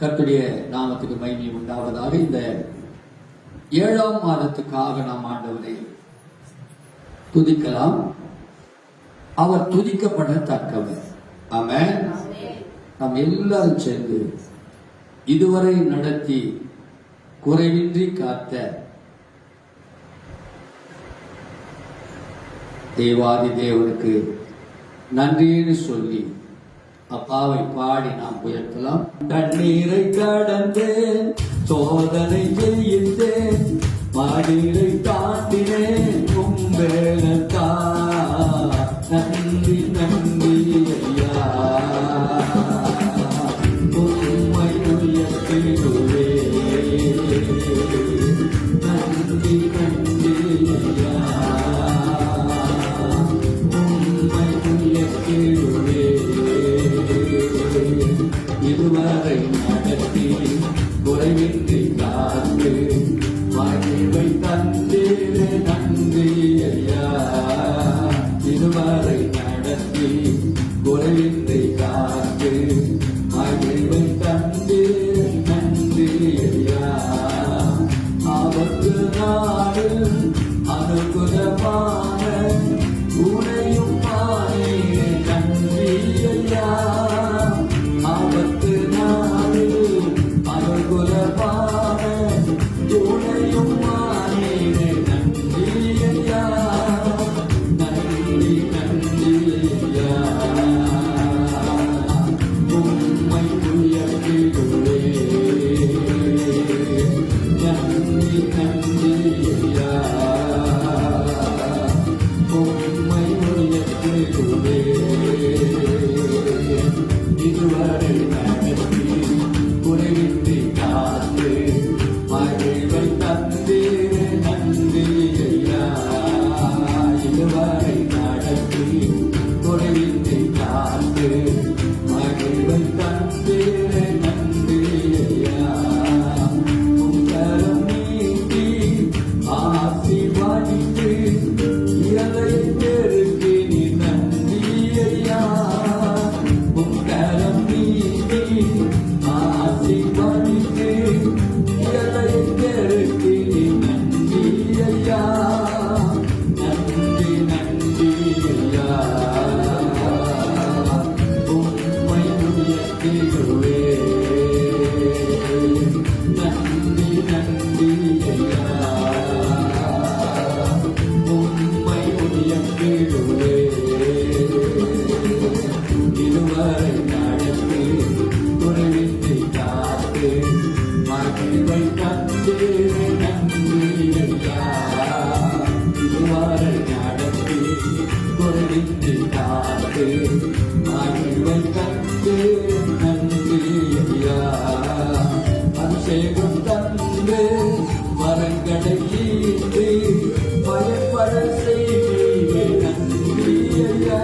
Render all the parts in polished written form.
கர்த்தருடைய நாமத்துக்கு மகிமை உண்டாவதாக. இந்த 7ஆம் மாதத்துக்காக நாம் ஆண்டவரை துதிக்கலாம். அவர் துதிக்கப்படத்தக்கவர். ஆமென். நாம் எல்லாரும் சேர்ந்து இதுவரை நடத்தி குறைவின்றி காத்த தேவாதி தேவனுக்கு நன்றின்னு சொல்லி அப்பாவை பாடி நாம் உயர்த்தலாம். தண்ணீரை கடந்தேன், சோதனை செய்தேன், மாடீரை தாண்டினேன், உம்பேலத்தா நன்றி நன்றி ஐயா, உம்மை உயர்த்திடுவே நன்றி நன்றி ஐயா, உம்மை உயர்த்திடுவே இதுவரை நடத்தி குறைவின்றி காத்து மகிழ்வை தந்தீரே நன்றி ஐயா, இதுவரை நடத்தி குறைவின்றி காத்து மகிழ்வை தந்தீரே நன்றி ஐயா, ஆபத்து நாடு அனுகூலமான உனையும் பானே நன்றி ஐயா, ஆபத்து நாடு அனுகூலமான உனையும் பானே நன்றி ஐயா, நன்றி நன்றி ஐயா, உம்மை உயர்த்திடுவே நன்றி நன்றி ஐயா, உம்மை உயர்த்திடுவே இதுவரை நடத்தி குறைவின்றி காத்து மகிழ்வை தந்தீரே நன்றி ஐயா, இதுவரை நடத்தி குறைவின்றி காத்து மகிழ்வை தந்தீரே நன்றி ஐயா, உங்கரம் நீட்டி ஆசீர்வதித்து இயலை பெருக்கி நீ நன்றி ஐயா, உங்கரம் நீட்டி ஆசீர்வதித்து இயலை பெருக்கி நீ நன்றி ஐயா, நன்றி நன்றி ஐயா, உம்மை உயர்த்திடுவே நன்றி நன்றி ஐயா, உம்மை உயர்த்திடுவே இதுவரை நடத்தி குறைவின்றி காத்து மகிழ்வை தந்தீரே நன்றி ஐயா, இதுவரை நடத்தி குறைவின்றி காத்து மகிழ்வை தந்தீரே நன்றி ஐயா, அபிஷேகம் தந்து வரங்களை ஈந்து பயப்பட செய்வீரே நன்றி ஐயா,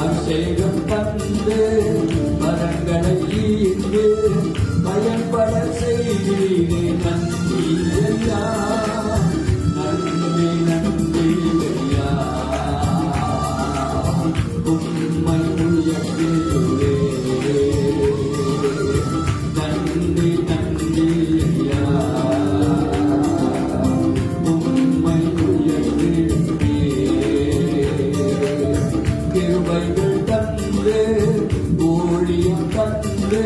அபிஷேகம் தந்து வரங்களை ஈந்து பயப்பட செய்வீரே நன்றி ஐயா, நன்றி நன்றி ஐயா, உம்மை உயர்த்திடுவே நன்றி நன்றி ஐயா, உம்மை உயர்த்திடுவே கிருபைகள் தந்து ஊழியம் தந்து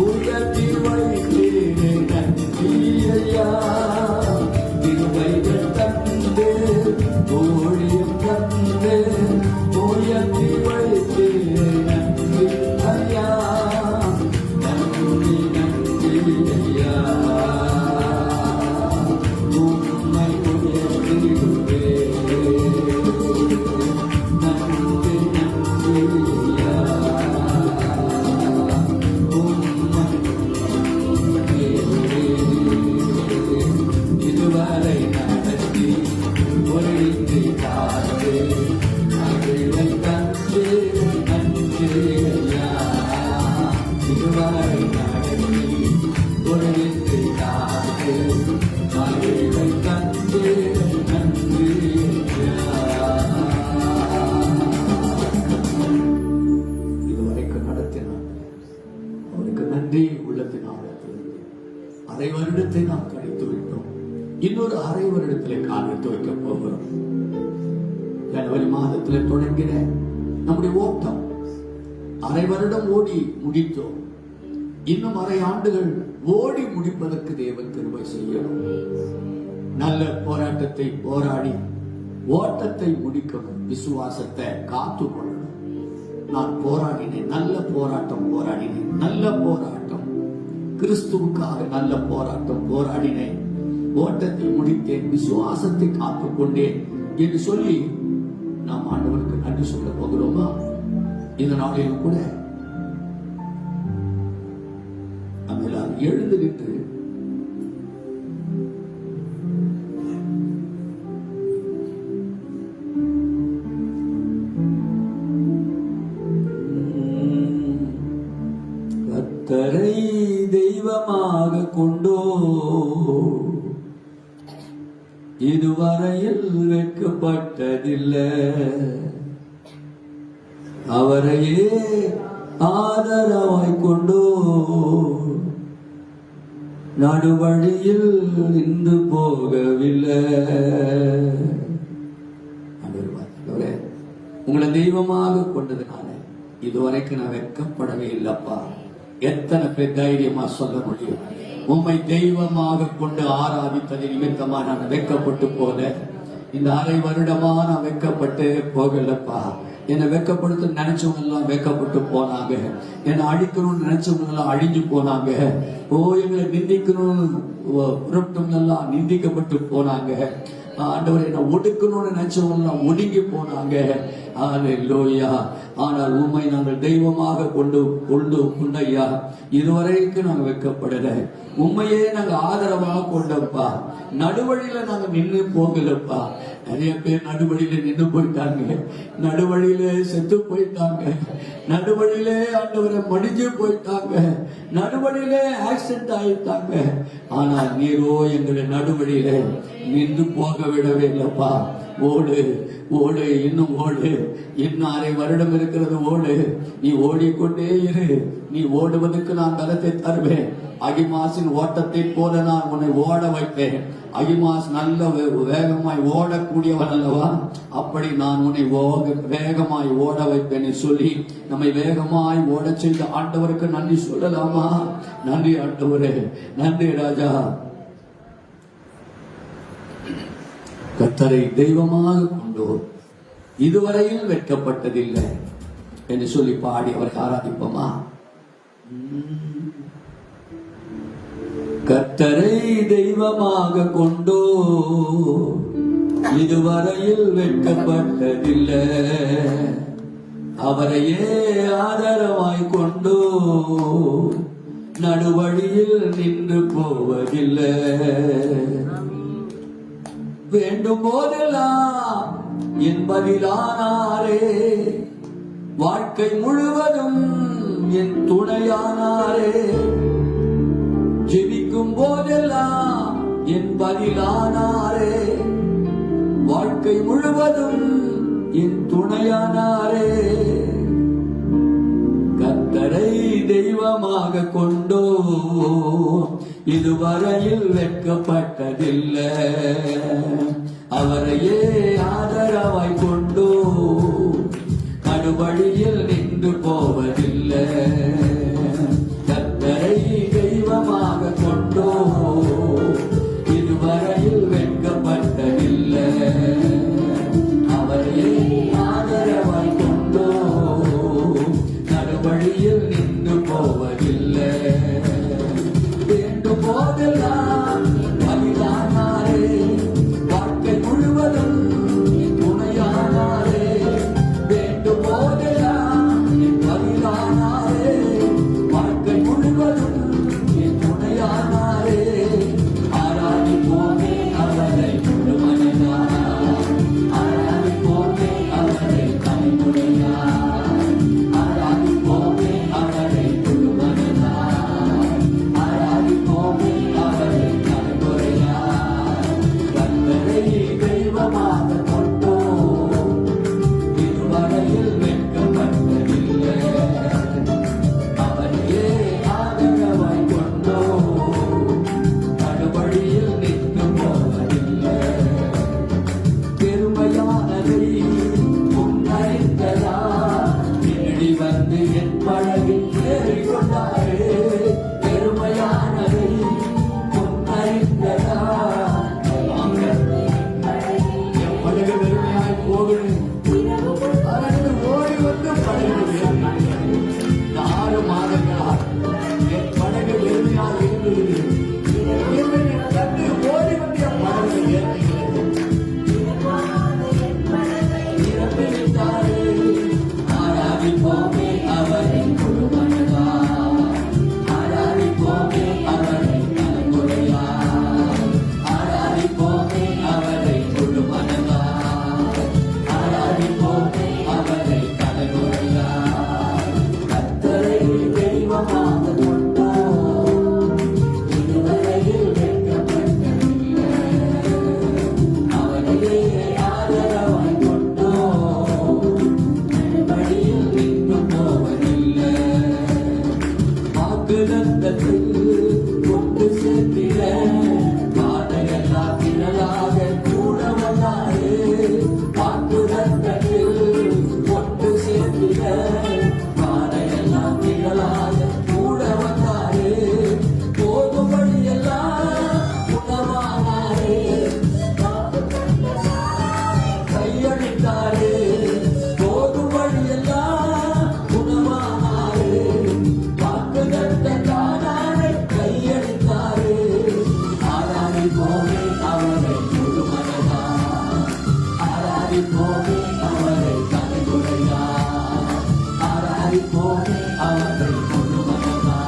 உயர்த்தி வைத்தீரே நன்றி ஐயா, கிருபைகள் தந்து ஊழியம் தந்து உயர்த்தி வைத்தீரே நன்றி ஐயா, நன்றி நன்றி ஐயா, உம்மை உயர்த்திடுவே நன்றி நன்றி ஐயா, உம்மை இதுவரை நடத்தி ஒருங்கி காத்து மகிழ்வை தந்தீரே நன்றி ஐயா, இதுவரை நடத்தி ஒருங்கி காத்து மகிழ்வை தந்தீரே நன்றி ஐயா. இதுவரைக்கும் நடத்தினார் அவருக்கு நன்றி. நன்றி உள்ளத்தின் ஆழத்திலிருந்து அரை வருடத்தை நாம் கழித்து விட்டோம். இன்னொரு அரை வருடத்திலே கால் எடுத்து வைக்க போகிறோம். ஜனவரி மாதத்தில் தொடங்கின நம்முடைய ஓட்டம் அரை வருடம் ஓடி முடித்தோம். இன்னும் அரை ஆண்டுகள் ஓடி முடிப்பதற்கு தேவன் கிருபை செய்யணும். நல்ல போராட்டத்தை போராடி ஓட்டத்தை முடிக்கணும். விசுவாசத்தை காத்து கொள்ளணும். நான் போராடினேன், நல்ல போராட்டம் போராடினேன், நல்ல போராட்டம் கிறிஸ்துவுக்காக நல்ல போராட்டம் போராடினேன், ஓட்டத்தை முடித்தேன், விசுவாசத்தை காத்துக் கொண்டேன் என்று சொல்லி நாம் ஆண்டவருக்கு நன்றி சொல்ல போகிறோமா? இந்த நாளிலும் கூட நம்மளால் எழுந்து நின்று கர்த்தரை தெய்வமாக கொண்டோ இதுவரையில் வெட்கப்பட்டதில்லை, அவரையே ஆதரவாய் கொண்டோ நடுவழியில் நின்று போகவில்லை. உங்களை தெய்வமாக கொண்டதுனால இதுவரைக்கும் நான் வெட்கப்படவே இல்லப்பா. எத்தனை பேர் தைரியமா சொல்ல முடியும்? உம்மை தெய்வமாக கொண்டு ஆராதித்தது நிமித்தமா நான் வெட்கப்பட்டு போல. இந்த அரை வருடமா நான் வெட்கப்பட்டு போகலப்பா. என்னை வெட்கப்படுத்த நினைச்சவங்க எல்லாம் வெட்கப்பட்டு போனாங்க. என்னை அழிக்கணும்னு நினைச்சவங்க எல்லாம் அழிஞ்சு போனாங்க. எங்களை நிந்திக்கணும்னு புறப்பட்டவங்க எல்லாம் நிந்திக்கப்பட்டு போனாங்க. ஆண்டவர் என்னை ஒடுக்கணும்னு நினைச்சவங்க எல்லாம் ஒடுங்கி போனாங்க. அல்லேலூயா. ஆனால் உண்மை நாங்கள் தெய்வமாக கொண்டையா இதுவரைக்கும் நாங்கள் வெட்கப்படல. உண்மையே நாங்க ஆதரவாக கொண்டப்பா. நடுவழியில நாங்க நின்று போகலப்பா. நிறைய பேர் நடுவழியில நின்று போயிட்டாங்க, நடுவழியில செத்து போயிட்டாங்க, நடுவழியில ஆண்டவரை மடிஞ்சு போயிட்டாங்க, நடுவழியில ஆக்சிடென்ட் ஆயிட்டாங்க. ஆனால் நீரோ எங்களை நடுவழியில நின்று போக விடவே இல்லப்பா. ஓடு ஓடு, இன்னும் ஓடு, இன்னும் அரை வருடம் இருக்கிறது, ஓடு. நீ ஓடிக்கொண்டே இரு. நீ ஓடுவதற்கு நான் பலத்தை தருவேன். அகிமாசின் ஓட்டத்தை போல நான் உன்னை ஓட வைப்பேன். அகிமாஸ் நல்ல வேகமாய் ஓடக்கூடியவன் அல்லவா? அப்படி நான் உன்னை வேகமாய் ஓட வைப்பேன் சொல்லி நம்மை வேகமாய் ஓட செய்த ஆண்டவருக்கு நன்றி சொல்லலாமா? நன்றி ஆண்டவரே, நன்றி ராஜா. கர்த்தரை தெய்வமாக கொண்டோர் இதுவரையில் வெட்கப்பட்டதில்லை என்று சொல்லி பாடி அவரை ஆராதிப்போமா? கர்த்தரை தெய்வமாக கொண்டோ இதுவரையில் வெட்கப்பட்டதில்லை, அவரையே ஆதரவாய் கொண்டோ நடுவழியில் நின்று போவதில்லை. வேண்டும் போதெல்லாம் என் பதிலானாரே, வாழ்க்கை முழுவதும் என் துணையானாரே. ஜெபிக்கும் போதெல்லாம் என் பதிலானாரே, வாழ்க்கை முழுவதும் என் துணையானாரே. கர்த்தரை தெய்வமாக கொண்டோ இதுவரையில் வெட்கப்பட்டதில்லை, அவரையே ஆதரவாய் கொண்டோ நடுவழியில் நின்று போவதில்லை. கர்த்தரை தெய்வமாக கொண்டோ இதுவரையில் வெட்கப்பட்டதில்லை, அவரையே ஆதரவாய் கொண்டோ நடுவழியில் நின்று போவதில்லை. வேண்டும் போதெல்லாம் பதிலானாரே, வாழ்க்கை முழுவதும் துணையானாரே. வேண்டும் போதெல்லாம் பதிலானாரே, வாழ்க்கை முழுவதும் துணையானாரே. ஆராதிப்போமே அவரை முழுமனிதார், ஆராதிப்போமே அவரை தனிமுறையார், ஆராதிப்போமே அவரை முழுமனிதார், ரத்தத்தில் கொண்டு சேர்த்திட பாதையெல்லாம் திரளாக கூட வந்தாரே. வாக்கு ரத்தத்தில் கொண்டு சேர்த்திட பாதையெல்லாம் திரளாக கூட வந்தாரே. போகும் வழியெல்லாம் உணவானாரே, கையளித்தாரே. போகும் வழியெல்லாம் உணவானாரே, வாக்கு ரத்தத்தானாரே, கையளித்தாரே. ஆராதிப்போமே அவரை முழுமனதா, ஆராதிப்போமே அவரை தலைமுறையா, ஆராதிப்போமே அவரை முழுமனதா,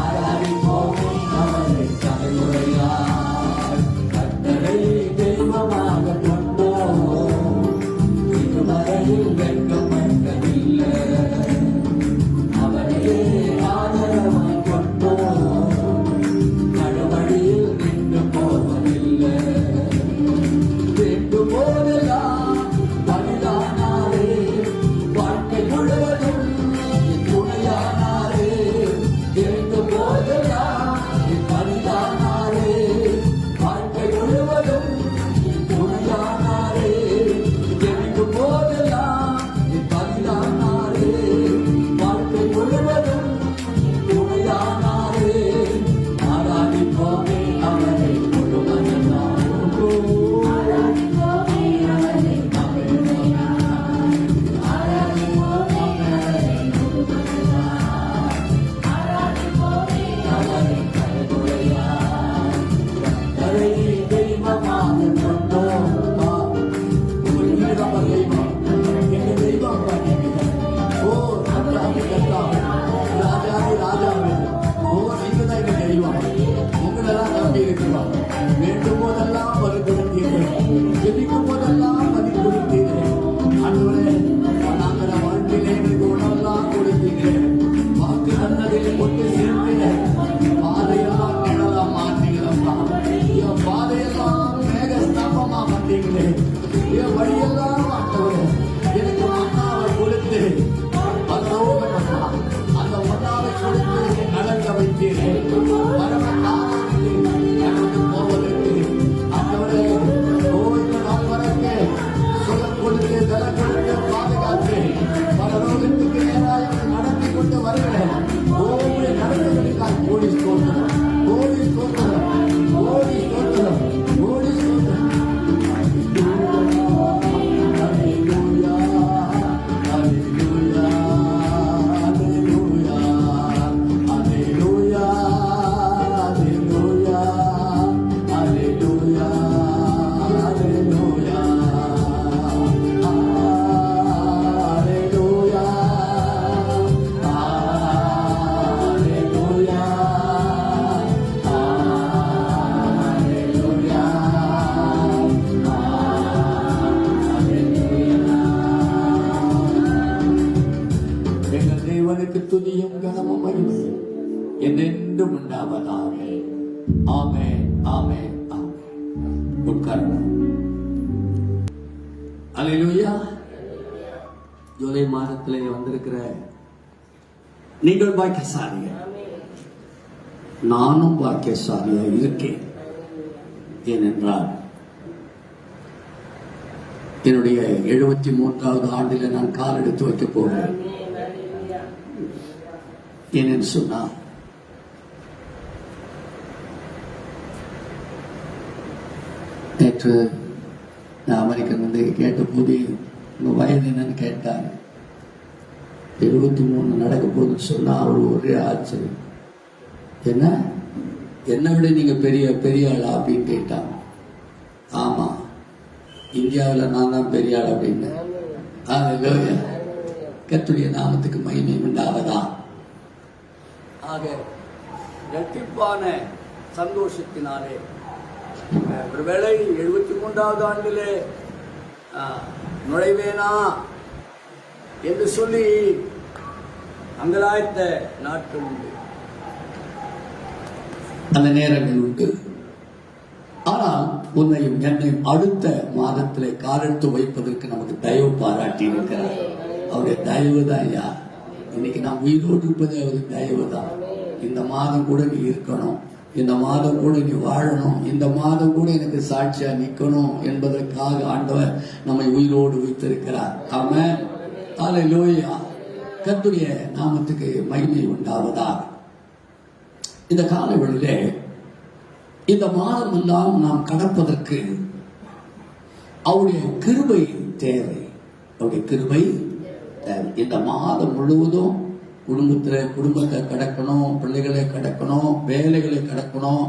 ஆராதிப்போமே அவரை தலைமுறையா. கர்த்தரை தெய்வமாக கொண்டோம், இதுவரையில் வெட்கப்பட்டதில்லை. அவரையே ஆதரவாய் கொண்டோம், நடுவழியில் நின்று போவதில்லை. வேண்டும் போதெல்லாம் பரிதானாரே, வாழ்க்கை முழுவதும் என் துணையானாரே. வேண்டும் போதெல்லாம் என் பரிதானாரே, வாழ்க்கை முழுவதும் என் துணையானாரே. வேண்டும் போதெல்லாம் என் பரிதானாரே, வாழ்க்கை முழுவதும் என் துணையானாரே. ஆராதிப்போமே அவரை முழுமனதாய். வேண்டும் போதெல்லாம் பரிந்துரைத்தீர்கள், ஜெபிக்கும் போதெல்லாம் பதில் கொடுத்தீர்கள். ஆண்டவரே, நாங்கள் வாழ்க்கையிலே எங்களுக்கு உணவெல்லாம் கொடுத்தீர்கள். வாக்கு தந்ததில் கொண்டு சேர்த்தீர்கள். பாதையெல்லாம் நிழலா மாற்றீங்களப்பா. என் பாதையெல்லாம் மேக ஸ்தம்பமா மாற்றீங்களே. என் வழியெல்லாம் ஆண்டவரே, எனக்கு மன்னாவை கொடுத்து பரலோகமன்னா அந்த மன்னாவை கொடுத்து நடக்க வைத்தீர்கள். பரம காலத்தில் நடந்து போவதற்கு ஆண்டவரே, நோய்க்கு நாள் வரக்கு சுகம் கொடுத்து பலம் கொடுத்து பாதுகாத்து பரலோகத்துக்கு நேராக நடத்தி கொண்டு வருகிறேன். ஒவ்வொரு நடத்துகளுக்காக கோடி ஸ்தோத்திரம், கோடி ஸ்தோத்திரம், கோடி ஸ்தோத்திரம், கோடி ஸ்தோத்திரம். Hallelujah, hallelujah, hallelujah, hallelujah, hallelujah, hallelujah, hallelujah, எங்கள் தேவனுக்கு துதியும் கனமும் மகிமையும் என்றென்றும் உண்டாவதாக. ஆமென், ஆமென், ஆமென். உட்காருங்க. அல்லேலூயா. ஜூலை மாதத்திலே வந்திருக்கிற நீங்கள் பாக்கியசாலிகள், நானும் பாக்கியசாலியா இருக்கேன். ஏனென்றால் என்னுடைய 73வது ஆண்டில் நான் கால் எடுத்து வைக்க போகிறேன். ஏனென்று சொன்னால் நேற்று நான் அமெரிக்கன் வந்து கேட்டபோது உங்கள் வயது என்னன்னு கேட்டாங்க. 73 நடக்க போகுதுன்னு சொன்னா அவர் ஒரே ஆச்சரியம். என்ன என்னை விட நீங்க பெரிய பெரிய ஆளா அப்படின்னு கேட்டாங்க. ஆமா, இந்தியாவில் நான் தான் பெரிய ஆள் அப்படின்னு. கர்த்தருடைய நாமத்துக்கு மகிமை உண்டாவதா. ஆக இரட்டிப்பான சந்தோஷத்தினாலே ஒருவேளை 73வது ஆண்டிலே நுழைவேனா என்று சொல்லி அங்கலாய்த்த நாட்கள் உண்டு, அந்த நேரங்கள் உண்டு. ஆனால் உன்னையும் என்னையும் அடுத்த மாதத்திலே காலெடுத்து வைப்பதற்கு நமக்கு தயவு பாராட்டி இருக்கிறார். அவருடைய தயவு தான் யார்? இன்னைக்கு நான் உயிரோடு இருப்பதே ஒரு தயவு தான். இந்த மாதம் கூட நீ இருக்கணும், இந்த மாதம் கூட நீ வாழணும், இந்த மாதம் கூட எனக்கு சாட்சியா நிக்கணும் என்பதற்காக ஆண்டவர் நம்மை உயிரோடு வைத்திருக்கிறார். ஆமென், ஹல்லேலூயா. கர்த்தருடைய நாமத்துக்கு மகிமை உண்டாவதாக. இந்த காலவெளியிலே இந்த மாதம் எல்லாம் நாம் கடப்பதற்கு அவருடைய கிருபை தேவை. அவருடைய கிருபை தேவை. இந்த மாதம் முழுவதும் குடும்பத்தை கடக்கணும், பிள்ளைகளை கடக்கணும், வேலைகளை கடக்கணும்,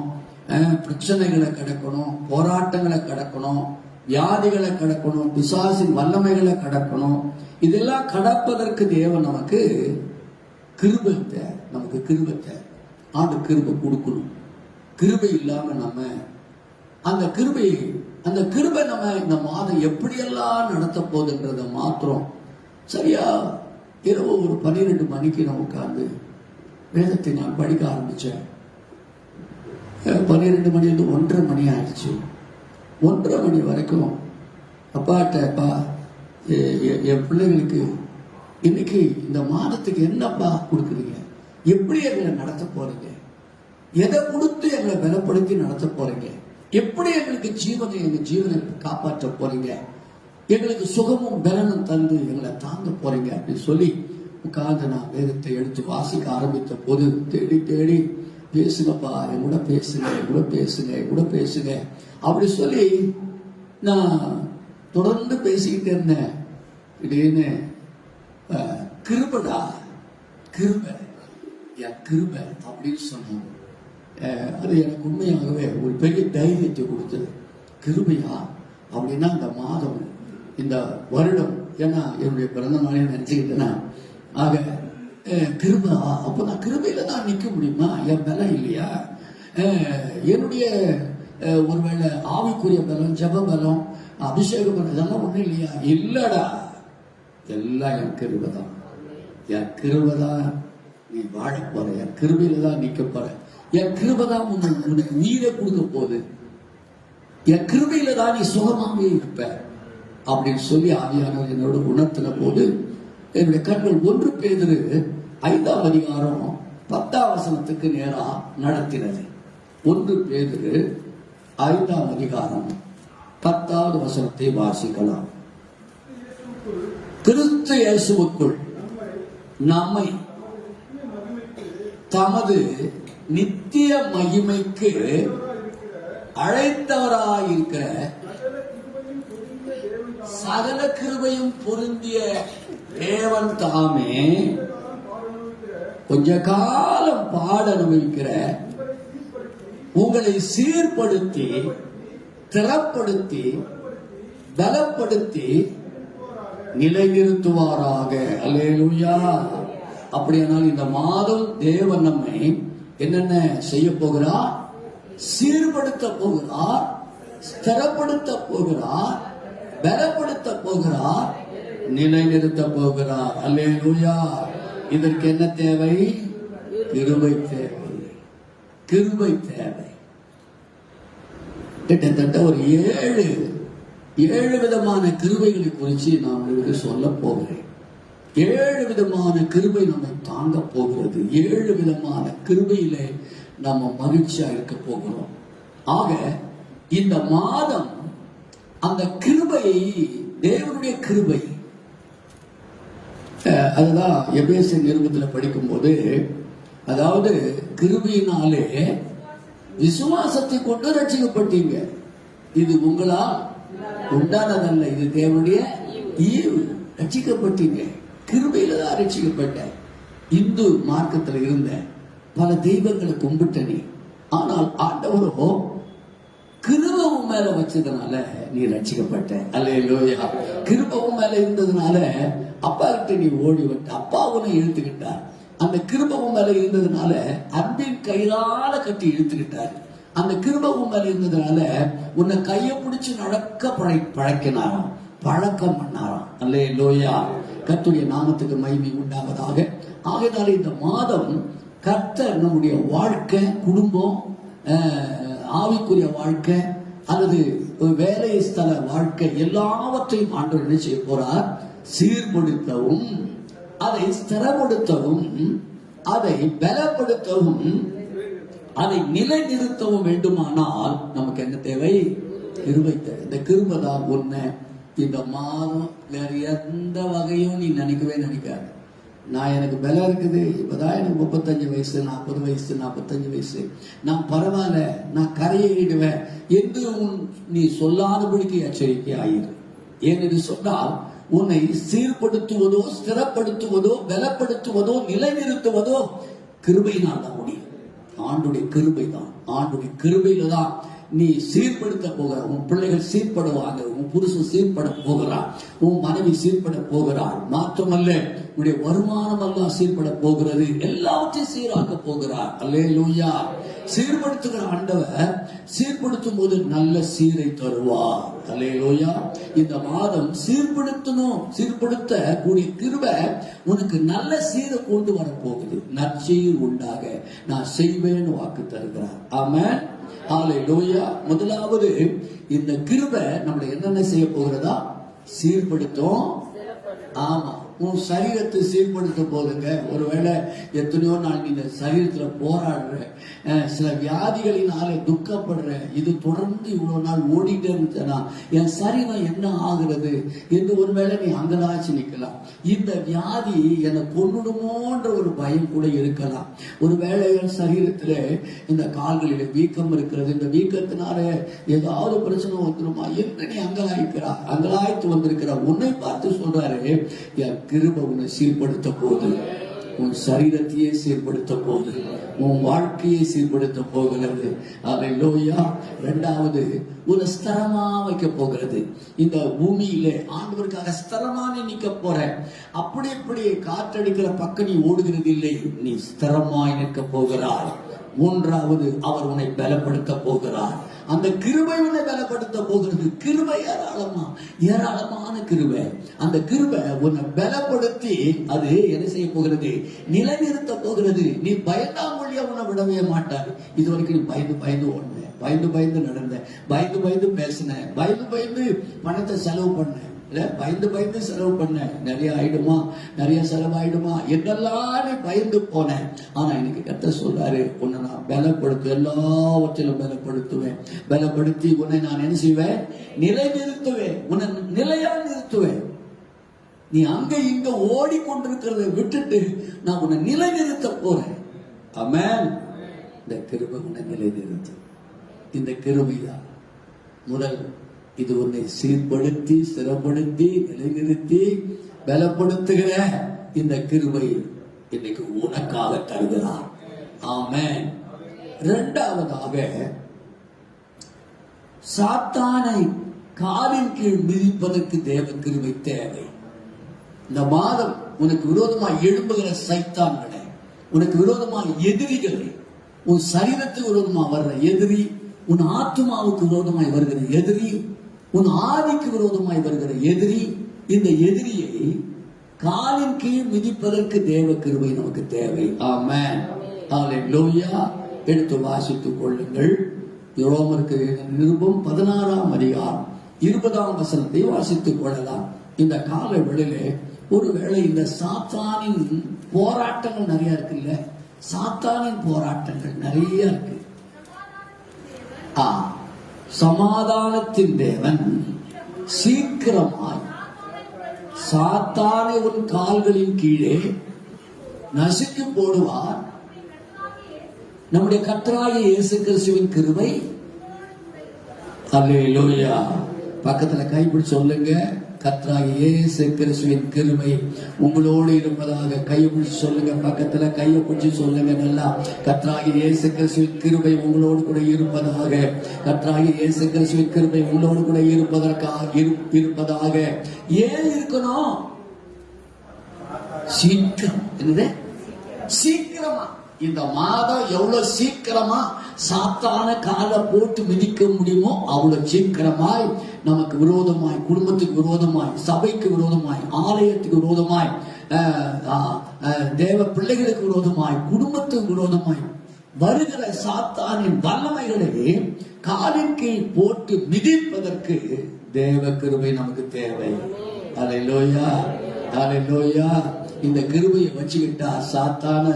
பிரச்சனைகளை கடக்கணும், போராட்டங்களை கடக்கணும், வியாதிகளை கடக்கணும், பிசாசின் வல்லமைகளை கடக்கணும். இதெல்லாம் கடப்பதற்கு தேவன் நமக்கு கிருபை தேவை. நமக்கு கிருபை தேவை. ஆண்டு கிருபை கொடுக்கணும். கிருபை இல்லாம நம்ம அந்த கிருபை நம்ம இந்த மாதம் எப்படியெல்லாம் நடத்த போகுதுன்றத மாத்திரம் சரியா இரவு ஒரு 12 மணிக்கு நான் உட்கார்ந்து வேதத்தை நான் படிக்க ஆரம்பிச்சேன். 12 மணி 1:30 மணி ஆயிடுச்சு. 1:30 மணி வரைக்கும் அப்பா என் பிள்ளைகளுக்கு இன்னைக்கு இந்த மாதத்துக்கு என்னப்பா கொடுக்குறீங்க, எப்படி எங்களை நடத்த போறீங்க, எதை கொடுத்து எங்களை பலப்படுத்தி நடத்த போறீங்க, எப்படி எங்களுக்கு எங்க ஜீவனை காப்பாற்ற போறீங்க, எங்களுக்கு சுகமும் பலனும் தந்து எங்களை தாங்க போறீங்க அப்படின்னு சொல்லி உட்கார்ந்து நான் வேதத்தை எடுத்து வாசிக்க ஆரம்பித்த போது தேடி தேடி பேசுங்கப்பா, என் கூட பேசுங்க அப்படி சொல்லி நான் தொடர்ந்து பேசிக்கிட்டே இருந்தேன். திடீர்னு கிருபை அப்படின்னு சொன்னாங்க. அது எனக்கு உண்மையாகவே ஒரு பெரிய தைரியத்தை கொடுத்தது. கிருபையா அப்படின்னா இந்த மாதம் இந்த வருடம், ஏன்னா என்னுடைய பிறந்த நாளே நினைச்சுக்கிட்டேன்னா, ஆக கிருபை, அப்போ நான் கிருபையில தான் நிற்க முடியுமா? என் பலம் இல்லையா? என்னுடைய ஒருவேளை ஆவிக்குரிய பலம், ஜப பலம், அபிஷேக பலம் இதெல்லாம் ஒண்ணும் இல்லையா? இல்லடா, எல்லாம் என் கிருபை தான். என் கிருபை தான் நீ வாழ போற, என் கிருபையில தான் நிக்க போற, என் கிருபை தான் உனக்கு உயிரை கொடுக்க போகுது, என் கிருபையில தான் நீ சுகமாகவே இருப்ப அப்படின்னு சொல்லி ஆவியானவர் என்னோட உணர்த்தின போது என்னுடைய கண்கள் 1 பேதுரு 5ஆம் அதிகாரம் 10ஆம் வசனத்துக்கு நேரா நடத்தினது. 1 பேதுரு 5ஆம் அதிகாரம் 10வது வசனத்தை வாசிக்கலாம். கிறிஸ்து இயேசுவுக்குள் நம்மை தமது நித்திய மகிமைக்கு அழைத்தவராயிருக்கிற சகல கிருபையும் பொருந்திய தேவன் தாமே கொஞ்ச காலம் பாட அனுபவிக்கிற உங்களை சீர்படுத்தி, திறப்படுத்தி, பலப்படுத்தி நிலைநிறுத்துவாராக. அல்லேலூயா. அப்படியானால் இந்த மாதம் தேவன் நம்மை என்னென்ன செய்ய போகிறார்? சீர்படுத்த போகிறார், ஸ்திரப்படுத்த போகிறார், பலப்படுத்த போகிறார், நிலைநிறுத்த போகிறார். அல்லேலூயா. இதற்கு என்ன தேவை? கிருபை தேவை. கிருபை தேவை. கிட்டத்தட்ட ஒரு 7 விதமான கிருபைகளை குறித்து நான் உங்களுக்கு சொல்ல போகிறேன். 7 விதமான கிருபை நம்மை தாங்க போகிறது. 7 விதமான கிருபையிலே நம்ம மகிழ்ச்சியா இருக்க போகிறோம். ஆக இந்த மாதம் அந்த கிருபை, தேவனுடைய கிருபை, அதுதான் எபேசியர் நிருபத்தில் படிக்கும் போது, அதாவது கிருபையினாலே விசுவாசத்தை கொண்டு ரட்சிக்கப்பட்டீங்க. இது உங்களால் உண்டானதல்ல, இது தேவனுடைய ஈவு. ரட்சிக்கப்பட்டீங்க, கிருபையில தான் ரட்சிக்கப்பட்ட. இந்து மார்க்கத்தில் இருந்த பல தெய்வங்களை கும்பிட்ட நீ, ஆனால் ஆண்டவரோ கிருபையும் மேல வச்சதுனால நீ ரட்சிக்கப்பட்ட. அல்லேலூயா. கிருபையும் மேல இருந்ததுனால அப்பா கிட்ட நீ ஓடி வந்த, அப்பா உன்னை இழுத்துக்கிட்டார். அந்த கிருபையும் மேல இருந்ததுனால அன்பின் கையால கட்டி இழுத்துக்கிட்டார். அந்த கிருபையும் மேல இருந்ததுனால உன்னை கையை பிடிச்சு நடக்க பழக்கினாராம், பழக்கம் பண்ணாராம். அல்லேலூயா. கர்த்தருடைய நாமத்துக்கு மகிமை உண்டாவதாக. ஆகையினால இந்த மாதம் கர்த்தர் நம்முடைய வாழ்க்கை, குடும்பம், ஆவிக்குரிய வாழ்க்கை அல்லது வேலை ஸ்தல வாழ்க்கை எல்லாவற்றையும் ஆண்டவர் என்ன செய்ய போறார்? சீர்படுத்தவும் அதை ஸ்திரப்படுத்தவும், அதை பலப்படுத்தவும், அதை நிலைநிறுத்தவும் வேண்டுமானால் நமக்கு என்ன தேவை? கிருபை தேவை. இந்த கிருபை தான் ஒண்ணு. இந்த மாதம் வேற எந்த வகையும் நீ நினைக்காது. நான் எனக்கு பலம் இருக்குது, இப்பதான் எனக்கு 35 வயசு, 40 வயசு, 45 வயசு, நான் பரவாயில்ல, நான் கரையேறிடுவேன் என்று நீ சொல்லாதபடிக்கு எச்சரிக்கை ஆயிரு. ஏனென்று சொன்னால் உன்னை சீர்படுத்துவதோ, ஸ்திரப்படுத்துவதோ, பலப்படுத்துவதோ, நிலைநிறுத்துவதோ கிருபையினால் தான் முடியும். ஆண்டுடைய கிருபை தான். ஆண்டுடைய கிருபையில தான் நீ சீர்படுத்த போகிற. உன் பிள்ளைகள் சீர்படுவாங்க, உன் புருஷன் சீர்பட போகிறார், உன் மனைவி சீர்பட போகிறார். மாற்றமல்ல, உன்னுடைய வருமானம் எல்லாம் சீர்பட போகிறது, எல்லாவற்றையும் சீராக்க போகிறார். அல்லேலூயா. சீர்படுத்துகிற ஆண்டவர் சீர்படுத்தும் போது நல்ல சீரை தருவார். அல்லேலூயா. இந்த மாதம் சீர்படுத்த கூடிய கிருபை உனக்கு நல்ல சீரை கொண்டு வர போகுது. நற்சீர் உண்டாக நான் செய்வேன் வாக்கு தருகிறார். ஆமென். ஹல்லேலூயா. முதலாவது இந்த கிருபை நம்மளை என்னென்ன செய்ய போகிறதா? சீர்படுத்தும். ஆமா, உன் சரீரத்தை சீர்படுத்த போதுங்க. ஒருவேளை எத்தனையோ நாள் நீ இந்த சரீரத்துல போராடுற, சில வியாதிகளினால துக்கப்படுற, இது தொடர்ந்து இவ்வளவு நாள் ஓடிட்டே இருந்துச்சா என் சரீரம் என்ன ஆகுறது என்று ஒருவேளை நீ அங்கதாச்சு நிக்கலாம். இந்த வியாதி என்னை கொன்னுடுமோன்ற ஒரு பயம் கூட இருக்கலாம். ஒருவேளை என் சரீரத்துல இந்த கால்களில வீக்கம் இருக்கிறது, இந்த வீக்கத்தினால ஏதாவது பிரச்சனை வந்துருமா என்று நீ அங்கலாய்த்து வந்திருக்கிற உன்னை பார்த்து சொல்றாரு, என் கிருபை உன்னை சீர்படுத்த போது, உன் சரீரத்தையே சீர்படுத்த போது, உன் வாழ்க்கையை சீர்படுத்த போகிறது. அல்லேலூயா. இரண்டாவது, ஒரு ஸ்திரமா வைக்க போகிறது. இந்த பூமியிலே ஆண்டவருக்காக ஸ்திரமா நிக்க போற. அப்படி காற்றடிக்கிற பக்கம் நீ ஓடுகிறது இல்லை, நீ ஸ்திரமாய் நிற்க போகிறாய். மூன்றாவது, அவர் உன்னை பலப்படுத்த போகிறார். அந்த கிருபை உன்னை பலப்படுத்த போகிறது. கிருபை ஏராளமான கிருபை. அந்த கிருபை உன்னை பலப்படுத்தி அது என்ன செய்ய போகிறது? நிலைநிறுத்த போகிறது. நீ பயந்தாமொழியா உன்னை விடவே மாட்டார். இது வரைக்கும் நீ பயந்து ஓடுன, பயந்து நடந்த, பயந்து பேசின, பயந்து பணத்தை செலவு பண்ண, பயந்து செலவு பண்ண, நிறைய செலவாயிடுமா என்றெல்லாம் நீ பயந்து போன. ஆனா இன்னைக்கு கர்த்தர் சொல்றாரு, உன்னை நான் பலப்படுத்து, எல்லாவற்றிலும் பலப்படுத்தி உன்னை நான் என்ன செய்வேன்? நிலைநிறுத்துவேன். உன்னை நிலையா நிறுத்துவேன். நீ அங்க இங்க ஓடிக்கொண்டிருக்கிறத விட்டுட்டு நான் உன்னை நிலைநிறுத்த போறேன். ஆமென். இந்த கிருபை உன்னை நிலைநிறுத்தும். இந்த கிருபைதான் முதல். இது உன்னை சீர்படுத்தி, ஸ்திரப்படுத்தி, நிலைநிறுத்தி, பலப்படுத்துகிற இந்த கிருபை இன்னைக்கு உனக்காக தருகிறார். ஆமென். இரண்டாவதாக, சாத்தானை காலின் கீழ் மிதிப்பதற்கு தேவ கிருபை தேவை. இந்த மாதம் உனக்கு விரோதமாய் எழும்புகிற சைத்தான்களை, உனக்கு விரோதமாய் எதிரிகளை, உன் சரீரத்துக்கு விரோதமாக வர்ற எதிரி, உன் ஆத்மாவுக்கு விரோதமாய் வருகிற எதிரி, உன் ஆவிக்கு விரோதமாய் வருகிற எதிரி, இந்த எதிரியை காலின் கீழ் மிதிப்பதற்கு தேவ கிருபை நமக்கு தேவை. ஆமென். ஹல்லேலூயா. எடுத்து வாசித்துக் கொள்ளுங்கள். ரோமருக்கு நிருபம் 16ஆம் அதிகாரம் 20ஆம் வசனத்தை வாசித்துக் கொள்ளலாம். இந்த கால வேளையிலே ஒருவேளை இந்த சாத்தானின் போராட்டங்கள் நிறைய இருக்குல்ல, சாத்தானின் போராட்டங்கள் நிறைய இருக்கு. சமாதானத்தின் தேவன் சீக்கிரமாய் சாத்தானை உன் கால்களின் கீழே நசுக்கி போடுவார். நம்முடைய கர்த்தராகிய இயேசு கிறிஸ்துவின் கிருபை. அல்லேலூயா. பக்கத்துல கைப்பிடி சொல்லுங்க, கர்த்தராகிய இயேசு கிறிஸ்துவின் கிருபை உங்களோடு இருப்பதாக. கையை பிடிச்சு சொல்லுங்க, பக்கத்துல கையை பிடிச்சு சொல்லுங்க நல்லா. கர்த்தராகிய இயேசு கிறிஸ்துவின் கிருபை உங்களோடு கூட இருப்பதாக. கர்த்தராகிய இயேசு கிறிஸ்துவின் கிருபை உங்களோடு கூட இருப்பதாக. ஏன் இருக்கணும்? சீக்கிரம். என்னது? சீக்கிரமா. இந்த மாதம் எவ்வளவு சீக்கிரமா சாத்தான காலை போட்டு மிதிக்க முடியுமோ அவ்வளவு சீக்கிரமாய் நமக்கு விரோதமாய், குடும்பத்துக்கு விரோதமாய், சபைக்கு விரோதமாய், ஆலயத்துக்கு விரோதமாய், தேவ பிள்ளைகளுக்கு விரோதமாய், குடும்பத்துக்கு விரோதமாய் வருகிற சாத்தானின் வல்லமைகளை காலின் கீழ் போட்டு மிதிப்பதற்கு தேவ கிருபை நமக்கு தேவை. அல்லேலூயா. அல்லேலூயா. இந்த கிருபையை வச்சுக்கிட்டா சாத்தான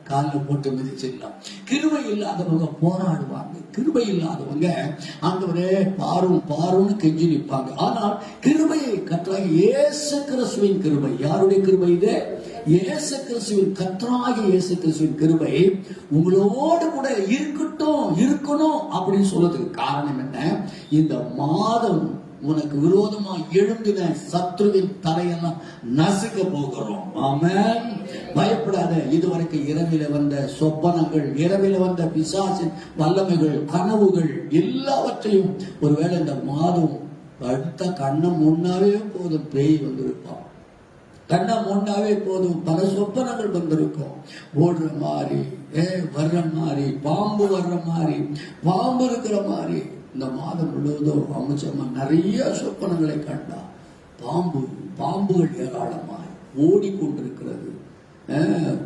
காலில் போட்டு மிதிச்சிடலாம். கிருபை இல்லாதவங்க போராடுவாங்க. கிருபை இல்லாதவங்க ஆண்டவரே பாரும் பாரும்னு கெஞ்சி நிற்பாங்க. ஆனால் கிருபையை கர்த்தராகிய இயேசு கிறிஸ்துவின் கிருபை, யாருடைய கிருபை இது? இயேசு கிறிஸ்துவின், கர்த்தராகிய இயேசு கிறிஸ்துவின் கிருபை உங்களோடு கூட இருக்கணும் அப்படின்னு சொல்றதுக்கு காரணம் என்ன? இந்த மாதம் உனக்கு விரோதமா எழும்பின சத்ருவின் தலையெல்லாம் நசுக்க போகிறோம். ஆமென். பயப்படாத. இதுவரைக்கும் இரவில வந்த சொப்பனங்கள், இரவில வந்த பிசாசின் வல்லமைகள், கனவுகள் எல்லாவற்றையும் ஒருவேளை இந்த மாதம் அடுத்த கண்ணை முன்னாவே போதும் பேய் வந்திருப்பான். கண்ணை முன்னாவே போதும் பல சொப்பனங்கள் வந்திருக்கும். ஓடுற மாதிரி, வர்ற மாதிரி, பாம்பு வர்ற மாதிரி, பாம்பு இருக்கிற மாதிரி. இந்த மாதம் முழுவதும் அமைச்சமா நிறைய சொப்பனங்களை கண்டா. பாம்புகள் ஏராளமாய் ஓடிக்கொண்டிருக்கிறது.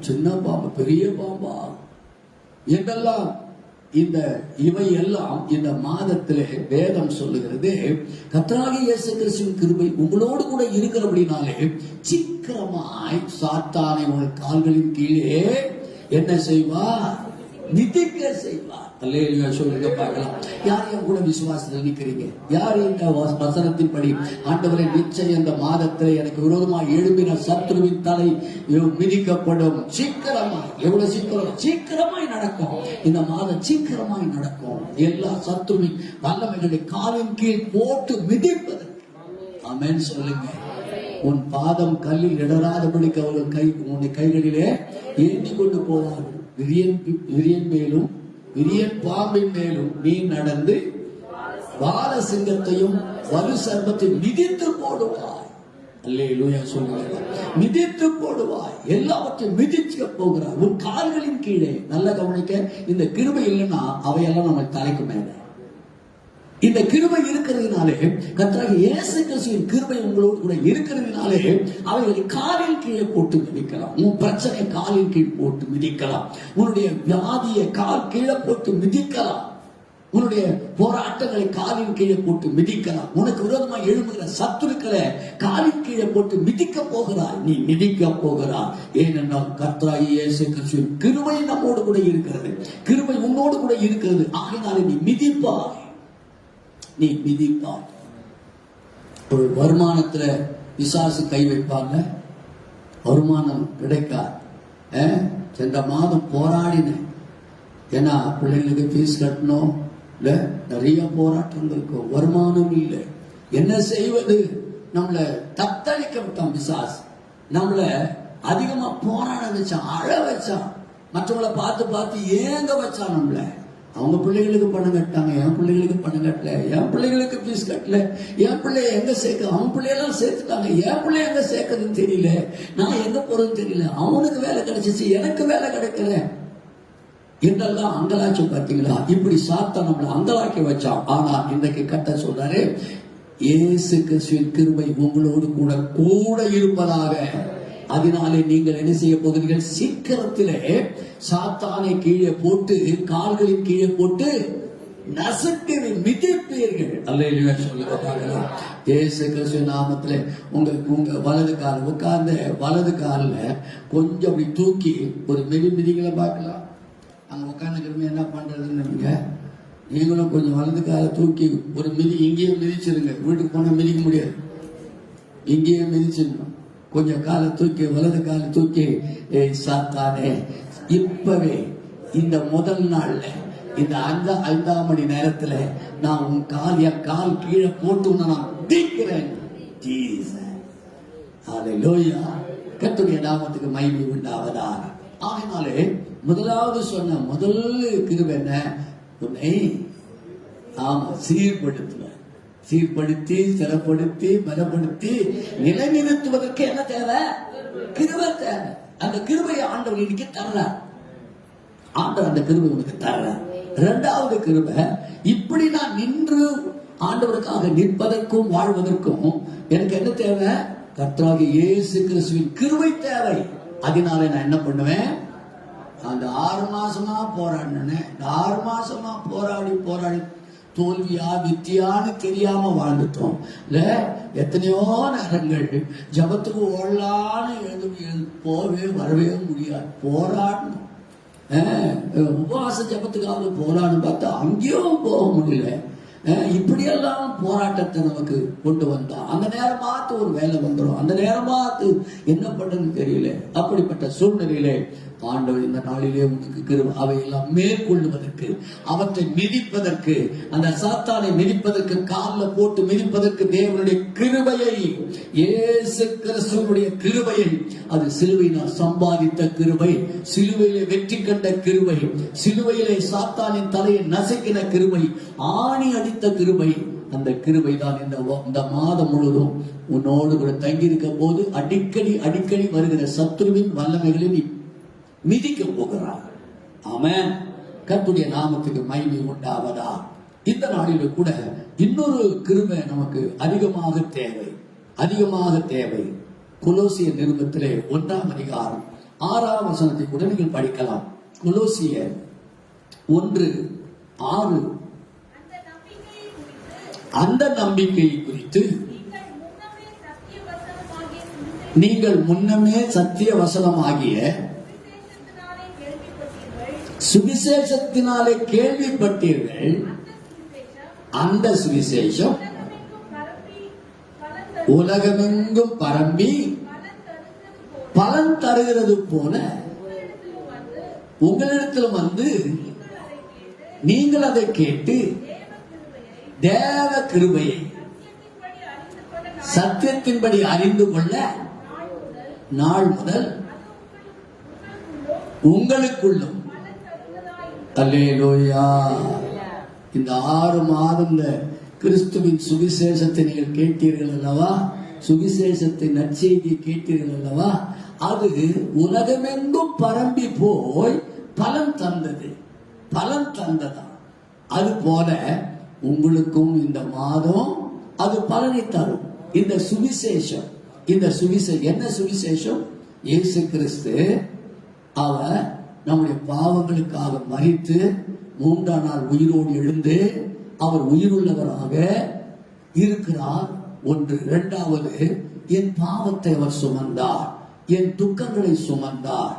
சின்ன பாம்பு, பெரிய பாம்பா என்றெல்லாம் இவை எல்லாம் இந்த மாதத்திலே வேதம் சொல்லுகிறது. கர்த்தராகிய இயேசு கிறிஸ்துவின் கிருபை உங்களோடு கூட இருக்கிறபடினாலே சீக்கிரமாய் சாத்தானை உங்கள் கால்களின் கீழே என்ன செய்வார்? மிதிக்க செய்வார். அல்லேலூயா சொல்லுங்க பார்க்கலாம். யார் என் கூட விசுவாசத்தில் நிற்கிறீங்க? யார் இந்த வசனத்தின்படி ஆண்டவரே நிச்சயம் இந்த மாதத்தில் எனக்கு விரோதமாக எழும்பின சத்ருவின் தலை மிதிக்கப்படும். சீக்கிரமாய், எவ்வளவு சீக்கிரமாய் நடக்கும். இந்த மாதம் சீக்கிரமாய் நடக்கும். எல்லா சத்ருவின் வல்லமைகளை காலின் கீழ் போட்டு மிதிப்பது. ஆமென் சொல்லுங்க. உன் பாதம் கல்லில் இடராதபடிக்கு அவர்கள் உன்னை கைகளிலே ஏந்தி கொண்டு போவார்கள். விரியன் மேலும் விரியன் பாம்பின் மேலும் நீ நடந்து பால சிங்கத்தையும் வலு சர்ப்பத்தையும் மிதித்து போடுவாய். அல்லேலூயா சொல்லுங்க. மிதித்து போடுவாய். எல்லாவற்றையும் மிதிக்க போகிறார் உன் கால்களின் கீழே. நல்ல கவனிக்க. இந்த கிருபை இல்லைன்னா அவையெல்லாம் நம்ம தலைக்கு மேல. இந்த கிருபை இருக்கிறதுனாலே, கர்த்தராகிய இயேசு கிறிஸ்துவின் கிருபை உங்களோடு கூட இருக்கிறதுனாலே அவைகளை காலின் கீழே போட்டு மிதிக்கலாம். உன் பிரச்சனை காலின் கீழ் போட்டு மிதிக்கலாம். உன்னுடைய வியாதியை கால் கீழே போட்டு மிதிக்கலாம். உன்னுடைய போராட்டங்களை காலின் கீழே போட்டு மிதிக்கலாம். உனக்கு விரோதமாக எழும்புகிற சத்துருக்களை காலின் கீழே போட்டு மிதிக்க போகிறாய். நீ மிதிக்க போகிறாய். ஏனென்றால் கர்த்தராகிய இயேசு கிறிஸ்துவின் கிருபை நம்மோடு கூட இருக்கிறது. கிருபை உன்னோடு கூட இருக்கிறது. ஆகையினாலே நீ மிதிப்பாய். நீ மிதிப்பாய். ஒரு வருமானத்துல பிசாசு கை வைப்பாங்க. வருமானம் கிடைக்காது. சென்ற மாதம் போராடினேன். ஏன்னா பிள்ளைங்களுக்கு ஃபீஸ் கட்டணும். இல்ல நிறைய போராட்டங்கள் இருக்கும். வருமானம் இல்லை. என்ன செய்வது? நம்மள தத்தளிக்க விட்டான் பிசாசு. நம்மள அதிகமா போராட வச்சான், அழ வச்சான், மற்றவங்களை பார்த்து பார்த்து ஏங்க வச்சான். நம்மள அவங்க பிள்ளைகளுக்கு பணம் கட்டாங்க, என் பிள்ளைகளுக்கு பணம் கட்டல, என் பிள்ளைகளுக்கு ஃபீஸ் கட்டல, என் பிள்ளைய எங்க சேர்க்க, அவன் பிள்ளையெல்லாம் சேர்த்துட்டாங்க, என் பிள்ளைய எங்க சேர்க்கறதுன்னு தெரியல, நான் எங்க போறதுன்னு தெரியல, அவனுக்கு வேலை கிடைச்சிச்சு எனக்கு வேலை கிடைக்கல என்றெல்லாம் அங்கலாச்சு. பார்த்தீங்களா? இப்படி சாத்தான் நம்மளை அங்கலாக்கி வச்சான். ஆனா இன்றைக்கு கட்ட சொல்றாரு, இயேசு கிறிஸ்துவின் கிருபை உங்களோடு கூட இருப்பதாக. அதனாலே நீங்கள் என்ன செய்ய போகிறீர்கள்? சீக்கிரத்திலே சாத்தானை கீழே போட்டு, கால்களின் கீழே போட்டு நசுக்கி மிதிப்பீர்கள். அல்லேலூயா சொல்லுங்க பார்க்கலாம். இயேசு கிறிஸ்துவின் நாமத்திலே உங்க வலது கால் உட்கார்ந்த வலது காலில் கொஞ்சம் அப்படி தூக்கி ஒரு மிதிகளை பார்க்கலாம். அங்க உட்காந்துக்கிறமே என்ன பண்றதுன்னு நீங்களும் கொஞ்சம் வலது காலை தூக்கி ஒரு இங்கேயே மிதிச்சிருங்க. வீட்டுக்கு போனா மிதிக்க முடியாது. இங்கேயே மிதிச்சிடணும். கொஞ்சம் காலை தூக்கி, வலது காலை தூக்கி, சாத்தானே இப்பவே இந்த முதல் நாள்ல இந்த 5 மணி நேரத்துல நான் உன் என் கால் கீழே போட்டு நான் தீக்கிறேன். கர்த்தருடைய நாமத்துக்கு மகிமை உண்டாவதாக. ஆகினாலே முதலாவது சொன்ன முதல் கிருபை என்ன? உன்னை சீர்படுத்தி ஸ்திரப்படுத்தி பலப்படுத்தி நிலைநிறுத்துவதற்கு என்ன தேவை? கிருபை தேவை. அந்த கிருபையை ஆண்டவர் இன்னைக்கு தர்றார். ஆண்டவர் அந்த கிருபை உனக்கு தர்றார். 2வது கிருபை, இப்படி நான் நின்று ஆண்டவருக்காக நிற்பதற்கும் வாழ்வதற்கும் எனக்கு என்ன தேவை? கர்த்தராகிய இயேசு கிறிஸ்துவின் கிருபை தேவை. அதனால நான் என்ன பண்ணுவேன்? அந்த 6 மாசமா போராடினேன். இந்த 6 மாசமா போராடி தோல்வியா வித்தியான்னு தெரியாம வாழ்ந்துட்டோம் இல்ல. எத்தனையோ நேரங்கள் ஜபத்துக்கு ஓடலான்னு போவே வரவே முடியாது, போராடணும். உபவாச ஜபத்துக்காக போரான்னு பார்த்தா அங்கேயும் போக முடியல. இப்படியெல்லாம் போராட்டத்தை நமக்கு கொண்டு வந்தா அந்த நேரம் பார்த்து ஒரு வேலை வந்துடும், அந்த நேரம் பார்த்து என்ன பண்றதுன்னு தெரியல. அப்படிப்பட்ட சூழ்நிலையிலே ஆண்டவர் இந்த நாளிலே உங்களுக்கு அவையெல்லாம் மேற்கொள்ளுவதற்கு, அவற்றை மிதிப்பதற்கு, அந்த சாத்தானை மிதிப்பதற்கு, காலில் போட்டு மிதிப்பதற்கு தேவனுடைய கிருபையை, இயேசு கிறிஸ்துவினுடைய கிருபையை, அது சிலுவையினால் சம்பாதித்த கிருபை, சிலுவையிலே வெற்றி கண்ட கிருபை, சிலுவையிலே சாத்தானின் தலையை நசுக்கின கிருபை, ஆணி அடித்த கிருபை, அந்த கிருபை தான் இந்த மாதம் முழுவதும் உன்னோடு கூட தங்கியிருக்க போது அடிக்கடி வருகிற சத்துருவின் வல்லமைகளை நீ மிதிக்க போகிறார். ஆமென். கர்த்தருடைய நாமத்துக்கு மகிமை உண்டாவதா. இந்த நாளில கூட இன்னொரு கிருபை நமக்கு அதிகமாக தேவை. கொலோசியர் நிருபத்திலே 1ஆம் அதிகாரம் 6ஆம் வசனத்தை கூட நீங்கள் படிக்கலாம். கொலோசியர் 1:6. அந்த நம்பிக்கையை குறித்து நீங்கள் முன்னமே சத்திய வசனமாகிய சுவிசேஷத்தினாலே கேள்விப்பட்டீர்கள். அந்த சுவிசேஷம் உலகமெங்கும் பரம்பி பலன் தருகிறது போல உங்களிடத்திலும் வந்து நீங்கள் அதை கேட்டு தேவ கிருபையை சத்தியத்தின்படி அறிந்து கொள்ள நாள் முதல் உங்களுக்குள்ளும். அல்லேலூயா. இந்த 6 மாதம் கிறிஸ்துவின் சுவிசேஷத்தை நீங்கள் கேட்டீர்கள் அல்லவா, சுவிசேஷத்தின் நற்செய்தியை கேட்டீர்கள் அல்லவா, அது உலகமெங்கும் பரம்பி போய் பலன் தந்ததா. அது போல உங்களுக்கும் இந்த மாதம் அது பலனை தரும். இந்த சுவிசேஷம் என்ன சுவிசேஷம்? இயேசு கிறிஸ்து அவர் நம்முடைய பாவங்களுக்காக மரித்து 3ஆம் நாள் உயிரோடு எழுந்து அவர் உயிருள்ளவராக இருக்கிறார். ஒன்று. 2வது, என் பாவத்தை அவர் சுமந்தார், என் துக்கங்களை சுமந்தார்,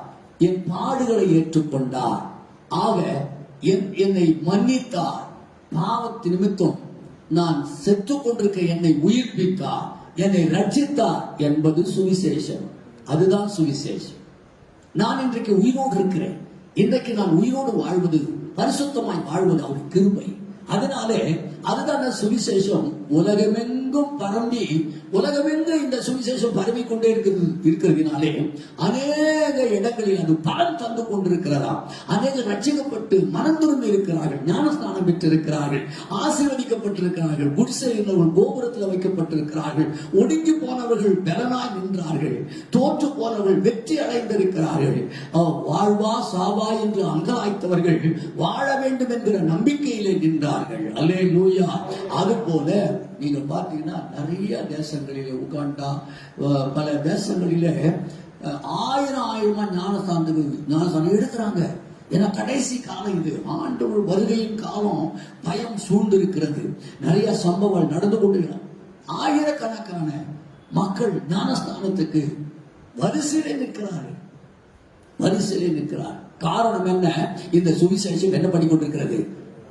என் பாடுகளை ஏற்றுக்கொண்டார். ஆக என்னை மன்னித்தார், பாவத்து நிமித்தம் நான் செத்து கொண்டிருக்க என்னை உயிர்ப்பித்தார், என்னை ரட்சித்தார் என்பது சுவிசேஷம். அதுதான் சுவிசேஷம். நான் இன்றைக்கு உயிரோடு இருக்கிறேன். இன்றைக்கு நான் உயிரோடு வாழ்வது, பரிசுத்தமாய் வாழ்வது அவருடைய கிருபை. அதனாலே அதுதான் சுவிசேஷம். உலகமெங்கும் பரம்பி, உலகமெங்கும் இந்த சுவிசேஷம் பரவி கொண்டே இருக்கிறதுனாலே அநேக இடங்களில் அது பலன் தந்து கொண்டிருக்கிறதா. அநேக ரட்சிக்கப்பட்டு மனம் திரும்பி இருக்கிறார்கள், ஞானஸ்நானம் பெற்றிருக்கிறார்கள், ஆசீர்வதிக்கப்பட்டிருக்கிறார்கள், குடிசையினர்கள் கோபுரத்தில் வைக்கப்பட்டிருக்கிறார்கள், ஒடுங்கி போனவர்கள் பலனாய் நின்றார்கள், தோற்று போனவர்கள் வெற்றி அடைந்திருக்கிறார்கள், வாழ்வா சாவா என்று அங்கலாய்த்தவர்கள் வாழ வேண்டும் என்கிற நம்பிக்கையிலே நின்றார்கள். அல்லேலூயா. அது போல நீங்க பாத்தீங்கன்னா நிறைய தேசங்களிலே உகாண்டா, பல தேசங்களிலே ஆயிரமா ஞானஸ்தானம் எடுக்கிறாங்க. ஏன்னா கடைசி காலம் இது, ஆண்டவர் வருகையின் காலம், பயம் சூழ்ந்திருக்கிறது, நிறைய சம்பவங்கள் நடந்து கொண்டிருக்கிறது. ஆயிரக்கணக்கான மக்கள் ஞானஸ்தானத்துக்கு வரிசையிலே நிற்கிறார். காரணம் என்ன? இந்த சுவிசேஷம் என்ன பண்ணி கொண்டிருக்கிறது?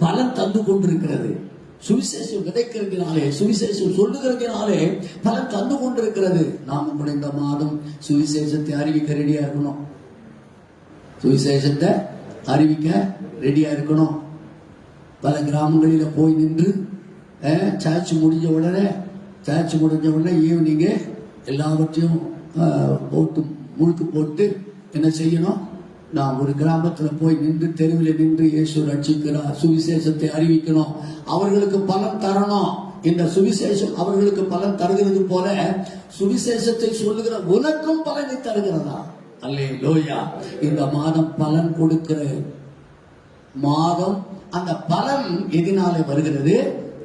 பலன் தந்து கொண்டிருக்கிறது. சுவிசேஷம் விதைக்கிறதுனாலே, சுவிசேஷம் சொல்லுகிறதுனாலே பலன் தந்து கொண்டிருக்கிறது. நாம் கூட இந்த மாதம் சுவிசேஷத்தை அறிவிக்க ரெடியா இருக்கணும். சுவிசேஷத்தை அறிவிக்க ரெடியா இருக்கணும். பல கிராமங்களில போய் நின்று சர்ச் முடிஞ்ச உடனே ஈவினிங்கு எல்லாவற்றையும் முழுக்கு போட்டு என்ன செய்யணும்? நாம் ஒரு கிராமத்துல போய் நின்று, தெருவில் நின்று இயேசு ரட்சிக்கிறார், சுவிசேஷத்தை அறிவிக்கணும், அவர்களுக்கு பலன் தரணும். இந்த சுவிசேஷம் அவர்களுக்கு பலன் தருகிறது போல சுவிசேஷத்தை சொல்லுகிற உனக்கும் பலனை தருகிறதா? அல்லேலூயா. இந்த மாதம் பலன் கொடுக்கிற மாதம். அந்த பலன் எதனாலே வருகிறது?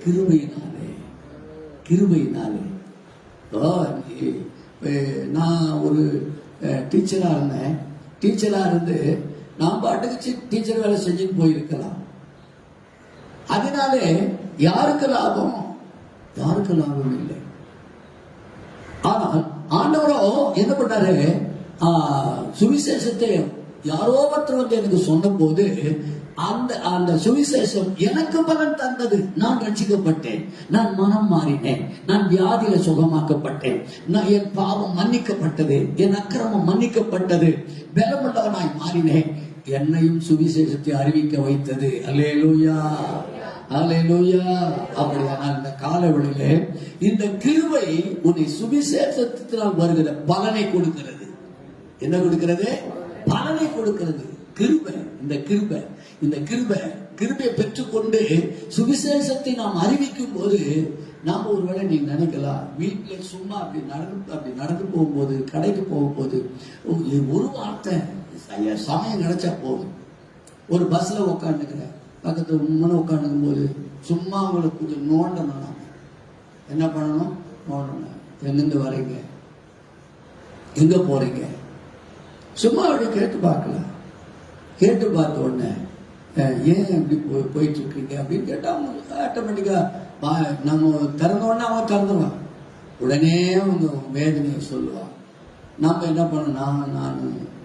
கிருபையினாலே. நான் ஒரு டீச்சரா இருந்தேன். டீச்சரா இருந்து நான் பாட்டுக்கு டீச்சர் வேலை செஞ்சுட்டு போயிருக்கலாம். அதனாலே யாருக்கு லாபம்? யாருக்கு லாபம் இல்லை. ஆனால் ஆண்டவரோ என்ன பண்ணாரு, சுவிசேஷத்தை யாரோ ஒருத்தர் வந்து எனக்கு சொன்ன போது அந்த சுவிசேஷம் எனக்கு பலன் தந்தது. நான் ரட்சிக்கப்பட்டேன், நான் மனம் மாறினேன், நான் வியாதியில சுகமாக்கப்பட்டேன், நான் என் பாவம் மன்னிக்கப்பட்டது, என் அக்கிரமம் மன்னிக்கப்பட்டது, பலமுள்ளவனாய் மாறினேன். என்னையும் சுவிசேஷத்தை அறிவிக்க வைத்தது. அல்லேலூயா, அல்லேலூயா. அப்படியானால் இந்த காலவெளியிலே இந்த கிருபை உன்னை சுவிசேஷத்தினால் வருகிற பலனை கொடுக்கிறது. என்ன கொடுக்கிறது? பலனை கொடுக்கிறது. கிருபை, இந்த கிருபையை பெற்றுக்கொண்டு சுவிசேஷத்தை நாம் அறிவிக்கும் போது நாம ஒருவேளை நீ நினைக்கலாம், வீட்டுல சும்மா அப்படி நடந்து போகும்போது, கடைக்கு போகும்போது ஒரு வார்த்தை சமயம் கிடைச்சா போதும். ஒரு பஸ்ல உட்காந்துக்கிறேன், பக்கத்துல உண்மைன்னு உட்காந்துக்கும் போது சும்மா அவங்களுக்கு கொஞ்சம் நோண்டணும். என்ன பண்ணணும்? நோண்டணும். எங்கிருந்து வரீங்க, எங்க போறீங்க, சும்மா அப்படி கேட்டு பார்க்கலாம். கேட்டு பார்த்த உடனே ஏன் இப்படி போயிட்டு இருக்கீங்க அப்படின்னு கேட்டா அவங்க ஆட்டோமேட்டிக்கா நம்ம திறந்த உடனே அவன் திறந்துருவான். உடனே அவங்க வேதனையை சொல்லுவான். நம்ம என்ன பண்ண,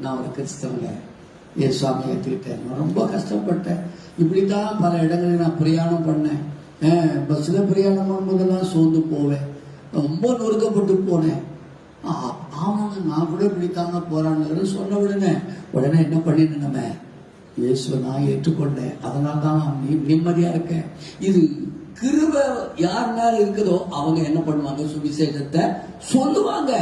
நான் ஒரு கிறிஸ்தவங்க, என் சுவாமி ஏற்றுக்கிட்டேன், நான் ரொம்ப கஷ்டப்பட்டேன், இப்படித்தான் பல இடங்களில் நான் பிரயாணம் பண்ணேன், பஸ்ல பிரயாணம் பண்ணும்போதெல்லாம் சோர்ந்து போவேன், ரொம்ப நொறுக்கப்பட்டு போனேன். ஆமாங்க, நான் கூட இப்படித்தாங்க போறான்னு சொன்ன உடனே என்ன பண்ணிட்டு நம்ம இயேசுவை நான் ஏற்றுக்கொண்டேன், அதனால தான் நான் நிம்மதியா இருக்கேன். இது கிருபை யார் மேல இருக்குதோ அவங்க என்ன பண்ணுவாங்க? சுவிசேஷத்தை சொல்லுவாங்க.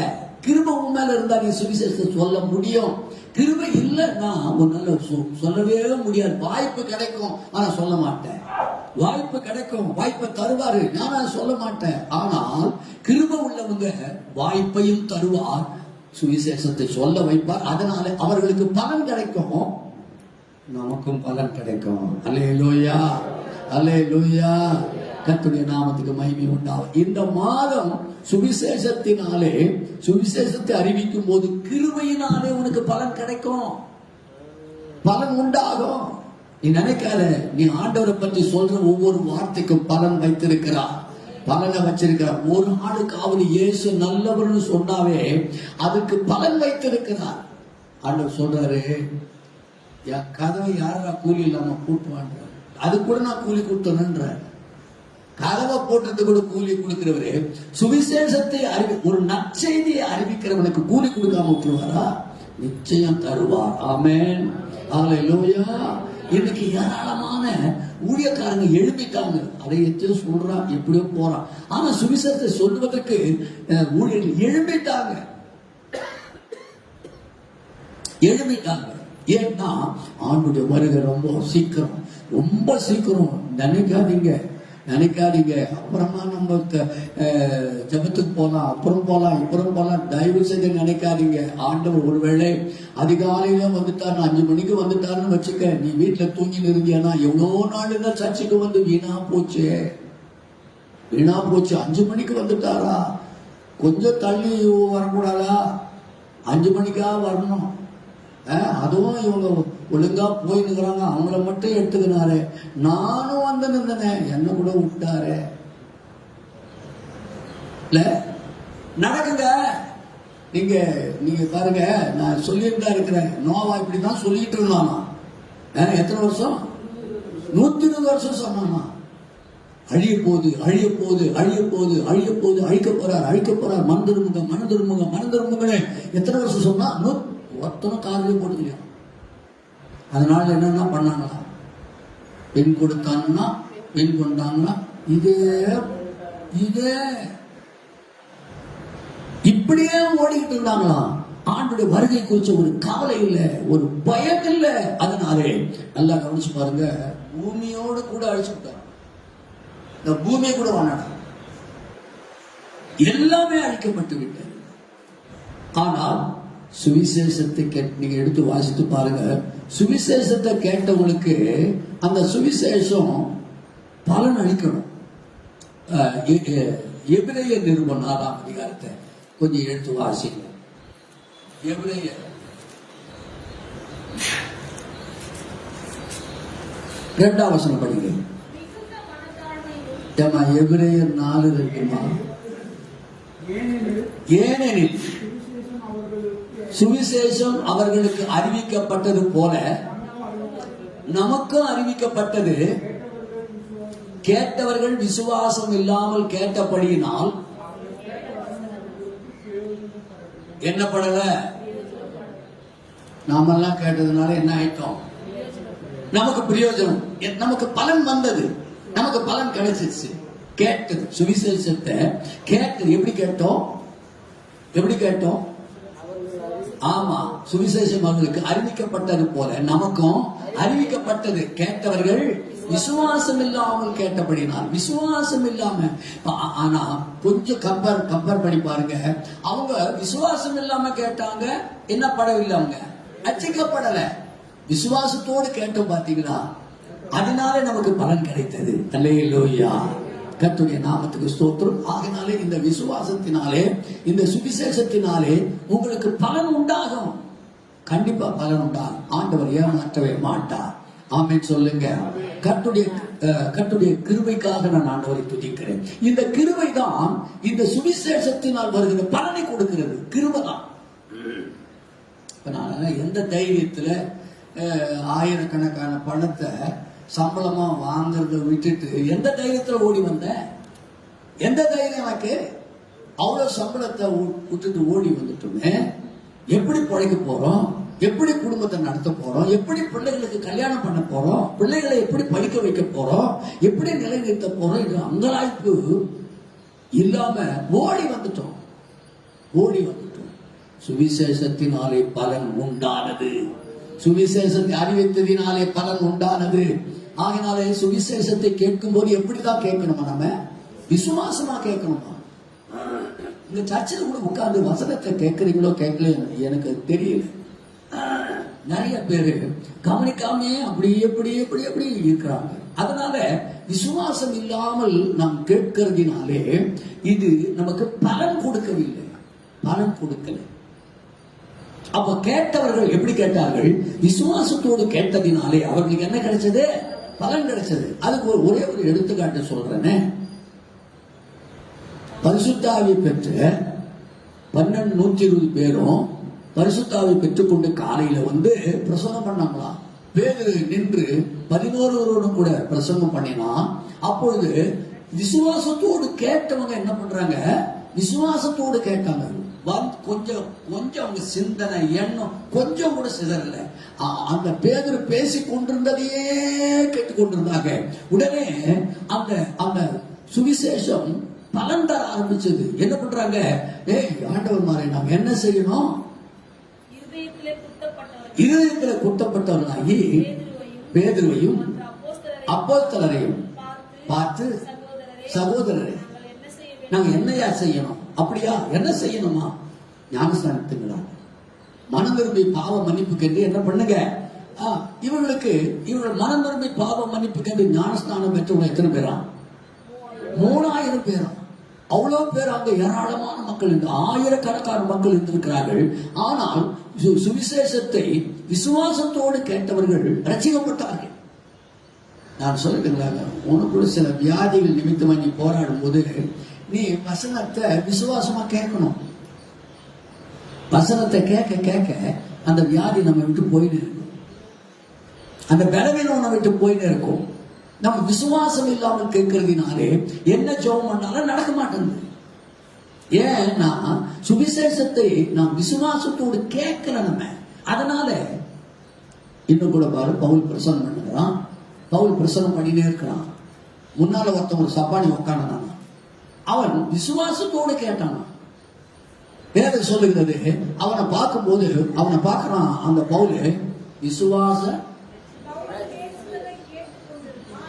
கிருபை உன் மேல இருந்தா நீ சுவிசேஷத்தை சொல்ல முடியும். கிருபை இல்லைன்னா உன்னால சொல்லவே முடியாது. வாய்ப்பு கிடைக்கும், ஆனா சொல்ல மாட்டேன். வாய்ப்பு கிடைக்கும், வாய்ப்பை தருவாரு, நானா சொல்ல மாட்டேன். ஆனால் கிருபை உள்ளவங்க வாய்ப்பையும் தருவார், சுவிசேஷத்தை சொல்ல வைப்பார். அதனால அவர்களுக்கு பலன் கிடைக்கும், நமக்கும் பலன் கிடைக்கும். அல்லேலூயா, அல்லேலூயா. கர்த்தருடைய நாமத்துக்கு மகிமை உண்டாகும். இந்த மாதம் சுவிசேஷத்தினாலே, சுவிசேஷத்தை அறிவிக்கும் போது கிருபையினாலே உனக்கு பலன் கிடைக்கும், பலன் உண்டாகும். நீ நினைக்காத, நீ ஆண்டவரை பற்றி சொல்ற ஒவ்வொரு வார்த்தைக்கும் பலன் வைத்திருக்கிறார், பலனை வச்சிருக்கிறார். ஒரு ஆளுக்காவது இயேசு நல்லவர்னு சொன்னாவே அதுக்கு பலன் வைத்திருக்கிறார். ஆண்டவர் சொல்றாரு, கதவை யாரா கூலி இல்லாம கூட்டுவான், அது கூட நான் கூலி கொடுத்தேன்ற. கதவை போட்டது கூட கூலி கொடுக்கிறவரு சுவிசேஷத்தை ஒரு நற்செய்தியை அறிவிக்கிறவனுக்கு கூலி கொடுக்காம விட்டுருவாரா? நிச்சயம் தருவார். ஆமென், அல்லேலூயா. இன்னைக்கு ஏராளமான ஊழியக்காரங்க எழுப்பிட்டாங்க, அதை எத்தனை சொல்றான், எப்படியோ போறான். ஆனா சுவிசேஷத்தை சொல்வதற்கு ஊழியர்கள் எழுப்பிட்டாங்க. ஏன்னா ஆண்டுடைய வருகை ரொம்ப சீக்கிரம், ரொம்ப சீக்கிரம். நினைக்காதீங்க அப்புறமா நம்ம ஜபத்துக்கு போலாம், அப்புறம் போலாம், தயவு செய்து நினைக்காதீங்க. ஆண்டவர் ஒருவேளை அதிகாலையில வந்துட்டார், 5 மணிக்கு வந்துட்டாருன்னு வச்சுக்க, நீ வீட்டுல தூங்கி இருந்தியானா எவ்வளோ நாள் தான் சர்ச்சுக்கு வந்து வீணா போச்சு. 5 மணிக்கு வந்துட்டாரா? கொஞ்சம் தள்ளி வரக்கூடாதா? 5 மணிக்கா வரணும். அதுவும் இவங்க ஒழுங்கா போயின்னுக்குறாங்க, அவங்கள மட்டும் எடுத்துக்கினாரு. நானும் வந்து நின்றேன், என்ன கூட விட்டாரு. இல்ல நடக்குங்க. நீங்க பாருங்க, நான் சொல்லிட்டு தான் இருக்கிறேன். நோவா இப்படிதான் சொல்லிட்டு இருந்தானா. எத்தனை வருஷம்? 120 வருஷம் சொன்னானா. அழிய போகுது, அழிக்க போறார், மனதிருமுக. எத்தனை வருஷம் சொன்னா? ஒத்தனை காலையில போட்டுக்கலாம். அதனால என்னன்னா பண்ணாங்களா? பெண் கொடுத்தாங்கன்னா, பெண் கொண்டாங்கன்னா, இதே இப்படியே ஓடிக்கிட்டு இருந்தாங்களாம். ஆண்டுடைய வருகை குறிச்ச ஒரு கவலை இல்லை, ஒரு பயம் இல்லை. அதனாலே நல்லா கவனிச்சு பாருங்க, பூமியோடு கூட அழிச்சு விட்டாங்க. இந்த பூமியை கூட வாழாடா, எல்லாமே அழிக்கப்பட்டு விட்டது. ஆனால் சுவிசேஷத்தை நீங்க எடுத்து வாசித்து பாருங்க. சுவிசேஷத்தை கேட்டவங்களுக்கு அந்த சுவிசேஷம் பலன் அளிக்கணும். எபிரேயர் நிருபம் 4ஆம் அதிகாரத்தை கொஞ்சம் எடுத்து வாசிங்க. எபிரேயர் 2ஆம் வசனம் படிங்க. ஏமா எபிரேயர் 4:2 ஏனெனில் சுவிசேஷம் அவர்களுக்கு அறிவிக்கப்பட்டது போல நமக்கும் அறிவிக்கப்பட்டது, கேட்டவர்கள் விசுவாசம் இல்லாமல் கேட்டபடியினால் என்னப்படல. நாமெல்லாம் கேட்டதுனால என்ன ஆயிட்டோம்? நமக்கு பிரயோஜனம், நமக்கு பலன் வந்தது, நமக்கு பலன் கிடைச்சிருச்சு. கேட்டது சுவிசேஷத்தை கேட்டது. எப்படி கேட்டோம்? எப்படி கேட்டோம்? ஆமா, சுவிசேஷம் அவர்களுக்கு அறிவிக்கப்பட்டது போல நமக்கும் அறிவிக்கப்பட்டது. கேட்டவர்கள் விசுவாசம் இல்லாமல் கேட்டபடினால். விசுவாசம் இல்லாம, ஆனா கொஞ்சம் கம்பேர் பண்ணி பாருங்க. அவங்க விசுவாசம் இல்லாம கேட்டாங்க, என்ன படவில்லை, அவங்க அச்சிக்கப்படல. விசுவாசத்தோடு கேட்டோம், பாத்தீங்களா? அதனால நமக்கு பலன் கிடைத்தது. அல்லேலூயா, கர்த்தருடைய நாமத்துக்கு ஸ்தோத்திரம். ஆகினாலே இந்த விசுவாசத்தினாலே, இந்த சுவிசேஷத்தினாலே உங்களுக்கு பலன் உண்டாகும். கண்டிப்பா பலன் உண்டாகும். ஆண்டவர் ஏமாற்றவே மாட்டார். ஆமென் சொல்லுங்க. கர்த்தருடைய கிருபைக்காக நான் ஆண்டவரை துதிக்கிறேன். இந்த கிருபை தான் இந்த சுவிசேஷத்தினால் வருகிற பலனை கொடுக்கிறது. கிருபை தான். நான் எந்த தைரியத்துல ஆயிரக்கணக்கான பணத்தை சம்பளமா வாங்கறத விட்டுட்டு எந்த தைரியத்துல ஓடி வந்த? எந்த தைரியம் எனக்கு? அவ்வளவு சம்பளத்தை விட்டுட்டு ஓடி வந்துட்டோமே. எப்படி பிழைக்க போறோம்? எப்படி குடும்பத்தை நடத்த போறோம்? எப்படி பிள்ளைகளுக்கு கல்யாணம் பண்ண போறோம்? பிள்ளைகளை எப்படி படிக்க வைக்க போறோம்? எப்படி நிலைநிறுத்த போறோம்? இது அங்கலாய்ப்பு இல்லாம ஓடி வந்துட்டோம். சுவிசேஷத்தினாலே பலன் உண்டானது. சுவிசேஷத்தை அறிவித்ததினாலே பலன் உண்டானது. ஆகினாலே சுவிசேஷத்தை கேட்கும் போது எப்படிதான் கேட்கணுமா? நம்ம விசுவாசமா கேட்கணுமா? இந்த சர்ச்சில் கூட உட்கார்ந்து வசனத்தை கேட்கறீங்களோ கேட்கல எனக்கு தெரியல. நிறைய பேரு கவனிக்காமே அப்படி இருக்கிறாங்க. அதனால விசுவாசம் இல்லாமல் நாம் கேட்கிறதினாலே இது நமக்கு பலன் கொடுக்கவில்லை, பலன் கொடுக்கல. அப்ப கேட்டவர்கள் எப்படி கேட்டார்கள்? விசுவாசத்தோடு கேட்டதினாலே அவர்களுக்கு என்ன கிடைச்சது? பலன் கிடைச்சது. அதுக்கு ஒரே ஒரு எடுத்துக்காட்டு சொல்றேனே. பரிசுத்த ஆவியை பெற்ற 120 பேரும் பரிசுத்த பெற்றுக்கொண்டு காலையில வந்து பிரசங்கம் பண்ணாங்களாம். பேதுரு நின்று 11 கூட பிரசங்கம் பண்ணினா. அப்பொழுது விசுவாசத்தோடு கேட்டவங்க என்ன பண்றாங்க? விசுவாசத்தோடு கேட்டாங்க. கொஞ்சம் அவங்க சிந்தனை எண்ணம் கொஞ்சம் கூட சிதறல. அந்த பேதுரு பேசி கொண்டிருந்ததையே கேட்டுக்கொண்டிருந்தாங்க. உடனே அந்த சுவிசேஷம் பலன் தர ஆரம்பிச்சது. என்ன பண்றாங்க? ஆண்டவர் மாதிரி நாம் என்ன செய்யணும்? இதயத்தில் குத்தப்பட்டவர்களாகி பேதுருவையும் அப்போஸ்தலரையும் பார்த்து, சகோதரரை நாங்க என்னையா செய்யணும்? அப்படியா? என்ன செய்யணுமா? ஞானஸ்நானத்துங்களா? மனம் திரும்பி பாவ மன்னிப்பு கேட்டு என்ன பண்ணுங்க? இவர்கள் மனம் திரும்பி பாவ மன்னிப்பு கேட்டு ஞானஸ்நானம் பெற்றவங்க எத்தனை பேரா? 3000 பேரா? அவ்வளவு பேர் அங்க ஏராளமான மக்கள், ஆயிரக்கணக்கான மக்கள் இருந்திருக்கிறார்கள். ஆனால் சுவிசேஷத்தை விசுவாசத்தோடு கேட்டவர்கள் ரட்சிக்கப்பட்டார்கள். நான் சொல்லிட்டுங்களாங்க, உனக்குள்ள சில வியாதிகள் நிமித்தமா நீ போராடும் போது நீ வசனத்தை விசுவாசமா கேட்கணும். வசனத்தை கேட்க கேட்க அந்த வியாதி நம்ம விட்டு போயிட்டு இருக்கும், அந்த பலவீனம் நம்ம விட்டு போயிட்டு இருக்கும். நம்ம விசுவாசம் இல்லாமல் கேட்கறதுனாலே என்ன ஜெபம் பண்ணாலும் நடக்க மாட்டேங்குது. ஏன்னா சுவிசேஷத்தை நாம் விசுவாசத்தோடு கேட்கல நம்ம. அதனால இன்னும் கூட பாரு, பவுல் பிரசனம் பண்ணுறான். பவுல் பிரசனம் பண்ணினே இருக்கிறான். முன்னால ஒருத்தன் ஒரு சப்பானி உட்காண்டான். அவன் விசுவாசத்தோடு கேட்டான். வேதம் சொல்லுகிறது, அவனை பார்க்கும்போது அவனை பார்க்கிறான் அந்த பவுல்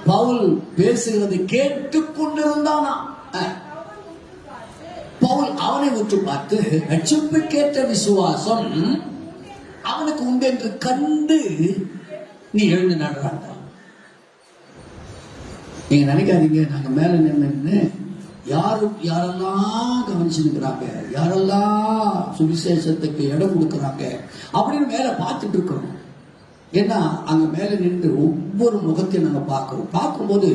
பவுல் பேசுகிறது கேட்டுக்கொண்டிருந்தானா. பவுல் அவனை உற்று பார்த்து ரட்சிப்புக்கேற்ற விசுவாசம் அவனுக்கு உண்டு என்று கண்டு நீ எழுந்து நடுறாங்க. நீங்க நினைக்காதீங்க நாங்க மேல நின்று யாரெல்லாம் கவனிச்சுக்கிறாங்க, யாரெல்லாம் சுவிசேஷத்துக்கு இடம் கொடுக்கறாங்க அப்படின்னு மேல பார்த்துட்டு இருக்கிறோம். ஏன்னா அங்க மேல நின்று ஒவ்வொரு முகத்தையும் நாங்க பார்க்கும்போது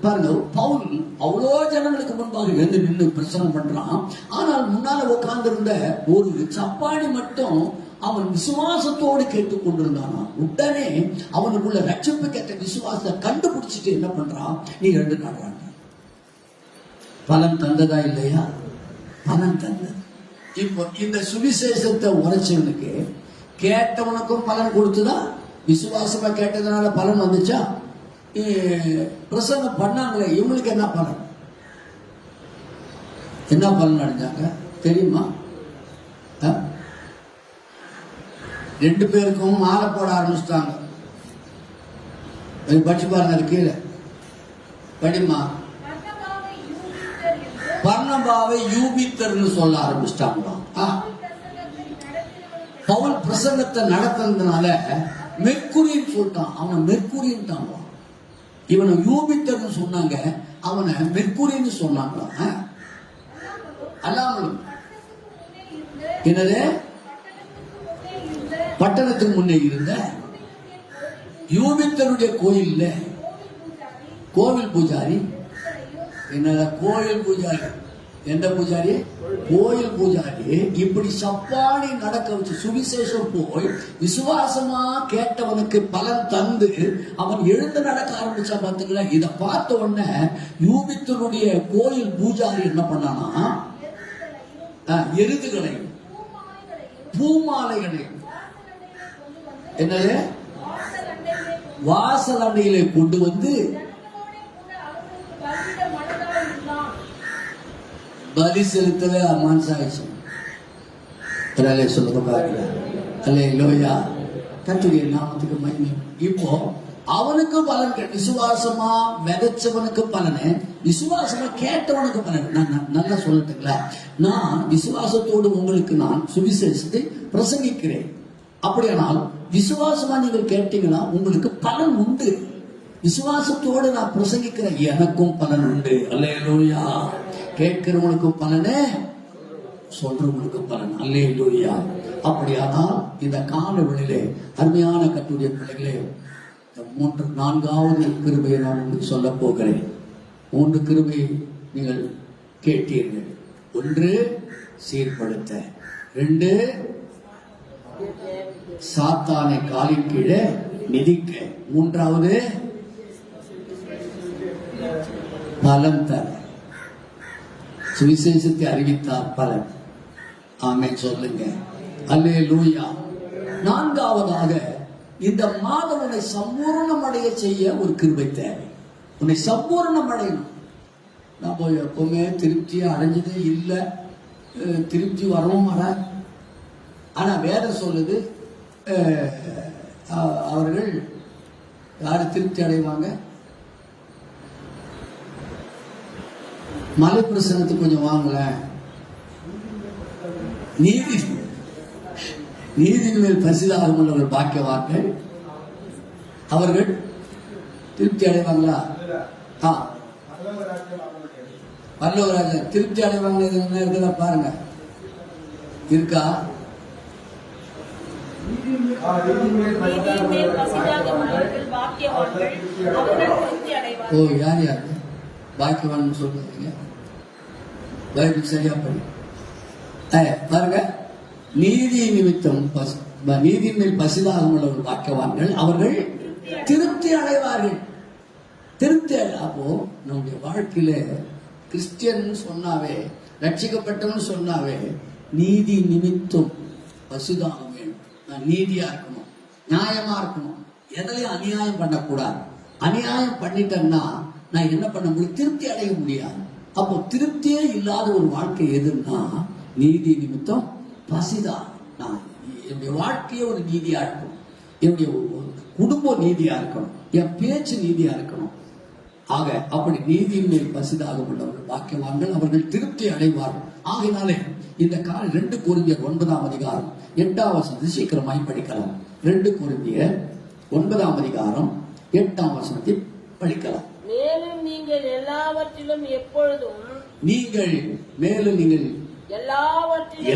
பாருங்க, பவுல் அவ்வளோ ஜனங்களுக்கு முன்பாக எழுந்து நின்று பிரசங்கம் பண்றான். ஆனால் முன்னால உட்கார்ந்து இருந்த ஒரு சப்பாடி மட்டும் அவன் விசுவாசத்தோடு கேட்டுக்கொண்டிருந்தானா. உடனே அவனுக்குள்ள ரட்சிப்புக்கேற்ற விசுவாசத்தை கண்டுபிடிச்சிட்டு என்ன பண்றான், நீ எழுந்து காட்டுறாங்க. பலன் தந்ததா இல்லையா? பலன் தந்தது. இப்போ இந்த சுவிசேஷத்தை உரைச்சவனுக்கு கேட்டவனுக்கும் பலன் கொடுத்துதான். விசுவாசமா கேட்டதுனால பலன் வந்துச்சா? பிரசங்கம் பண்ணாங்களே இவங்களுக்கு என்ன பலன், என்ன பலன் அடைஞ்சாங்க தெரியுமா? 2 பேருக்கும் மாலை போட ஆரம்பிச்சிட்டாங்க. படிச்சு பாருங்க, அது கீழே படிமா. பர்னபாவை யூபித்தர்னு சொல்ல ஆரம்பிச்சிட்டாங்களாம். பவுல் பிரசங்கத்தை நடத்துறதுனால மெர்க்குரின்னு சொல்லிட்டான். அவனை மெர்க்குரின்ட்டான். இவனை யூபித்தர்னு சொன்னாங்க, அவனை மெர்க்குரின்னு சொன்னாங்களாம். அல்லாமலும் என்னது, பட்டணத்துக்கு முன்னே இருந்த யூபித்தருடைய கோயில்ல கோவில் பூஜாரி, என்னடா கோயில் பூஜாரி, எந்த பூஜாரி? கோயில் பூஜாரி. இப்படி சப்பாடி நடக்க வச்சு சுவிசேஷம் போய் விசுவாசமா கேட்டவனுக்கு பலன் தந்து அவன் எழுந்து நடக்க ஆரம்பிச்சா பாத்தீங்களா? இதை பார்த்த உடனே யூபித்தருடைய கோயில் பூஜாரி என்ன பண்ணானா, எருதுகளையும் பூமாலைகளையும் என்னது வாசல் அண்டையிலே கொண்டு வந்து பலி செலுத்தவே மனசாயிடுச்சு. கர்த்தருடைய நாமத்துக்கு மகிமை. இப்போ அவனுக்கு பலன், விசுவாசமா விதைச்சவனுக்கு பலனு, விசுவாசமா கேட்டவனுக்கு பலன். நான் நல்லா சொல்லட்டுங்களா, நான் விசுவாசத்தோடு உங்களுக்கு நான் சுவிசேஷத்தை பிரசங்கிக்கிறேன். அப்படியானால் விசுவாசமா நீங்கள் கேட்டீங்கன்னா உங்களுக்கு பலன் உண்டு. விசுவாசத்தோடு நான் பிரசங்கிக்கிற எனக்கும் பலன் உண்டு. அல்லேலூயா. கேட்கிறவனுக்கும் பலனே, சொல்றவனுக்கும் பலன். அல்லேலூயா. அப்படியானால் இந்த காலவெளியிலே அருமையான கர்த்தருடைய பிள்ளைகளே, 4வது கிருபையை நான் உங்களுக்கு சொல்ல போகிறேன். 3 கிருபை நீங்கள் கேட்டீர்கள். 1 சீர்படுத்த, 2 சாத்தானை காலின் கீழே மிதிக்க, 3வது பலன் தர, சுவிசேஷத்தை அறிவித்தார் பலன். ஆமென் சொல்லுங்க. அல்லேலூயா. 4வதாக இந்த மாதம் உன்னை சம்பூர்ணம் அடைய செய்ய ஒரு கிருபை தேவை. உன்னை சம்பூர்ணம் அடையணும். நம்ம எப்பவுமே திருப்தியை அடைஞ்சதே இல்லை, திருப்தி வரவும் வர. ஆனா வேதம் சொல்லுது, அவர்கள் யாரு திருப்தி அடைவாங்க? மலை பிரசனத்துக்கு கொஞ்சம் வாங்கல, நீதியின் மேல் பரிசுதாகம் உள்ளவர்கள் பாக்கியவான்கள், அவர்கள் திருப்தி அடைவாங்களா? பரலோகராஜன் திருப்தி அடைவாங்க. இருக்குதா பாருங்க, இருக்கா? ஓ, யார் யாரு பாக்கியவான் சொல்றீங்க? பைபிள் சரியா படி பாருங்க. நீதி நிமித்தம் நீதியின் மேல் பசிதாகம் உள்ளவர்கள் பாக்கியவான்கள், அவர்கள் திருப்தி அடைவார்கள். திருப்தி அப்போ நம்முடைய வாழ்க்கையில கிறிஸ்டியன் சொன்னாவே, ரட்சிக்கப்பட்டவன் சொன்னாவே, நீதி நிமித்தம் பசிதாகம் வேணும். நான் நீதியா இருக்கணும், நியாயமா இருக்கணும், எதையும் அநியாயம் பண்ணக்கூடாது. அநியாயம் பண்ணிட்டேன்னா நான் என்ன பண்ண முடியும்? திருப்தி அடைய முடியாது. அப்போ திருப்தியே இல்லாத ஒரு வாழ்க்கை எதுன்னா நீதி நிமித்தம் பசிதான். நான் என்னுடைய வாழ்க்கையே ஒரு நீதியா இருக்கணும், என்னுடைய குடும்பம் நீதியா இருக்கணும், என் பேச்சு நீதியா இருக்கணும். ஆக அப்படி நீதியின் மேல் பசிதாக உள்ளவர்கள் பாக்கியவான்கள், அவர்கள் திருப்தி அடைவார்கள். ஆகினாலே இந்த கால 2 கொரிந்தியர் 9ஆம் அதிகாரம் 8ஆம் வசனத்தை சீக்கிரமாய் படிக்கலாம். 2 கொரிந்தியர் 9ஆம் அதிகாரம் 8ஆம் வசனத்தை படிக்கலாம். மேலும் நீங்கள் எல்லாவற்றிலும் எப்பொழுதும்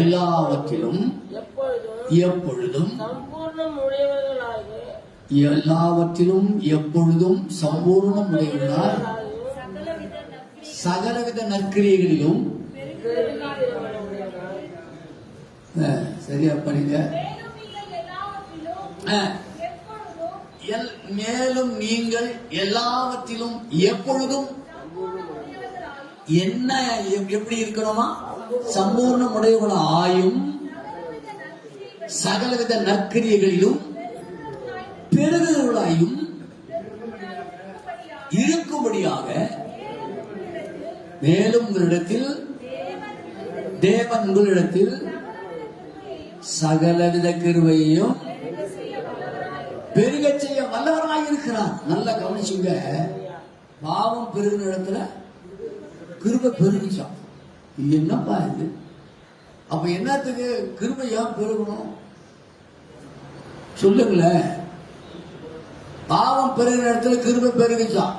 எல்லாவற்றிலும் எப்பொழுதும் எப்பொழுதும் சம்பூர்ணம் உடையவர்களாக எல்லாவற்றிலும் எப்பொழுதும் சம்பூர்ணம் உடையவராய் சகலவித நற்கிரியைகளிலும் சரியா படிங்க. மேலும் நீங்கள் எல்லாவற்றிலும் எப்பொழுதும் என்ன எப்படி இருக்கணுமா? சம்பூர்ணம் உடையவர்களாயும் சகலவித நற்கிரியைகளிலும் பெருகுவர்களாயும் இருக்கும்படியாக மேலும் உங்களிடத்தில் தேவன் உங்களிடத்தில் சகலவித கிருபையையும் பெருக செய்ய வல்லவராய் இருக்கிறார். நல்லா கவனிச்சுங்க. பாவம் பெருகின இடத்துல கிருபை பெருகிச்சான். என்னப்பா இது? அப்ப என்னத்துக்கு கிருபை ஏன் பெருகணும் சொல்லுங்களேன். பாவம் பெருகின இடத்துல கிருபை பெருகிச்சான்.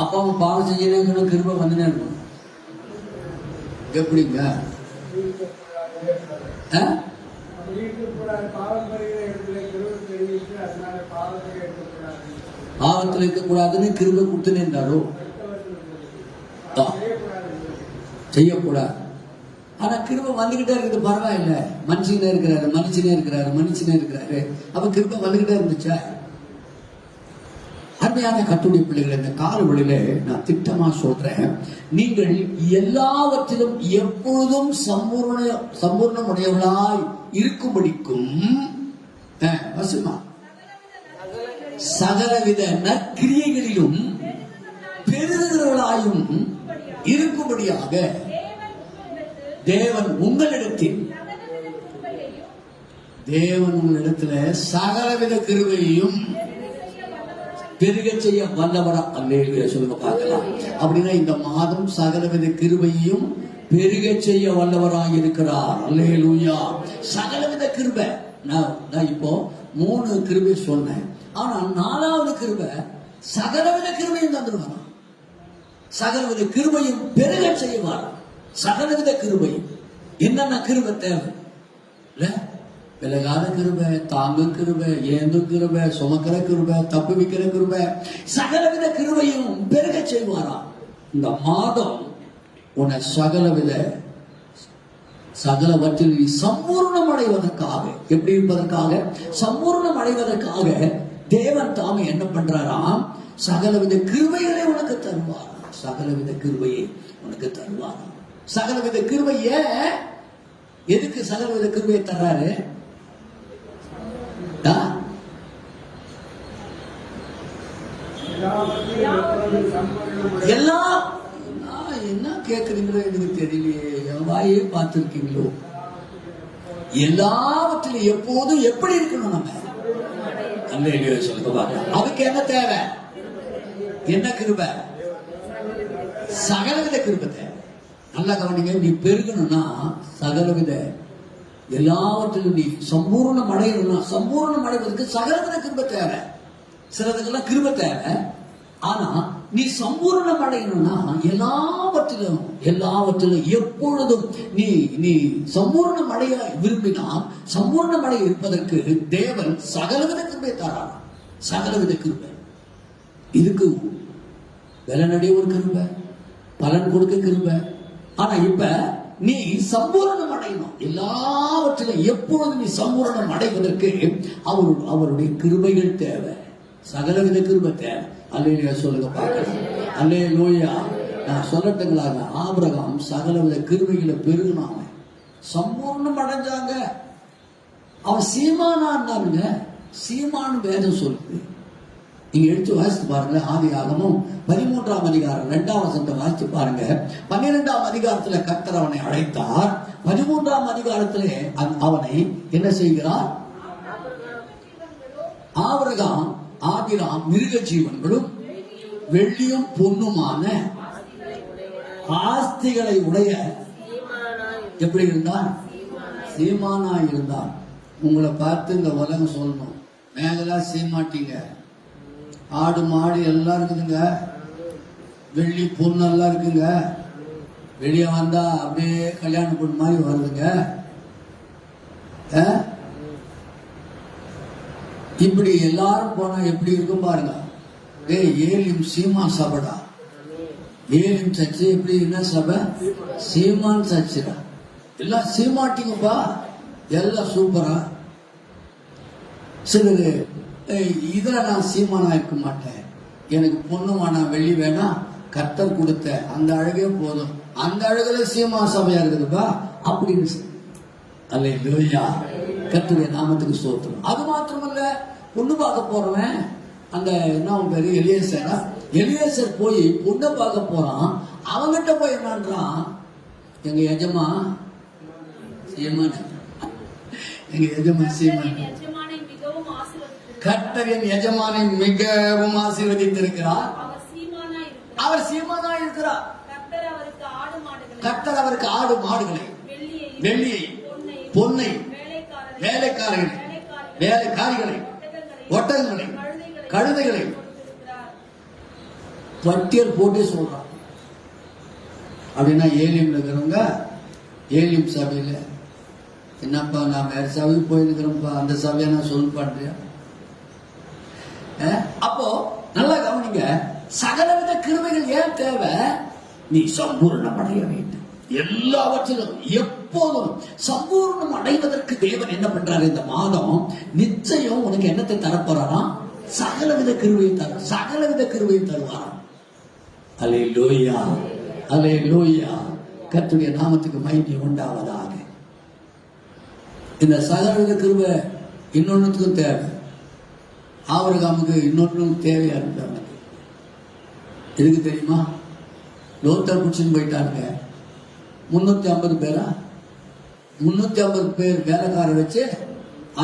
அப்ப அவன் பாவம் செஞ்சு கிருபை வந்துனே இருக்கணும். எப்படிங்க? பாவத்தில் இருக்கக்கூடாதுன்னு கிருபை கொடுத்துனே இருந்தாரோ? செய்யக்கூடாது. ஆனா கிருபை வந்துகிட்டே இருக்குது. பரவாயில்ல, மனுஷனே இருக்கிறாரு. அப்ப கிருபை வந்துகிட்டே இருந்துச்சா? அருமையான கர்த்தருடைய பிள்ளைகளை, இந்த காலவெளியில நான் திட்டமா சொல்றேன், நீங்கள் எல்லாவற்றிலும் எப்பொழுதும் சம்பூர்ணமுடையவர்களாய் இருக்கும்படிக்கும் சகலவித நற்கிரியைகளிலும் பெருகுகிறவர்களாயும் இருக்கும்படியாக தேவன் உங்களிடத்துல சகலவித கிருபையையும் பெருக செய்ய வல்லவரா? அல்லேலூயா சொல்லுங்க பார்க்கலாம். அப்படின்னா இந்த மாதம் சகலவித கிருபையையும் பெருக செய்ய வல்லவராய் இருக்கிறார். அல்லேலூயா. சகலவித கிருபை. நான் இப்போ 3 கிருபை சொன்னேன். ஆனா 4வது கிருபை சகலவித கிருபையும் தந்துடுவாராம். சகலவித கிருபையும் பெருக செய்வாராம். சகலவித கிருபையும். என்னென்ன கிருபை தேவை? இல்ல, விலகாத கிருபை, தாங்கும் கிருபை, ஏந்தும் கிருபை, சுமக்கிற கிருபை, தப்பு வைக்கிற கிருபை, சகலவித கிருபையும் பெருக செய்வாராம். இந்த மாதம் உன்னை சகலவற்றில் சம்பூர்ணம் அடைவதற்காக, எப்படி இருப்பதற்காக? சம்பூர்ணம் அடைவதற்காக தேவன் தாமே என்ன பண்றாராம்? சகலவித கிருபைகளை உனக்கு தருவாராம். சகலவித கிருபையை உனக்கு தருவாராம். சகலவித கிருபைய எதுக்கு சகலவித கிருபையை தர்றாரு? எல்லாம் என்ன கேக்குறீங்களோ எனக்கு தெரியலையே. என் வாயே பார்த்திருக்கீங்களோ? எல்லாவற்றிலும் எப்போதும் எப்படி இருக்கணும் நம்ம? அதுக்கு என்ன தேவை? என்ன கிருபை? சகலவித கிருபை தேவை. நல்லா கவனிங்க. நீ பெருகணும்னா சகலவித எல்லாவற்றிலும் நீ சம்பூர்ணம் அடையணும்னா, சம்பூர்ணம் அடைவதற்கு சகலவித கிருபை தேவை. சிலதுக்கெல்லாம் கிருபை தேவை. ஆனா நீ சம்பூர்ணம் அடையணும்னா எல்லாவற்றிலும் எப்பொழுதும் நீ சம்பூர்ணம் அடைய விரும்பினால், சம்பூர்ணம் அடைய இருப்பதற்கு தேவன் சகலவித கிருபை தரான். சகலவித கிருபை. இதுக்கு பலனடைய ஒரு கிருபை, பலன் கொடுக்க கிருபை. ஆனா இப்ப நீ சம்பூர்ணம் அடையணும். எல்லாவற்றிலும் எப்பொழுதும் நீ சம்பூர்ணம் அடைவதற்கு அவருடைய கிருபைகள் தேவை. சகலவித கிருபை தேவை. அல்லேலூயா சொல்லுங்க பார்க்கலாம். அல்லேலூயா. நான் சொல்லட்டுங்களாங்க, ஆபிரகாம் சகலவித கிருபைகளை பெருகினாங்க, சம்பூர்ணம் அடைஞ்சாங்க. அவன் சீமானாங்க. சீமான் வேதம் சொல்லுது. நீங்க எடுத்து வாசித்து பாருங்க. ஆதியாகமம் 13ஆம் அதிகாரம் 2ஆம் வசனத்தை வாசித்து பாருங்க. 12ஆம் அதிகாரத்துல கர்த்தர் அவனை அழைத்தார். 13ஆம் அதிகாரத்திலே அவனை என்ன செய்கிறார்? ஆபிரகாம் ஆபிராம் மிருக ஜீவன்களும் வெள்ளியும் பொன்னுமான ஆஸ்திகளை உடைய எப்படி இருந்தான்? சீமானா இருந்தான். உங்களை பார்த்து இந்த உலகம் சொல்லணும், மேலெல்லாம் சீமாட்டிங்க, ஆடு மாடு எல்லாம் இருக்குதுங்க, வெள்ளி பொண்ணு எல்லாம் இருக்குங்க, வெளியே வந்தா அப்படியே கல்யாணம் பொண்ணு மாதிரி வருதுங்க. இப்படி எல்லாரும் போனா எப்படி இருக்கும் பாருங்க. ஏலிம் சீமா சபடா. ஏலிம் சர்ச்சு எப்படி என்ன சபை? சீமான் சர்ச்சுடா. எல்லாம் சீமாட்டிங்கப்பா, எல்லாம் சூப்பரா. சிலரு இதுல நான் சீமானா இருக்க மாட்டேன், எனக்கு பொண்ணு வேணா வெள்ளி வேணா, கர்த்தர் கொடுத்த அந்த அழகே போதும், அந்த அழகுல சீமா சபையா இருக்குதுப்பா அப்படின்னு. அல்லேலூயா, கர்த்தருடைய நாமத்துக்கு ஸ்தோத்திரம். அது மாத்திரமல்ல, பொண்ணு பார்க்க போறவன் அந்த என்ன பேரு எலியேசரா, எலியேசர் போய் பொண்ணை பார்க்க போறான். அவங்கிட்ட போய் என்னன்றான், எங்க எஜமா சீமான், எங்க எஜமா சீமான், கர்த்தரின் எஜமானை மிகவும் ஆசீர்வதித்திருக்கிறார், அவர் சீமானா இருக்கிறார். கர்த்தர் அவருக்கு ஆடு மாடுகளை, வெள்ளியை, பொன்னை, வேலைக்காரிகளை, ஒட்டகங்களை, கழுதைகளை பட்டியல் போட்டே சொல்றான். அப்படின்னா ஏலியம்ல இருக்கிறவங்க, ஏலியம் சபையில என்னப்பா நான் வேற சபைக்கு போயிருக்கிறோம்ப்பா, அந்த சபையை நான் சொல் பண்றியா? அப்போ நல்லா கவனிங்க, சகலவித கிருபைகள் ஏன் தேவை? நீ சம்பூர்ணம் அடைய வேண்டும். எல்லாவற்றிலும் எப்போதும் சம்பூர்ணம் அடைவதற்கு தேவன் என்ன பண்றாரு? இந்த மாதம் நிச்சயம் உனக்கு என்னத்தை தரப்போறாராம்? சகலவித கிருபையை தர, சகலவித கிருபையை தருவாராம். அல்லேலூயா, அல்லேலூயா, கர்த்தருடைய நாமத்துக்கு மகிமை உண்டாவதாக. இந்த சகலவித கிருபை இன்னொன்னுக்கும் தேவை. ஆபிரகாமுக்கு இன்னொன்னும் தேவையா இருந்தவனுக்கு எதுக்கு தெரியுமா? லோத்தர் பிடிச்சின்னு போயிட்டாருங்க. 350 பேரா, 350 பேர் வேலைக்கார வச்சு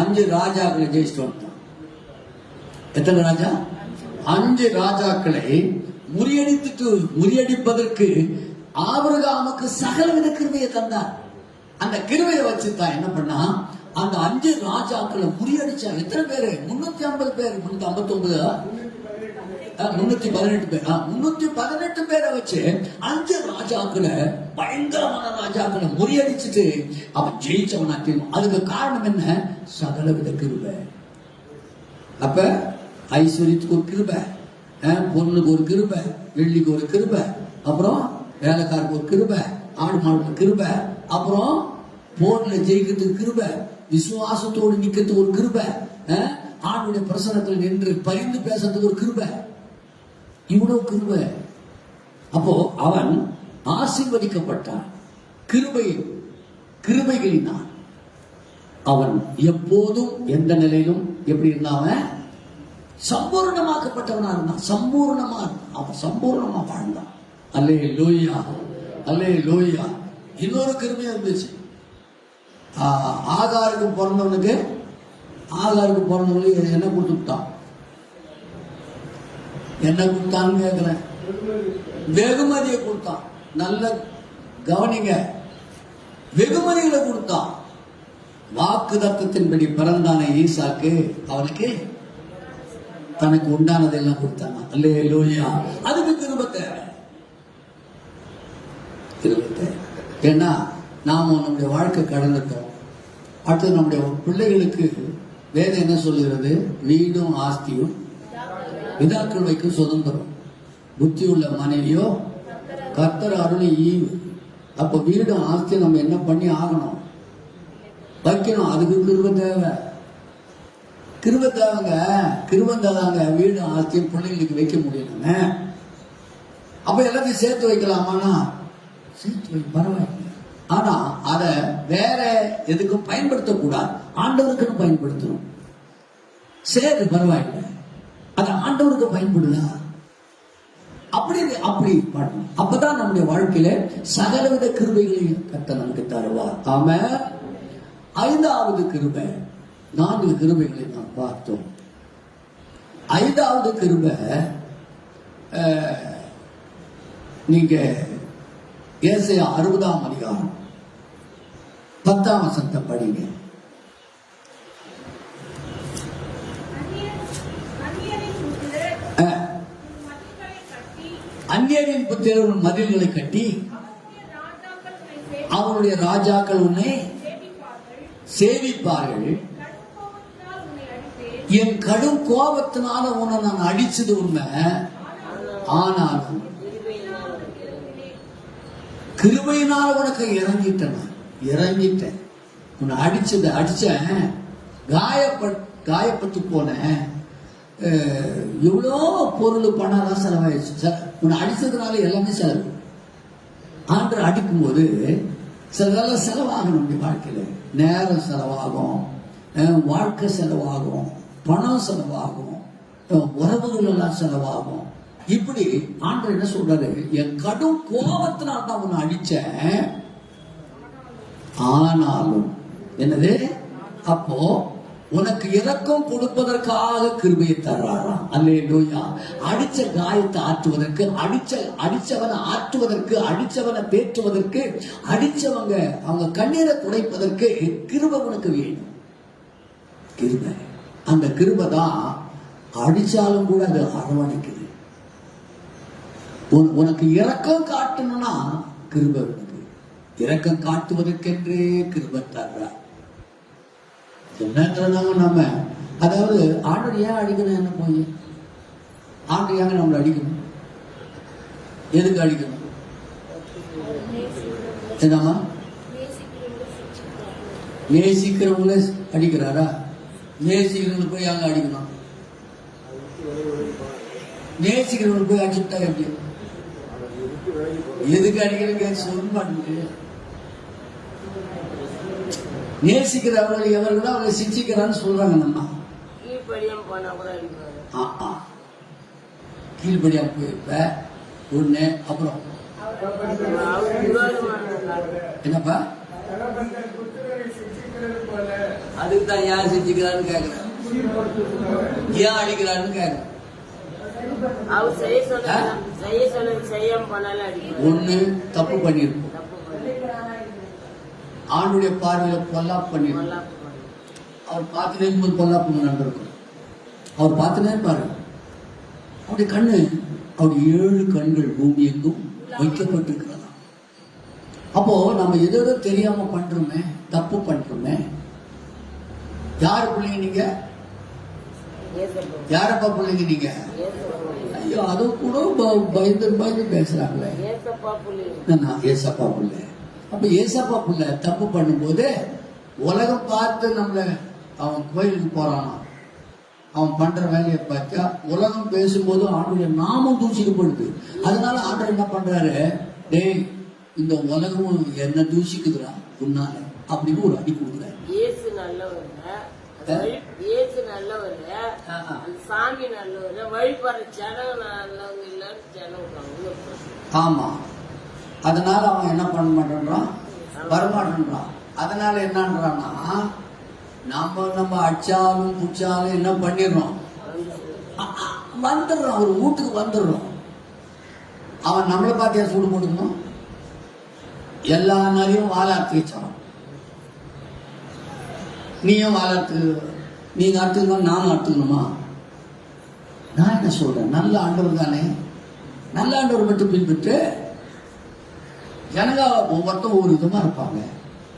5 ராஜாக்களை ஜெயிச்சுட்டு வந்தான். எத்தனை ராஜா? 5 ராஜாக்களை முறியடிப்பதற்கு ஆபிரகாமுக்கு சகலவித கிருபையை தந்தார். அந்த கிருபையை வச்சுதான் என்ன பண்ணா, அந்த 5 ராஜாக்களை முறியடிச்சா. எத்தனை பேரு? 350 பேர், 359, 318 பேர். 318 பேரை வச்சு 5 ராஜாக்களை, பயங்கரமான ராஜாக்களை முறியடிச்சுட்டு அவன் ஜெயிச்சவனா தெரியும். அதுக்கு காரணம் என்ன? சகலவித கிருபை. அப்ப ஐஸ்வர்யத்துக்கு ஒரு கிருபை, பொண்ணுக்கு ஒரு கிருபை, வெள்ளிக்கு ஒரு கிருபை, அப்புறம் வேலைக்காருக்கு ஒரு கிருபை, ஆடு மாடுக்கு கிருபை, அப்புறம் போர்ல ஜெயிக்கிறதுக்கு கிருபை, விசுவாசத்தோடு நிக்கிறதுக்கு ஒரு கிருபை, ஆண்டுடைய பிரசனத்தில் நின்று பரிந்து பேசுறதுக்கு ஒரு கிருபை, இவ்வளவு கிருபை. அப்போ அவன் ஆசீர்வதிக்கப்பட்டான். கிருபைகளினால் அவன் எப்போதும் எந்த நிலையிலும் எப்படி இருந்தான்? சம்பூர்ணமாக்கப்பட்டவனா இருந்தான். சம்பூர்ணமா இருந்தான். அவன் சம்பூர்ணமா வாழ்ந்தான். அல்லேலூயா, அல்லேலூயா. இன்னொரு கிருபை இருந்துச்சு. ஆகாருக்கு பிறந்தவனுக்கு என்ன கொடுத்துட்டான்? என்ன கொடுத்தான்னு கேட்கிறேன். வெகுமதியை கொடுத்தான். நல்ல கவனிங்க, வெகுமதிகளை கொடுத்தான். வாக்கு தத்தத்தின்படி பிறந்தான ஈசாக்கு அவனுக்கு தனக்கு உண்டானதெல்லாம் கொடுத்தாங்க. அல்லேலூயா. அதுக்கு கிருபை தேவை. ஏன்னா நாம நம்முடைய வாழ்க்கை கடந்துட்டோம். அடுத்து நம்முடைய பிள்ளைகளுக்கு வேதம் என்ன சொல்லுகிறது? வீடும் ஆஸ்தியும் பிதாக்கள் வைக்கும் சுதந்திரம், புத்தி உள்ள மனைவியோ கர்த்தர் அருளை ஈவு. அப்ப வீடும் ஆஸ்தியும் நம்ம என்ன பண்ணி ஆகணும்? வைக்கணும். அதுக்கு கிருபை தேவை. கிருபை தேவைங்க. கிருபை தாங்க வீடு ஆஸ்தியும் பிள்ளைங்களுக்கு வைக்க முடியலங்க. அப்ப எல்லாத்தையும் சேர்த்து வைக்கலாமான்னா சேர்த்து வை, பரவாயில்லை. ஆனா அத வேற எதுக்கும் பயன்படுத்தக்கூடாது. ஆண்டவருக்குன்னு பயன்படுத்தணும். சரி, பரவாயில்லை, அது ஆண்டவருக்கு பயன்படுதா? அப்படி பண்ணணும். அப்பதான் நம்முடைய வாழ்க்கையில சகலவித கிருபைகளையும் கர்த்தர் நமக்கு தருவார். ஆமென். 5வது கிருபை. 4 கிருபைகளை நாம் பார்த்தோம். 5வது கிருபை, நீங்க ஏசாயா 60ஆம் அதிகாரம் 10ஆம் வசனத்தை படிங்க. அந்நியரின் புத்திரர் மதில்களை கட்டி அவனுடைய ராஜாக்கள் உன்னை சேவிப்பார்கள். என் கடும் கோபத்தினால உன்னை நான் அடிச்சது உண்மை, ஆனாலும் கிருபையினால உனக்கு இறங்கிட்டேன். உன்னை அடிச்சேன், காயப்பட்டு போனேன். எவ்வளோ பொருள் பணம் செலவாயிடுச்சு. உன்னை அடிச்சதுனால எல்லாமே செலவு. ஆண்டவர் அடிக்கும்போது சிலதெல்லாம் செலவாகும். நம்முடைய வாழ்க்கையில நேரம் செலவாகும், வாழ்க்கை செலவாகும், பணம் செலவாகும், உறவுகள் எல்லாம் செலவாகும். இப்படி ஆண்டவர் என்ன சொல்றாரு, என் கடும் கோபத்தினால தான் உன்னை அடிச்சேன், ஆனாலும் என்னது, அப்போ உனக்கு இரக்கம் கொடுப்பதற்காக கிருபையை தர்றாராம். அல்லேலூயா. அடிச்ச காயத்தை ஆற்றுவதற்கு, அடிச்சவனை ஆற்றுவதற்கு, அடிச்சவனை தேற்றுவதற்கு, அடிச்சவங்க அவங்க கண்ணீரை துடைப்பதற்கு கிருபை உனக்கு வேணும். கிருபை, அந்த கிருபை தான் அடிச்சாலும் கூட அது அரவணைக்குது. உனக்கு இரக்கம் காட்டணும்னா கிருபை உனக்கு இரக்கம் காட்டுவதற்கென்றே கிருபை தர்றார். நம்ம அதாவது ஆண்டவர் ஏன் அடிக்கணும், என்ன போய் ஆண்டவர் ஏங்க நம்மளை அடிக்கணும்? எதுக்கு அடிக்கணும்? என்னம்மா, நேசிக்கிறவங்கள அடிக்கிறாரா? நேசிக்கிறவங்களுக்கு போய் அங்க அடிக்கணும்? நேசிக்கிறவங்களுக்கு போய் அடிச்சுட்டா எப்படி? எதுக்கு அடிக்கிறீங்க சொல்ல மாட்டேங்குது. நேசிக்கிறவர்கள் எவர்களோ அவரை சிச்சிக்கிறான்னு சொல்றாங்க. நம்ம கீழ்படியா போயிருப்ப ஒண்ணு. அப்புறம் என்னப்பா, அதுக்குதான் ஏன் சிச்சிக்கிறான்னு கேக்குறேன், ஏன் அடிக்கிறான்னு கேக்குறேன். ஒண்ணு தப்பு பண்ணிருப்போம், ஆண்டுடைய பார்வையில பொல்லாப்பு பண்ணிருக்கோம். அவர் பார்த்துனே இருக்கும்போது பொல்லாப்பு நடந்திருக்கும். அவர் பார்த்துனே பாரு, அவருடைய கண்ணு, அவருடைய 7 கண்கள் பூமி எங்கும் வைக்கப்பட்டிருக்கிறதா. அப்போ நம்ம எதோ தெரியாம பண்றோமே, தப்பு பண்றோமே. யாரு பிள்ளைங்க நீங்க? யாரப்பா பிள்ளைங்க நீங்க? ஐயோ, அது கூட பயந்து பேசுறாங்களே. ஏசப்பா பிள்ளை. அப்ப ஏசப்பா புள்ள தப்பு பண்ணும்போது உலகம் பார்த்து நம்மள, அவன் கோயிலுக்கு போறானா, அவன் பண்ற வேலையை பார்த்தா உலகம் பேசும்போது ஆண்டுடைய நாமம் தூசிக்கப்படுது. அதனால ஆண்டவர் என்ன பண்றாரு, டேய் இந்த உலகமும் என்ன தூசிக்குதுரா உன்னால அப்படின்னு ஒரு அடி கொடுக்குறாரு. சாமி நல்லவர், வழிபடுற ஜனம் நல்லவங்க இல்ல. ஆமா, அதனால அவன் என்ன பண்ண மாட்டேன்றான், வரமாட்டேன்றான். அதனால என்னன்றான்னா, நம்ம அடிச்சாலும் புடிச்சாலும் என்ன பண்ணிடுறோம், வந்துடுறோம், ஒரு வீட்டுக்கு வந்துடுறோம். அவன் நம்மளை பார்த்தியா சூடு போட்டுக்கணும்? எல்லா நாளையும் வாழை அறுத்து வச்சான். நீயும் வாழை அறுத்து, நீங்க அறுத்துக்கணும், நானும் அறுத்துக்கணுமா? நான் என்ன சொல்றேன், நல்ல ஆண்டவர் தானே, நல்ல ஆண்டவர் மட்டும் பின்பற்று. ஜனங்க ஒவ்வொருத்தரும் ஒரு விதமா இருப்பாங்க.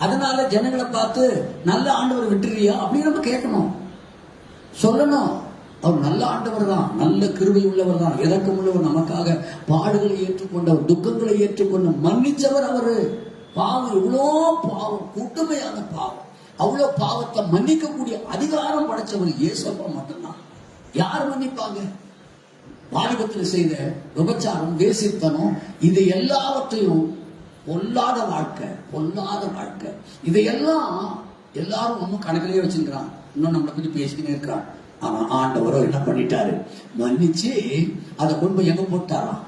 அதனால ஜனங்களை பார்த்து நல்ல ஆண்டவர் விட்டுறியா அப்படின்னு நம்ம கேட்கணும், சொல்லணும். அவர் நல்ல ஆண்டவர் தான், நல்ல கிருபை உள்ளவர் தான், இரக்கம் உள்ளவர், நமக்காக பாடுகளை ஏற்றுக்கொண்டவர், துக்கங்களை ஏற்றுக்கொண்டு மன்னிச்சவர். அவரு பாவம், எவ்வளோ பாவம், கூட்டுமையான பாவம், அவ்வளவு பாவத்தை மன்னிக்கக்கூடிய அதிகாரம் படைச்சவர் இயேசப்பா மட்டும்தான். யார் மன்னிப்பாங்க? வாலிபத்தில் செய்த விபச்சாரம், வேசித்தனம், இது எல்லாவற்றையும் பொல்லாத வாழ்க்கை, இதையெல்லாம் எல்லாரும் ஒன்னும் கணக்கிலேயே வச்சிருக்கிறான். இன்னும் நம்மளை பத்தி பேசிக்கிட்டே இருக்கான். ஆனா ஆண்டவரோ என்ன பண்ணிட்டாரு, மன்னிச்சு அதை கொண்டு போய் எங்க போட்டாராம்,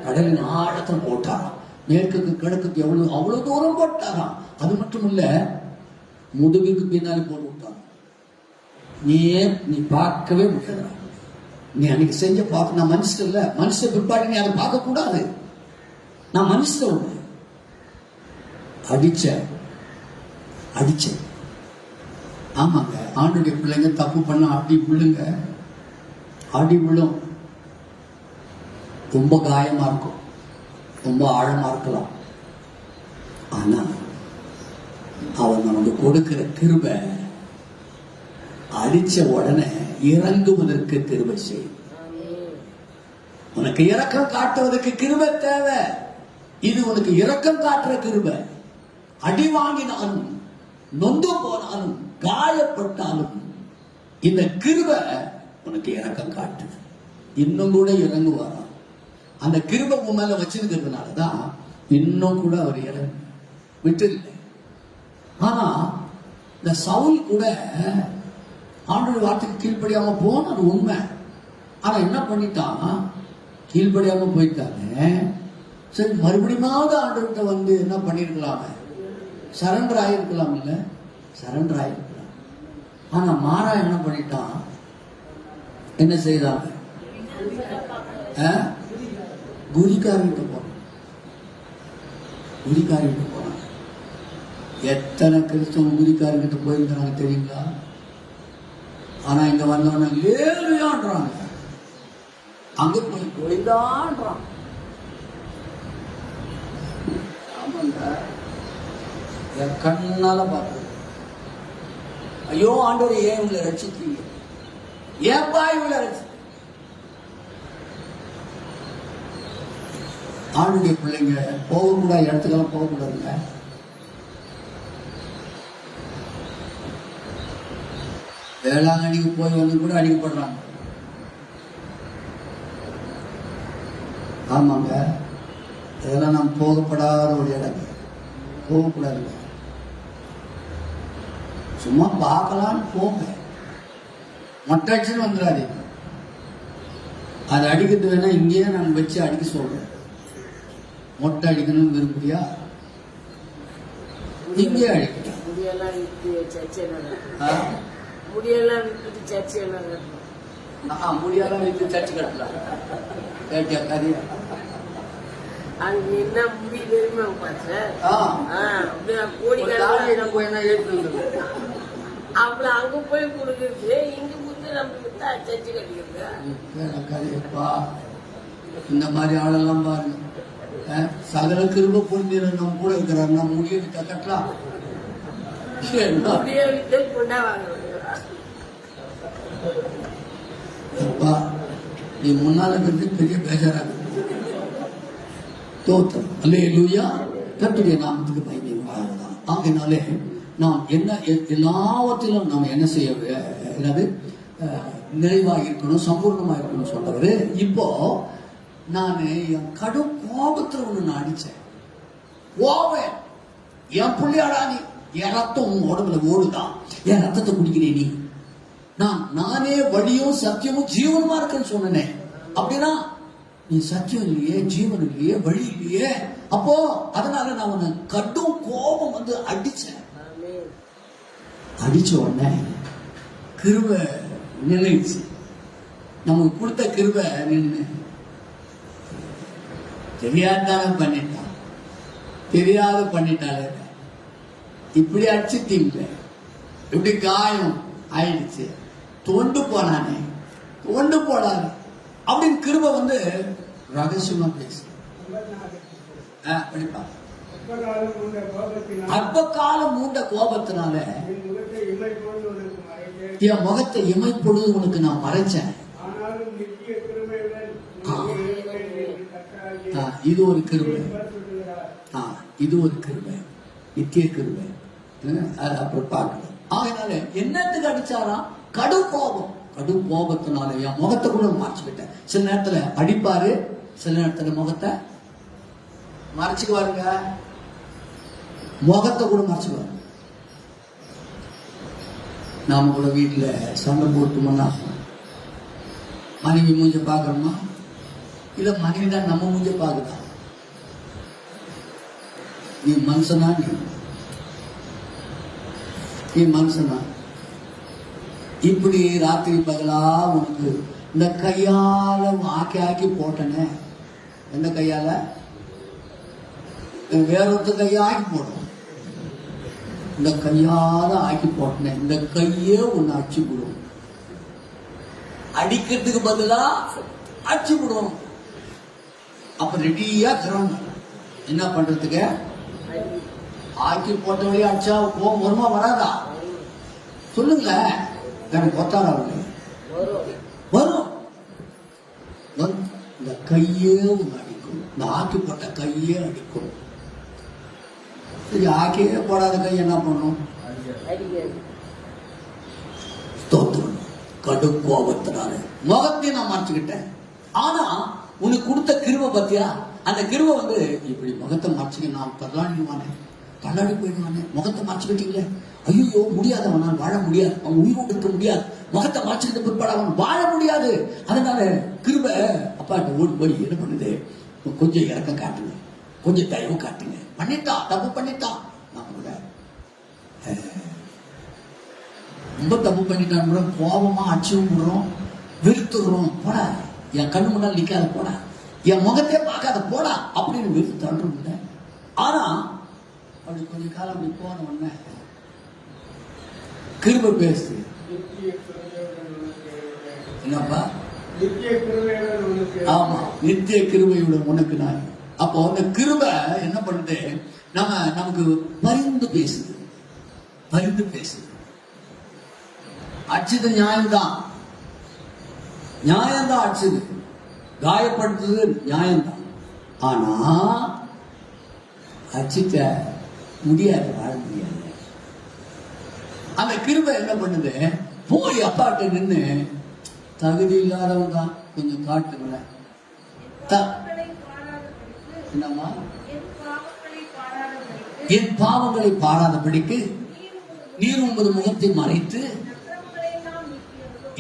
கடலின் ஆழத்துல போட்டாராம். மேற்குக்கு கிழக்குக்கு அவ்வளவு தூரம் போட்டாராம். அது மட்டும் இல்ல, முதுகுக்கு பின்னாலே போட்டு விட்டான். நீ பார்க்கவே முடியாது. நீ அன்னைக்கு செஞ்ச பார்க்க, நான் மனுஷன் இல்ல, மனுஷ பிற்பாடு நீ அதை பார்க்க கூடாது. நான் மனுஷன் அடிச்ச. ஆமாங்க, ஆண்டுடைய பிள்ளைங்க தப்பு பண்ண அடி விழும். ரொம்ப காயமா இருக்கும், ரொம்ப ஆழமா இருக்கலாம். ஆனா அவன் நமக்கு கொடுக்கிற கிருபை அடிச்ச உடனே இறங்குவதற்கு கிருபை செய். உனக்கு இரக்கம் காட்டுவதற்கு கிருபை தேவை. இது உனக்கு இரக்கம் காட்டுற கிருபை. அடி வாங்கினாலும் நொந்து போனாலும் காயப்பட்டாலும் இந்த கிருபை உனக்கு இரக்கம் காட்டுது. இன்னும் கூட இறங்குவாராம். அந்த கிருபை உன் மேல வச்சிருக்கிறதுனாலதான் இன்னும் கூட அவர் இறங்கு விட்டு இல்லை. ஆனா இந்த சவுல் கூட ஆண்டவருடைய வார்த்தைக்கு கீழ்ப்படியாம போனது உண்மை. ஆனா என்ன பண்ணிட்டான், கீழ்ப்படியாம போயிட்டாங்க. சரி, மறுபடியும் ஆண்டவர்கிட்ட வந்து என்ன பண்ணிருக்கலாமே, சரண்டர் ஆயிருக்கலாம். இல்ல, சரண்டர் ஆயிருக்கலாம். ஆனா மாறா என்ன பண்ணிட்டான், என்ன செய்தாங்க, குரிக்காரிட்டு போனான். குரிக்காரிட்டு போனான். எத்தனை கிறிஸ்தவன் குரிக்காரிகிட்ட போயிருந்தாங்க தெரியுங்களா? ஆனா இங்க வந்தவன லேலுயான்றாங்க, அங்க போய் கோயில்தான்றான். ஆமாங்க, என் கண்ணால பார்த்து, ஐயோ ஆண்டவர் ஏன் இவங்களை ரசிக்கிறீங்க, ஏன்பா இவங்களை ரசி. ஆண்டுடைய பிள்ளைங்க போகக்கூடாத இடத்துக்கெல்லாம் போகக்கூடாதுங்க. வேளாங்கண்ணிக்கு போய் வந்து கூட அடிக்கப்படுறாங்க. ஆமாங்க, இதெல்லாம் நாம் போகப்படாத ஒரு இடம், போகக்கூடாதுங்க. சும்மா பார்க்கலான்னு போங்க, மொட்டாச்சுன்னு வந்துடாதீங்க. அதை அடிக்கிறது வேணா இங்கேயே நான் வச்சு அடிக்க சொல்றேன். மொட்டை அடிக்கணும்னு விரும்புறியா, இங்கே அடிக்கலாம். முடியெல்லாம் வித்துட்டு சர்ச்சு கட்டலாம். கேட்டியா கதையா? அங்க என்ன முடி தெரியுமா பார்த்தேன், அவ்வளவு அங்க போய் கொடுக்குறது, இங்க வந்து நம்ம சர்ச்சு கட்டிக்கிறதா. இந்த மாதிரி ஆளெல்லாம் பாருங்க, சகல கிருபை பொருந்தின நம்ம கூட இருக்கிறார். நம்ம முடிய கட்டலாம், நீ முன்னால இருந்து பெரிய பேஜாராக தோத்தம். அல்லேலூயா, கர்த்தருடைய நாமத்துக்கு மகிமை உண்டாவதாக. ஆகையினாலே நாம் என்ன எல்லாவற்றிலும் நாம் என்ன செய்ய, என்னது, நிறைவாக இருக்கணும், சம்பூர்ணமாக இருக்கணும் சொல்றவரு. இப்போ நான் என் கடும் கோபத்துல ஒண்ணு நான் அடிச்சேன். ஓவன் என் பிள்ளையாடா, நீ என் ரத்தம் உன் உடம்புல ஓடுதான், என் ரத்தத்தை குடிக்கிறேன் நீ, நானே வழியும் சத்தியமும் ஜீவனுமா இருக்குன்னு சொன்னேன். அப்படின்னா நீ சத்தியம் இல்லையே, ஜீவன் இல்லையே, வழி இல்லையே. அப்போ அதனால நான் உன்னை கடும் கோபம் வந்து அடிச்சேன். அடிச்ச உடனே கிருபை நிலைச்சு, நமக்கு கொடுத்த கிருபை நின்று, தெரியாதான பண்ணிட்டான், தெரியாத பண்ணிட்டாலே, இப்படி அடிச்சுட்டீங்க, இப்படி காயம் ஆயிடுச்சு, தொண்டு போனானே, தொண்டு போடாது அப்படின்னு கிருபை வந்து ரகசியமா பேசு. படிப்பா, அற்ப காலம் மூண்ட கோபத்தினால என் முகத்தை இமைப்பொழுது உனக்கு நான் மறைச்சேன். இது ஒரு கிருபை, இது ஒரு கிருபை, நித்திய கிருபை. அப்புறம் பார்க்கணும். ஆகையினால என்னத்துக்கு அடிச்சாராம், கடும் கோபம். கடும் கோபத்தினால என் முகத்தை கூட மறைச்சுக்கிட்டேன். சில நேரத்துல அடிப்பாரு, சில நேரத்துல முகத்தை மறைச்சுக்குவாருங்க, முகத்தை கூட மறைச்சுக்குவாரு. நாம கூட வீட்டுல சண்டை போட்டுமோன்னா மனைவி மூஞ்ச பாக்குறோமா, இல்ல மனைவி தான் நம்ம மூஞ்ச பாக்குதா? நீ மனுஷனா, நீ மனுஷனா? இப்படி ராத்திரி பகலா உனக்கு இந்த கையால ஆக்கி ஆக்கி போட்டனே, எந்த கையால? வேறொருத்த கையா ஆக்கி போடும். இந்த கையால ஆக்கி போட்டனேன், இந்த கையே ஒன்னு அடிச்சு விடும். அடிக்கிறதுக்கு பதிலா அடிச்சு விடும். அப்ப ரெடியா இருக்கிறோம் என்ன பண்றதுக்கு? ஆக்கி போட்ட வழியா அடிச்சா கோபம் வருமா வராதா சொல்லுங்களேன். எனக்கு கொத்தாரா வரும் வரும். இந்த கையே ஒன்று அடிக்கும், இந்த ஆக்கி போட்ட கையே அடிக்கும். சரி, ஆக்கியே போடாத கை என்ன பண்ணும்? ஸ்தோத்திரம். கடும் கோபத்தினால முகத்தையும் நான் மறைச்சுக்கிட்டேன். ஆனா உனக்கு கொடுத்த கிருபை பத்தியா, அந்த கிருபை வந்து இப்படி முகத்தை மறைச்சுக்க நான் தள்ளாடி போயிடுவானே, முகத்தை மறைச்சுக்கிட்டீங்களே, ஐயோ முடியாது, அவனால் வாழ முடியாது, அவன் உயிரோடு இருக்க முடியாது, முகத்தை மறைச்சுக்கிட்ட பிற்பாடு அவன் வாழ முடியாது. அதனால கிருபை அப்பாட்ட ஓடி போய் என்ன பண்ணுது, கொஞ்சம் இறக்கம் காட்டுங்க, கொஞ்சம் தயவு காட்டுங்க. பண்ணிட்டான், தப்பு பண்ணிட்டான், நம்ம ரொம்ப தப்பு பண்ணிட்டான், கோபமா அடிச்சும் விடுறோம், வெறுத்துடுறோம். போடா, என் கண்ணு முன்னால் நிக்காத, போடா, என் முகத்தையே பார்க்காத, போடா அப்படின்னு வெறுத்து தள்ளுறோம். இல்லை, ஆனா அப்படி கொஞ்ச காலம் அப்படி போன உடனே கிருபை பேசு. என்னப்பா? ஆமா, நித்திய கிருபையுடன் உனக்கு நான். அப்போ அந்த கிருபை என்ன பண்ணுது, நமக்கு பரிந்து பேசுது, பரிந்து பேசுது. அடிச்சது நியாயம்தான், நியாயம்தான், அடிச்சது காயப்படுத்துது நியாயம்தான். ஆனா அடிச்சிட்ட முடியாது, வாழ முடியாது. அந்த கிருபை என்ன பண்ணுது, போய் அப்பாட்ட நின்று தகுதி இல்லாதவங்க தான் கொஞ்சம் காட்டுங்கள. என்னம்மா? என் பாவங்களை பாராதபடிக்கு நீர் உமது முகத்தை மறைத்து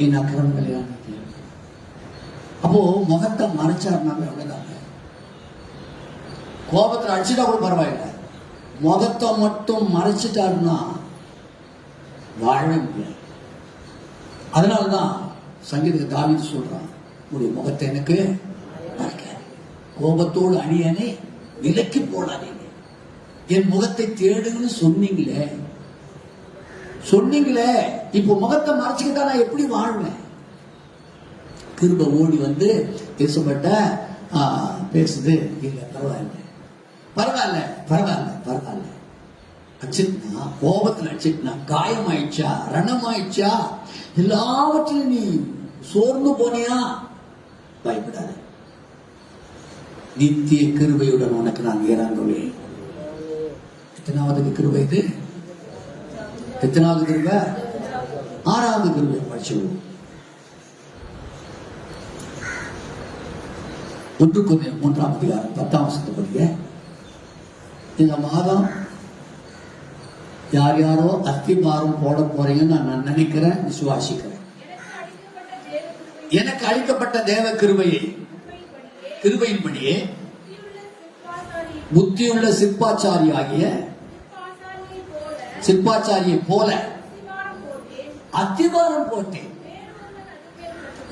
என் அக்கிரமங்களை அனுப்பி. அப்போ முகத்தை மறைச்சாருனாவே அவ்வளவுதாங்க. கோபத்தில் அடிச்சுட்டா கூட பரவாயில்லை, முகத்தை மட்டும் மறைச்சிட்டாருன்னா வாழ முடியாது. அதனாலதான் சங்கீத தாவீது சொல்றான், உடைய முகத்தை எனக்கு மறைக்க, கோபத்தோடு அணியனே விலக்கி போடாதீங்க, என் முகத்தை தேடுன்னு சொன்னீங்களே, இப்போ முகத்தை மறைச்சுக்கிட்டா நான் எப்படி வாழ்வேன்? கிருபை ஓடி வந்து பேசப்பட்ட பேசுது, இல்ல பரவாயில்ல பரவாயில்ல பரவாயில்ல பரவாயில்ல. அடிச்சுட்டா, கோபத்தில் அடிச்சுட்டா, காயமாயிடுச்சா, ரணமாயிடுச்சா, எல்லாவற்றிலும் நீ சோர்ந்து போனியா, பயப்படாத, நித்திய கிருபையுடன் உனக்கு நான் இறங்குவேன். எத்தனாவது கிருபை இது? எத்தனாவது கிருபை? 6வது கிருபை படிச்சுடுவோம். 1 கொரிந்தியர் 3ஆம் அதிகாரம் 10ஆம் வசனத்தை படிங்க. இந்த மாதம் யார் யாரோ அஸ்திபாரம் போட போறீங்கன்னு நான் நினைக்கிறேன், விசுவாசிக்கிறேன். எனக்கு அளிக்கப்பட்ட தேவ கிருபையின்படியே புத்தியுள்ள சிற்பாச்சாரி ஆகிய சிற்பாச்சாரியை போல அஸ்திபாரம் போட்டேன்.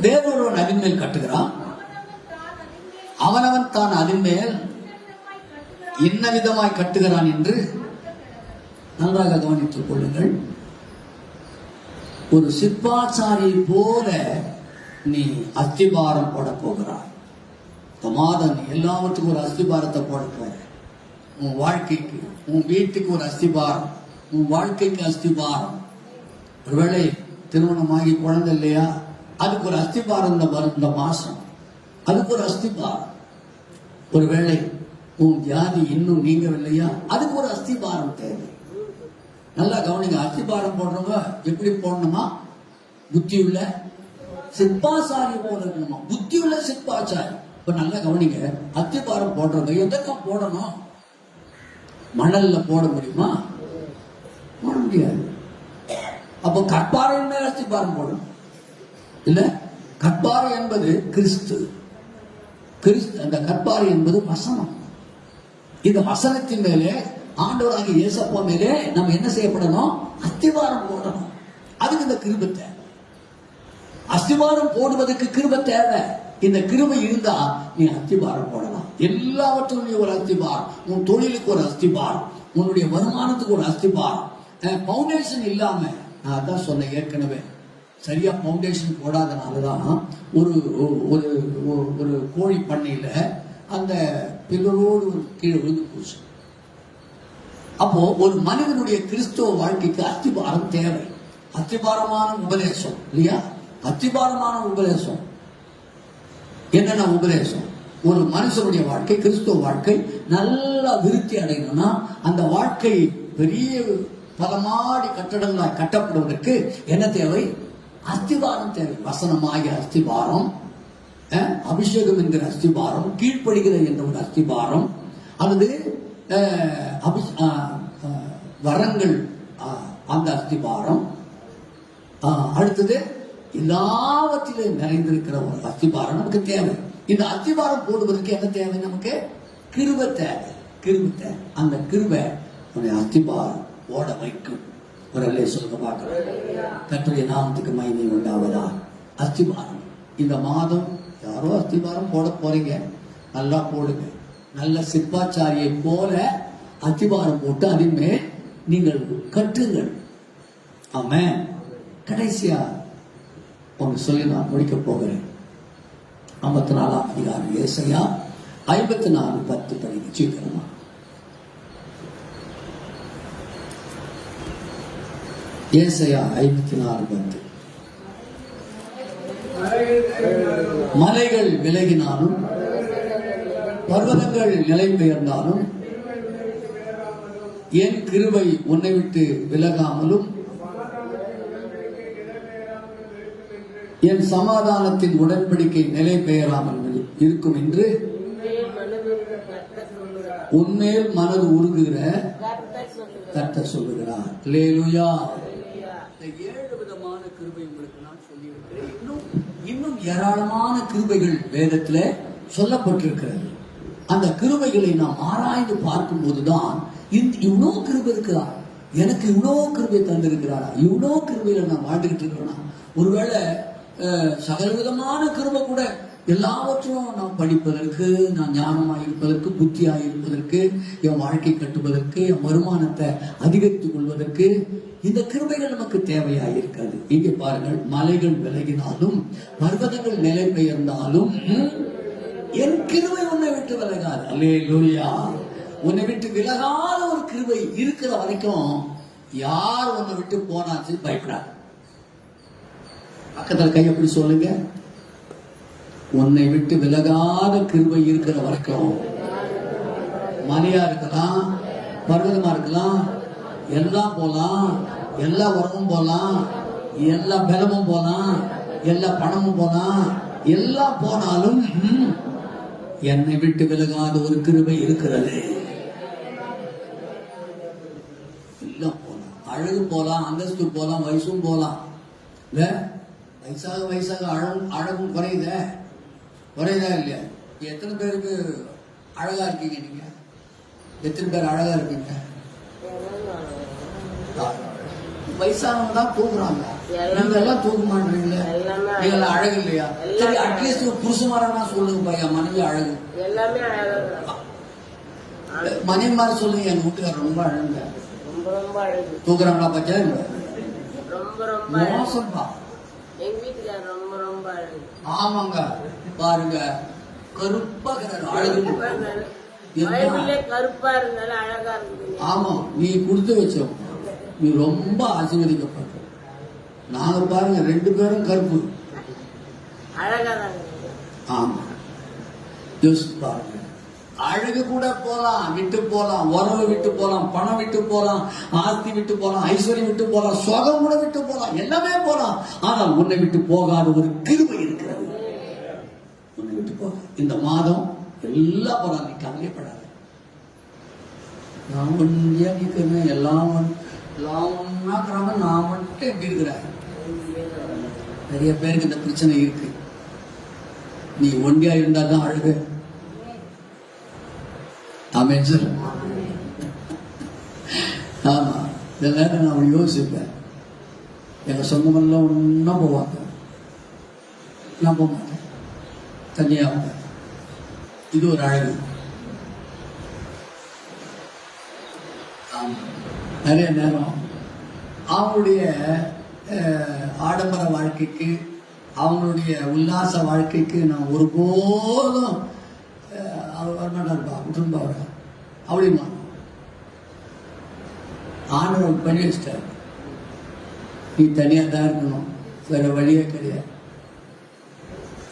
வேறொருவன் அதன் மேல் கட்டுகிறான், அவனவன் தான் அதன் மேல் என்ன விதமாய் கட்டுகிறான் என்று நன்றாக கவனித்துக் கொள்ளுங்கள். ஒரு சிற்பாச்சாரியை போல நீ அஸ்திபாரம் போட போகிறாய். மாதம் நீ எல்லாவற்றுக்கும் ஒரு அஸ்திபாரத்தை போட போற. உன் வாழ்க்கைக்கு, உன் வீட்டுக்கு ஒரு அஸ்திபாரம், உன் வாழ்க்கைக்கு அஸ்திபாரம். ஒருவேளை திருமணமாகி குழந்தை இல்லையா, அதுக்கு ஒரு அஸ்திபாரம் இந்த மாசம், அதுக்கு ஒரு அஸ்திபாரம். ஒருவேளை உன் வியாதி இன்னும் நீங்கவில்லையா, அதுக்கு ஒரு அஸ்திபாரம் தேவை. நல்லா கவனிங்க. அஸ்திபாரம் போடுறவங்க எப்படி போடணுமா? புத்தியுள்ள சிற்பாச்சாரி போல இருக்கணுமா? புத்தியுள்ள சிற்பாச்சாரி. இப்ப நல்லா கவனிங்க. அஸ்திபாரம் போடுறவங்க எதற்கா போடணும்? மணல்ல போட முடியுமா? போட முடியாது. அப்போ கற்பாறை மேல் அஸ்திபாரம் போடணும் இல்ல? கற்பாறை என்பது கிறிஸ்து. அந்த கற்பாறை என்பது வசனம். இந்த வசனத்தின் மேலே, ஆண்டவராகிய இயேசப்பா மேலே நம்ம என்ன செய்யப்படணும்? அஸ்திபாரம் போடணும். அதுக்கு இந்த கிருபை தேவை. அஸ்திபாரம் போடுவதற்கு கிருபை தேவை. இந்த கிருபை இருந்தா நீ அஸ்திபாரம் போடலாம். எல்லாவற்றும் நீ ஒரு அஸ்திபாரம். உன் தொழிலுக்கு ஒரு அஸ்திபாரம், உன்னுடைய வருமானத்துக்கு ஒரு அஸ்திபாரம். பவுண்டேஷன் இல்லாம, நான் அதான் சொன்னேன் ஏற்கனவே, சரியா பவுண்டேஷன் போடாதனாலதான் ஒரு ஒரு கோழி பண்ணையில அந்த பில்லரோடு ஒரு கீழே விழுந்து போச்சு. அப்போ ஒரு மனிதனுடைய கிறிஸ்துவ வாழ்க்கைக்கு அஸ்திபாரம் தேவை. அஸ்திபாரமான உபதேசம் இல்லையா? அஸ்திபாரமான உபதேசம் என்னென்ன உபதேசம்? ஒரு மனுஷனுடைய வாழ்க்கை, கிறிஸ்துவ வாழ்க்கை நல்லா விருத்தி அடையணும்னா அந்த வாழ்க்கை பெரிய பலமாடி கட்டடங்களாய் கட்டப்படுவதற்கு என்ன தேவை? அஸ்திபாரம் தேவை. வசனமாகிய அஸ்திபாரம், அபிஷேகம் என்கிற அஸ்திபாரம், கீழ்ப்படுகிற என்ற ஒரு அஸ்திபாரம், அல்லது வரங்கள் அந்த அஸ்திபாரம், அடுத்தது எல்லாவற்றிலும் நிறைந்திருக்கிற ஒரு அஸ்திபாரம் நமக்கு தேவை. இந்த அஸ்திபாரம் போடுவதற்கு என்ன தேவை? நமக்கு கிருபை தேவை. கிருபை தேவை. அந்த கிருபை அஸ்திபாரம் ஓட வைக்கும். ஒரு அல்லே சொல்ல பார்க்கிறோம். கர்த்தருடைய நாமத்துக்கு மகிமை உண்டாவதா. அஸ்திபாரம் இந்த மாதம் யாரோ அஸ்திபாரம் போட போறீங்க, நல்லா போடுங்க. நல்ல சிற்பாச்சாரியை போல அஸ்திபாரம் போட்டு அதின்மேல் நீங்கள் கட்டுங்கள். ஆமென். கடைசியா ஒன்று சொல்லி நான் முடிக்க போகிறேன். 54ஆம் அதிகாரம் ஏசாயா 54:10 படிக்க சீக்கிரமா. ஏசாயா 54:10. மலைகள் விலகினாலும் பர்வதங்கள் நிலை பெயர்ந்தாலும் என் கிருபை உன்னை விட்டு விலகாமலும் என் சமாதானத்தின் உடன்படிக்கை நிலை பெயராமல் இருக்கும் என்று உன்மேல் மனது உருகுகிற கர்த்தர் சொல்லுகிறார். அல்லேலூயா. 7 விதமான கிருபை உங்களுக்கு நான் சொல்லியிருக்கிறேன். இன்னும் ஏராளமான கிருபைகள் வேதத்துல சொல்லப்பட்டிருக்கிறது. அந்த கிருபைகளை நாம் ஆராய்ந்து பார்க்கும் போதுதான் இவ்வளோ கிருபை இருக்கிறா, எனக்கு இவ்வளோ கிருபை தந்திருக்கிறாரா, இவ்வளோ கிருபையில நான் வாழ்ந்துகிட்டு இருக்கிறேன்னா, ஒருவேளை சகலவிதமான கிருபை கூட எல்லாவற்றும் நாம் படிப்பதற்கு, நான் ஞானமாக இருப்பதற்கு, புத்தியாக இருப்பதற்கு, என் வாழ்க்கை கட்டுவதற்கு, என் வருமானத்தை அதிகரித்துக் கொள்வதற்கு இந்த கிருபைகள் நமக்கு தேவையாக இருக்காது. இங்கே பாருங்கள், மலைகள் விலகினாலும் பர்வதங்கள் நிலை பெயர்ந்தாலும் என் கிருபை உன்னை விட்டு விலகாது. அல்லேலூயா. உன்னை விட்டு விலகாத ஒரு கிருபை இருக்கிற வரைக்கும் யார் உன்னை விட்டு போனாச்சு பயப்படாது. பக்கத்தில் கையப்படி சொல்லுங்க. உன்னை விட்டு விலகாத கிருபை இருக்கிற வரைக்கும் மலையா இருக்கலாம், பர்வதமா இருக்கலாம், எல்லாம் போலாம், எல்லா உரமும் போலாம், எல்லா பலமும் போலாம், எல்லா பணமும் போலாம், எல்லாம் போனாலும் என்னை விட்டு விலகாத ஒரு கிருபை இருக்கிறது. எல்லாம் போலாம், அழகு போலாம், அந்தஸ்து போலாம், வயசும் போலாம். இல்ல வயசாக வயசாக அழகும் குறையுதா இல்லையா? எத்தனை பேருக்கு அழகா இருக்கீங்க? நீங்க எத்தனை பேர் அழகா இருக்கீங்க? வயசானவங்க தான் தூக்குறாங்க, நீங்க எல்லாம் தூக்க மாட்டீங்களே. நீங்க எல்லாம் அழகு இல்லையா? சரி, அட்லீஸ்ட் புருஷமாரா சொல்லுங்க பையா, மனைவி அழகு. மனைவி மாதிரி சொல்லுங்க, எங்க வீட்டுக்கார ரொம்ப அழகுங்க, தூக்குறாங்களா? பச்சா மோசம்பா. ஆமாங்க, பாருங்க, கருப்பா அழகு. ஆமா, நீ கொடுத்து வச்ச, நீ ரொம்ப ஆசீர்வதிக்கப்பட்ட. நாங்க பாருங்க 2 பேரும் கருப்பு. ஆமா, யோசிச்சு பாருங்க. அழகு கூட போலாம், விட்டு போலாம், உறவு விட்டு போலாம், பணம் விட்டு போலாம், ஆஸ்தி விட்டு போலாம், ஐஸ்வர்யம் விட்டு போலாம், சுகம் கூட விட்டு போலாம், எல்லாமே போலாம். ஆனால் உன்னை விட்டு போகாத ஒரு கிருபை இருக்கிறது. உன்னை விட்டு போக இந்த மாதம் எல்லாம் போலாம். நீ கவலைப்படாத. நான் ஒன்றியா நிற்கிறேன், எல்லாம் ஒன்னாக்குறாங்க, நான் மட்டும் எப்படி இருக்கிறேன்? நிறைய பேருக்கு இந்த பிரச்சனை இருக்கு. நீ ஒன்றியா இருந்தா தான் அழகு. ஆமென் சார். ஆமா, இந்த நேரம் நான் யோசிப்பேன். எங்க சொந்தமெல்லாம் ஒன்னா போவாங்க, நான் போக மாட்டேன், தனியா. இது ஒரு அழகு. நிறைய நேரம் அவங்களுடைய ஆடம்பர வாழ்க்கைக்கு, அவங்களுடைய உல்லாச வாழ்க்கைக்கு நான் ஒருபோதும் அவர் வரமாட்டாருப்பா, விட்டுருப்பா அவரை அப்படிமா. ஆண்டவர் பண்ணி வச்சிட்டார். நீ தனியா தான் இருக்கணும், வேற வழியே கிடையாது.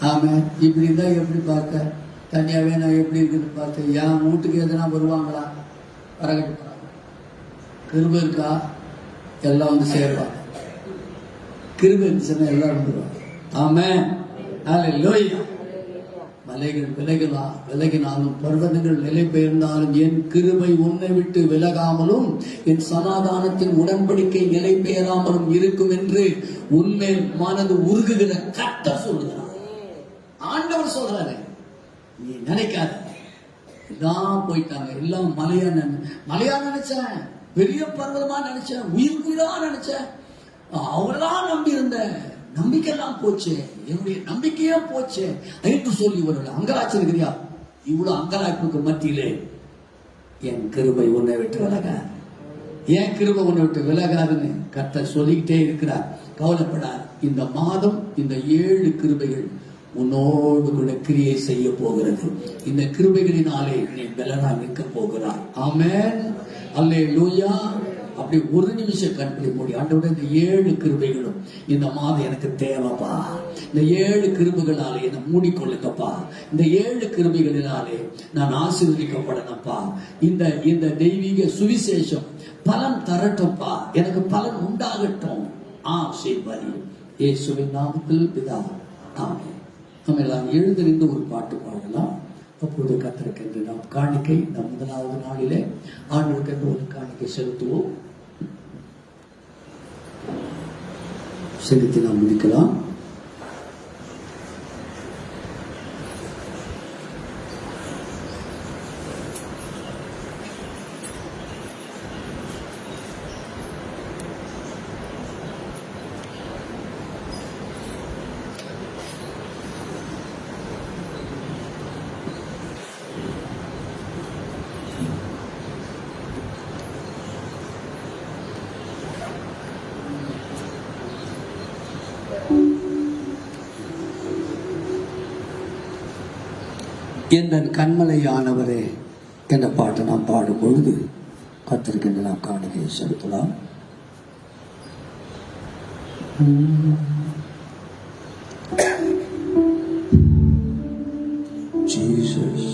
ஆமா, இப்படி இருந்தா எப்படி பார்க்க? தனியாவே நான் எப்படி இருக்குன்னு பார்த்து என் வீட்டுக்கு எதனா வருவாங்களா? வரகட்டு போறாங்க. கிருபை இருக்கா? எல்லாம் வந்து சேருவாங்க. கிருபை இருந்துச்சுன்னா எல்லாரும் வந்துருவாங்க. ஆமென், ஹல்லேலூயா. மலைகள் விலகினாலும் பர்வதங்கள் நிலை பெயர்ந்தாலும் என் கிருபை உன்னை விட்டு விலகாமலும் என் சமாதானத்தின் உடன்படிக்கை நிலை பெயராமலும் இருக்கும் என்று உன்மேல் மனது உருகுகிற கர்த்தர் சொல்லுகிறார். ஆண்டவர் சொல்றாரு, நீ நினைக்காத. எல்லாம் போயிட்டாங்க, எல்லாம் மலையா நினைச்சேன், பெரிய பர்வதமா நினைச்சேன், உயிர்க்குயிரா நினைச்சேன், அவரெல்லாம் நம்பி இருந்தேன், நம்பிக்கையெல்லாம் போச்சு, என்னுடைய நம்பிக்கையே போச்சு என்று சொல்லி இவர்கள் அங்கலாச்சிருக்கிறியா? இவ்வளவு அங்கலாய்ப்புக்கு மத்தியிலே என் கிருபை உன்னை விட்டு விலகாது, என் கிருபை உன்னை விட்டு விலகாதுன்னு கர்த்தர் சொல்லிக்கிட்டே இருக்கிறார். கவலைப்படார். இந்த மாதம் இந்த 7 கிருபைகள் உன்னோடு கூட கிரியை செய்ய போகிறது. இந்த கிருபைகளினாலே நீ பலனா நிற்க போகிறாய். ஆமென், அல்லேலூயா. அப்படி ஒரு நிமிஷம் கண்களை மூடி, ஆண்டவரே இந்த 7 கிருபைகளும் இந்த மாதம் எனக்கு தேவைப்பா, இந்த 7 கிருபைகளாலே என்னை மூடிக்கொள்ளுங்கப்பா, இந்த 7 கிருபைகளினாலே நான் ஆசீர்வதிக்கப்படணும்ப்பா, இந்த தெய்வீக சுவிசேஷம் பலன் தரட்டும்ப்பா, எனக்கு பலன் உண்டாகட்டும். ஆசீர்வதி இயேசுவின் நாமத்தில் பிதாவே, ஆமென். நம்ம எல்லாம் எழுந்திருந்து ஒரு பாட்டு பாடலாம். அப்பொழுது கர்த்தருக்கு நாம் காணிக்கை, நம் முதலாவது நாளிலே ஆண்டவருக்கு ஒரு காணிக்கை செலுத்துவோம். செலுத்தி நாம் முடிக்கலாம். என் கண்மலையானவரே என்ற பாட்டை நாம் பாடும் பொழுது கர்த்தருக்கு நாம் காணிக்கை செலுத்தலாம். Jesus.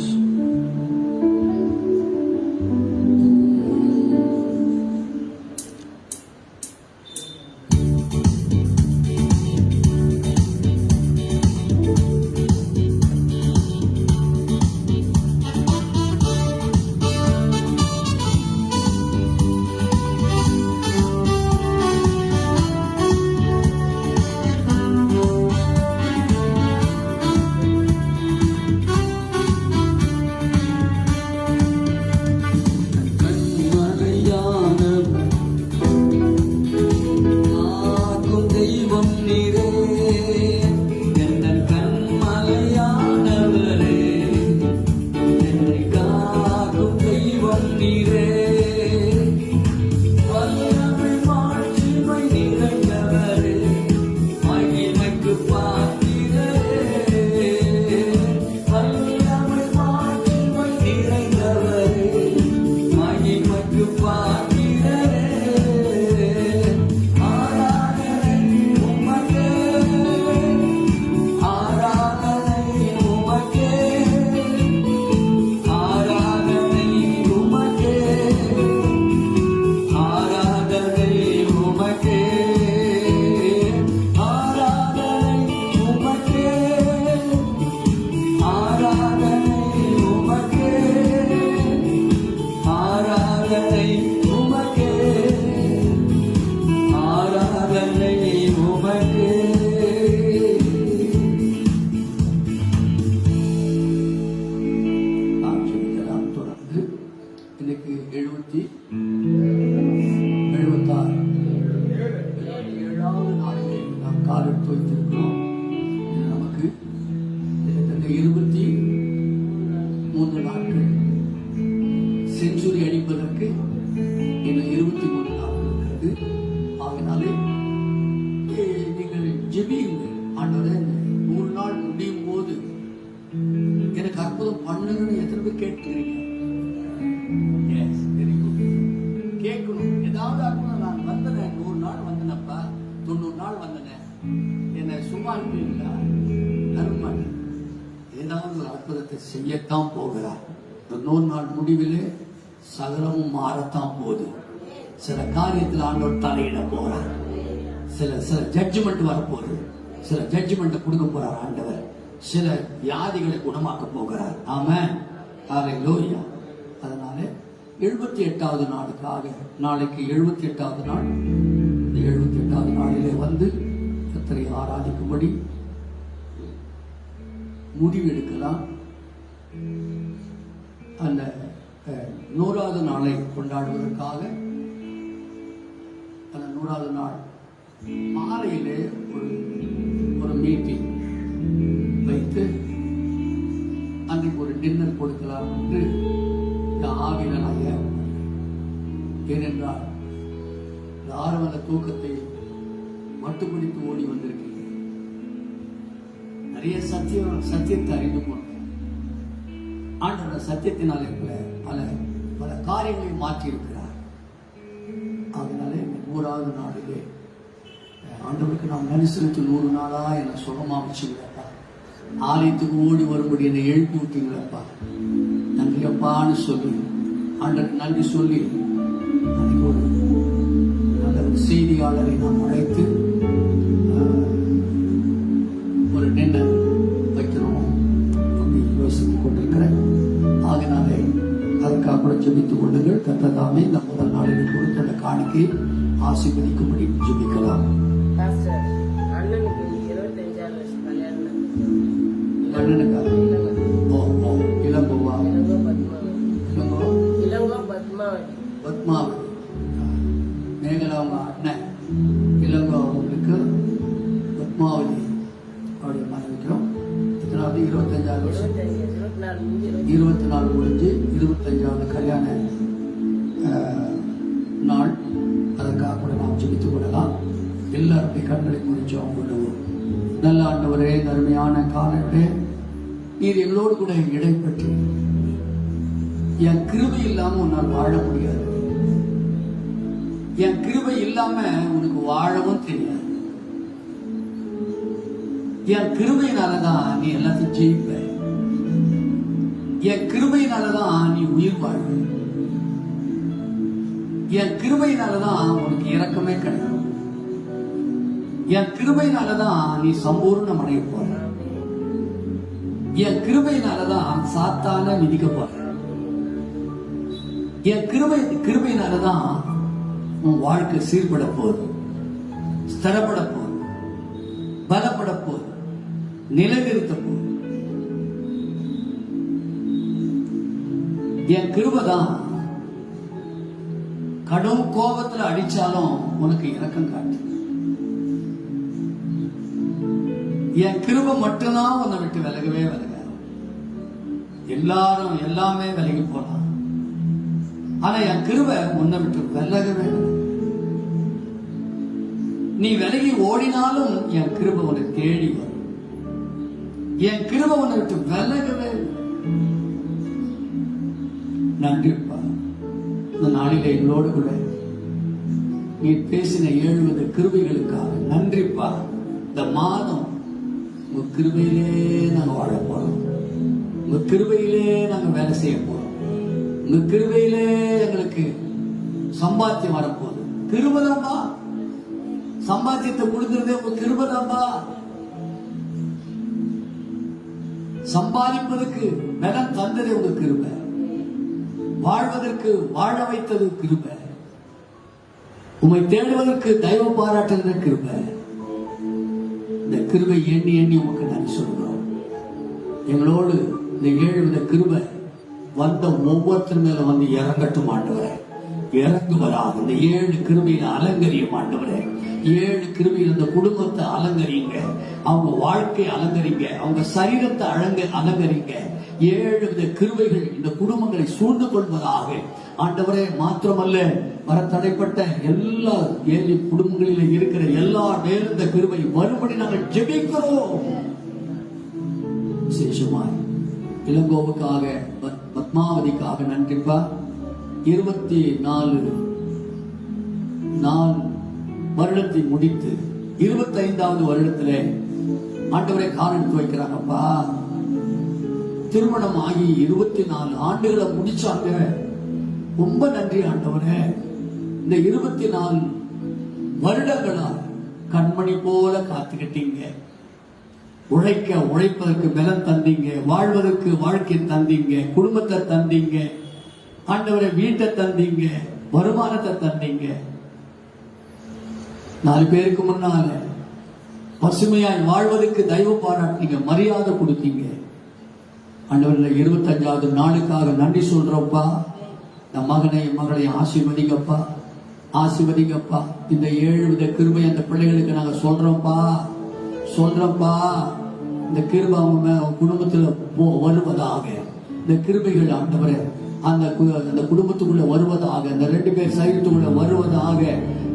செஞ்சுரி அடிப்பதற்கு இன்னும் 23 நாள் இருக்கிறது. ஆகினாலே நீங்கள் ஜெபியுங்கள். ஆண்டவரே 100 நாள் முடியும் போது எனக்கு அற்புதம் பண்ணுங்கன்னு எத்தனை பேர் கேட்கிறீங்க? கேட்கணும். ஏதாவது என்ன சும்மா இருப்பீங்களா? தரமாட்டேன். ஏதாவது ஒரு அற்புதத்தை செய்யத்தான் போகிறார். இந்த 100 நாள் முடிவிலே சகலமும் மாறத்தான் போகுது. சில காரியத்தில் ஆண்டவர் தலையிட போறார். சில ஜட்ஜ்மெண்ட் வரப்போகுது. சில ஜட்ஜ்மெண்ட் கொடுக்க போறார் ஆண்டவர். சில வியாதிகளை குணமாக்க போகிறார். ஆமென். ஹல்லேலூயா. அதனால 78வது நாளுக்காக நாளைக்கு 78வது நாள். இந்த 78வது நாளிலே வந்து கர்த்தரை ஆராதிக்கும்படி முடிவெடுக்கலாம். அந்த 100வது நாளை கொண்டாடுவதற்காக அந்த 100வது நாள் மாலையிலே ஒரு மீட்டிங் வைத்து அன்றைக்கு ஒரு டின்னர் கொடுக்கலாம் என்று ஆவியில நான் ஏனென்றால் யாரும் அந்த தூக்கத்தை மட்டுப்பிடித்து ஓடி வந்திருக்கீங்க. நிறைய சத்தியத்தை அறிந்து கொண்டு ஆண்டவர் சத்தியத்தினாலே பல பல காரியங்களை மாற்றி இருக்கிறார். அதனாலே 100வது நாளிலே ஆண்டவருக்கு நாம் நன்றி செலுத்தி 100 நாளா என்னை சுகமா வச்சுங்களப்பா. ஆலயத்துக்கு ஓடி வரும்படி என்னை எழுப்பி விட்டீங்களப்பா. நன்றி அப்பான்னு சொல்லி ஆண்டவருக்கு நன்றி சொல்லி ஒரு நல்ல ஒரு செய்தியாளரை நாம் அழைத்து ஒரு டின்னர் வைக்கிறோம் அப்படின்னு யோசித்துக் கொண்டிருக்கிறேன். ஆகினாலே அதற்காக கூட ஜெபித்துக் கொள்ளுங்கள். கர்த்தர் தாமே இந்த முதல் நாளில் கொடுத்துள்ள காணிக்கை ஆசீர்வதிக்கும்படி ஜெபிக்கலாம். அண்ணனுக்கு 25 வருஷம் கல்யாணம். அண்ணனுக்காக இளங்கோவா? இளங்கோ பத்மாவதி. மேகலா அவங்க அண்ணன் இளங்கோ அவங்களுக்கு பத்மாவதி அவருடைய மனைவிக்கிறோம். இதனாவது 25 வருஷம் 24 முடிஞ்சு 25வது கல்யாண நாள். அதற்காக கூட நாம் ஜெபித்துக் கொள்ளலாம். எல்லாருடைய கண்களை முடிச்சோம் கொள்ளுவோம். நல்ல ஆண்டவரே, அருமையான காலங்களே, நீர் எங்களோடு கூட இடைப்பட்டு என் கிருபை இல்லாம உன்னால் வாழ முடியாது. என் கிருபை இல்லாம உனக்கு வாழவும் தெரியாது. என் கிருபையினாலதான் நீ எல்லாத்தையும் ஜெயிப்ப. என் கிருபையினாலதான் நீ உயிர் வாழ்வ. என் கிருபையினாலதான் உனக்கு இரக்கமே கிடைக்கும். என் கிருபையினாலதான் நீ சம்பூர்ணம் அடைய போற. என் கிருபையினாலதான் சாத்தான மிதிக்க போற. என் கிருபையினாலதான் உன் வாழ்க்கை சீர்பட போகுது, ஸ்திரப்பட போகுது, பலப்பட போகுது, நிலைநிறுத்த போகுது. என் கிருபைதான் கடும் கோபத்துல அடிச்சாலும் உனக்கு இரக்கம் காட்டு. என் கிருபை மட்டும்தான் உன்னை விட்டு விலகவே விலகாது. எல்லாரும் எல்லாமே விலகி போலாம். ஆனா என் கிருபை உன்னை விட்டு விலகவே. நீ விலகி ஓடினாலும் என் கிருபை உன்னை தேடி வரும். என் கிருபை உன்னை விட்டு விலகவே. நன்றிப்பா. இந்த நாளிலே எங்களோடு கூட நீ பேசின 70 கிருபைகளுக்காக நன்றிப்பா. இந்த மாதம் உங்க கிருபையிலே நாங்க வாழ போறோம். உங்க கிருபையிலே நாங்க வேலை செய்ய போறோம். உங்க கிருபையிலே எங்களுக்கு சம்பாத்தியம் வரப்போகுது. கிருபைதான்பா. சம்பாத்தியத்தை கொடுக்கிறதே உங்க கிருபைதான்பா. சம்பாதிப்பதற்கு பலம் தந்ததே உங்க கிருபை. வாழ்வதற்கு வாழ வைத்தது கிருபை. உம்மை தேடுவதற்கு தெய்வ பாராட்டுகிற கிருபை. இந்த கிருபை எண்ணி எண்ணி உமக்கு நன்றி சொல்கிறோம். எங்களோடு இந்த 70 கிருபை வந்த ஒவ்வொருத்தர் மேல வந்து இறங்கட்டும் ஆண்டவரே. இறங்குவராக இந்த 7 கிருபையில அலங்கரியும் ஆண்டவரே. 7 கிருபையில் இந்த குடும்பத்தை அலங்கரிங்க, அவங்க வாழ்க்கையை அலங்கரிங்க, அவங்க சரீரத்தை அலங்கரிங்க. 7 கிருபைகள் இந்த குடும்பங்களை சூழ்ந்து கொள்வதாக ஆண்டவரே. மாத்திரமல்ல, வர தடைப்பட்ட எல்லா 7 குடும்பங்களில் இருக்கிற எல்லா பேரும் இந்த கிருபை மறுபடி நாங்கள் ஜெபிக்கிறோம். விசேஷமாய் இளங்கோவுக்காக, பத்மாவதிக்காக நன்றிப்பா. 24 நாள் வருடத்தை முடித்து 25வது வருடத்திலே ஆண்டவரை கால் எடுத்து வைக்கிறாங்கப்பா. திருமணம் ஆகி 24 ஆண்டுகளை முடிச்சாங்க. ரொம்ப நன்றி ஆண்டவரே, இந்த 24 வருடங்களா கண்மணி போல காத்துக்கிட்டீங்க. உழைப்பதற்கு பலம் தந்தீங்க, வாழ்வதற்கு வாழ்க்கை தந்தீங்க, குடும்பத்தை தந்தீங்க ஆண்டவரை, வீட்டை தந்தீங்க, வருமானத்தை தந்தீங்க. 4 பேருக்கு முன்னால பசுமையாய் வாழ்வதற்கு தெய்வ பாராட்டினீங்க, மரியாதை கொடுத்தீங்க ஆண்டவர்கள். 25வது நாளுக்காக நன்றி சொல்றோம்ப்பா. நம் மகளை ஆசீர்வதிங்கப்பா, ஆசீர்வதிங்கப்பா. இந்த 7 வித கிருபை அந்த பிள்ளைகளுக்கு நாங்க சொல்றோம்ப்பா. இந்த கிருபை அவங்க குடும்பத்துல வருவதாக. இந்த கிருபைகள் ஆண்டவரே அந்த குடும்பத்துக்குள்ள வருவதாக, இந்த 2 பேர் சரீரத்துக்குள்ள வருவதாக.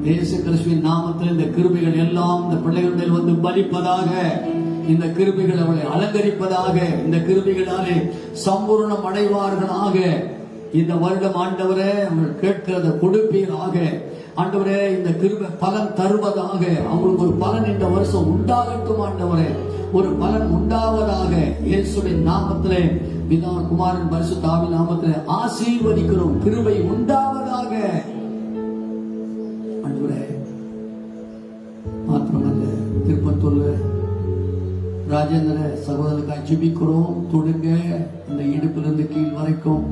இயேசு கிறிஸ்துவின் நாமத்தில் இந்த கிருபைகள் எல்லாம் இந்த பிள்ளைகள் மேல் வந்து பலிப்பதாக. இந்த கிருபைகள் அவளை அலங்கரிப்பதாக. இந்த கிருபைகளாலே சம்பூர்ணம் அடைவார்களாக. இந்த வருடம் ஆண்டவரே அவர்கள் கேட்கிறத கொடுப்பீராக ஆண்டவரே. இந்த கிருபை பலன் தருவதாக. அவங்களுக்கு ஒரு பலன் இந்த வருஷம் உண்டாகட்டும் ஆண்டவரே, ஒரு பலன் உண்டாவதாக. இயேசுவின் நாமத்திலே, பிதா குமாரன் பரிசுத்த ஆவியின் நாமத்திலே ஆசீர்வதிக்கிறோம். கிருபை உண்டாவதாக ஆண்டவரே. மாத்திரமல்ல, திருப்பத்தூர்ல ராஜேந்திர சகோதரனுக்காக ஜெபிக்கிறோம். தொடுங்க, இந்த இடுப்பிலிருந்து கீழ் வரைக்கும்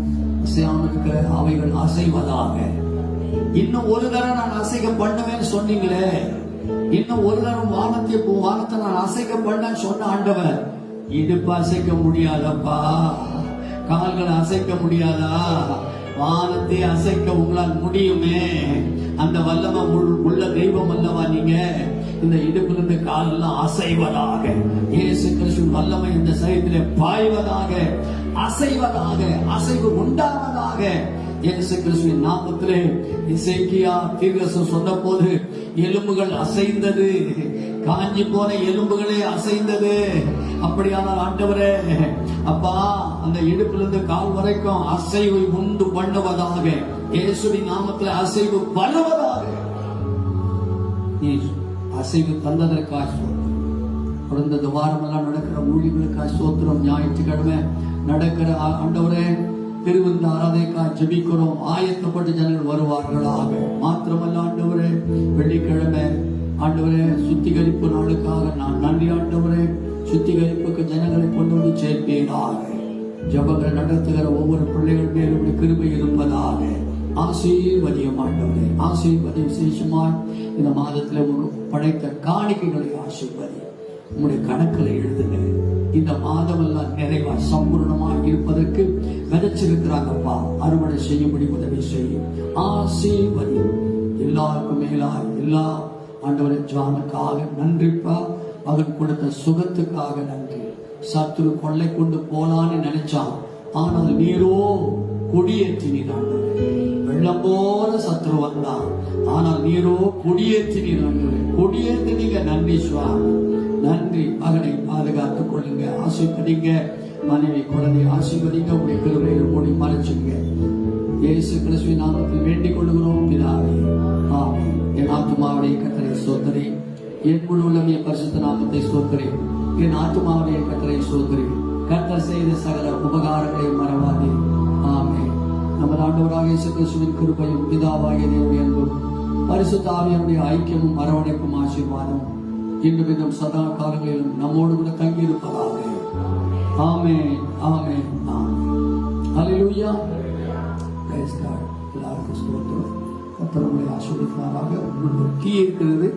அசையாமல் இருக்கிற அவைகள் அசைவதாக. இன்னும் ஒரு தரம் நான் அசைக்க பண்ணுவேன்னு சொன்னீங்களே, இன்னும் ஒரு தரம் வானத்தை நான் அசைக்க பண்ணேன்னு சொன்ன ஆண்டவர், இடுப்பு அசைக்க முடியாதப்பா, கால்களை அசைக்க முடியாதா? வானத்தை அசைக்க உங்களால் முடியுமே. அந்த வல்லமை உள்ள தெய்வம் அல்லவா நீங்க. இந்த இடுப்பிலிருந்து காலெல்லாம் அசைவதாக. இயேசு கிறிஸ்துவின் வல்லமை இந்த சரீரத்திலே பாய்வதாக, அசைவதாக, அசைவு உண்டாவதாக. இயேசு கிறிஸ்துவின் நாமத்திலே. எசேக்கியா தீர்க்கதரிசி சொன்னபோது எலும்புகள் அசைந்தது, காஞ்சி போன எலும்புகளே அசைந்தது. அப்படியானால் ஆண்டவரே அப்பா, அந்த இடுப்பிலிருந்து கால் வரைக்கும் அசைவை உண்டு பண்ணுவதாக. இயேசுவின் நாமத்தில் அசைவு பண்ணுவதாக. அசைவு தந்ததற்காக தொடர்ந்து இந்த வாரமெல்லாம் நடக்கிற ஊழியர்களுக்காக சோத்திரம். ஞாயிற்றுக்கிழமை நடக்கிற ஆண்டவரே திருவிருந்த ஆராதனைக்காக ஜெபிக்கிறோம். ஆயத்தப்பட்ட ஜனங்கள் வருவார்களாக. மாத்திரமல்ல ஆண்டவரே, வெள்ளிக்கிழமை ஆண்டவரே சுத்திகரிப்பு நாளுக்காக நான் நன்றி ஆண்டவரே. சுத்திகரிப்புக்கு ஜனங்களை கொண்டு வந்து சேர்ப்பீராக. ஜபங்களை நடத்துகிற ஒவ்வொரு பிள்ளைகள் மேலும் கிருபை இருப்பதாக. ஆசீர்வதியம் ஆண்டவரே, ஆசீர்வதியம். விசேஷமாய் இந்த மாதத்தில் உங்களுக்கு படைத்த காணிக்கைகளை ஆசீர்வதி. உங்களுடைய கணக்கில் எழுதுங்க. இந்த மாதம் எல்லாம் நிறைவாய் சம்பூர்ணமாக இருப்பதற்கு விதைச்சிருக்கிறாங்கப்பா. அறுவடை செய்யும்படி உதவி செய்யும். ஆசீர்வதியம். எல்லாருக்கும் மேலாய் எல்லா ஆண்டவரை ஜானுக்காக நன்றிப்பா. அவன் கொடுத்த சுகத்துக்காக நன்றி. சத்துரு கொள்ளை கொண்டு போலான்னு நினைச்சான், ஆனால் நீரோ கொடியேற்றினீர் ஆண்டவரே. வெள்ளம் போல சத்துரு வந்தான், ஆனால் நீரோ கொடியேற்றினீர் ஆண்டவரே. கொடியேற்றினீங்க. நன்றி சுவாமி, நன்றி. மகனை பாதுகாத்துக் கொள்ளுங்க, ஆசீர்வதிங்க. மனைவி குழந்தை ஆசீர்வதிங்க. உடைய கிருபையை மூடி மறைச்சுங்க. இயேசு கிறிஸ்துவின் நாமத்தில் வேண்டிக் கொள்ளுகிறோம் பிதாவே, ஆமென். என் ஆத்துமாவுடைய கர்த்தரை ஸ்தோத்திரி, என் முழு உள்ளமே பரிசுத்த நாமத்தை ஸ்தோத்திரி. என் ஆத்துமாவுடைய கர்த்தரை ஸ்தோத்திரி. கர்த்தர் செய்த சகல உபகாரங்களை மறவாதே. ஆமென். நமது ஆண்டவராகிய இயேசு கிறிஸ்துவின் கிருபையும் பிதாவாகிய தேவனுடைய அன்பும் பரிசுத்த ஆவியானுடைய ஐக்கியமும் அரவணைப்பும் ஆசீர்வாதம் இன்றும் இன்னும் சதா காலங்களிலும் நம்மோடு கூட தங்கி இருப்பதாக. Amen, amen, amen. Hallelujah. Praise God. எல்லாருக்கும் ஸ்தோத்திரம். கர்த்தர் உங்களை ஆசீர்வதிப்பாராக. உங்களுக்கு கீ இருக்கிறது.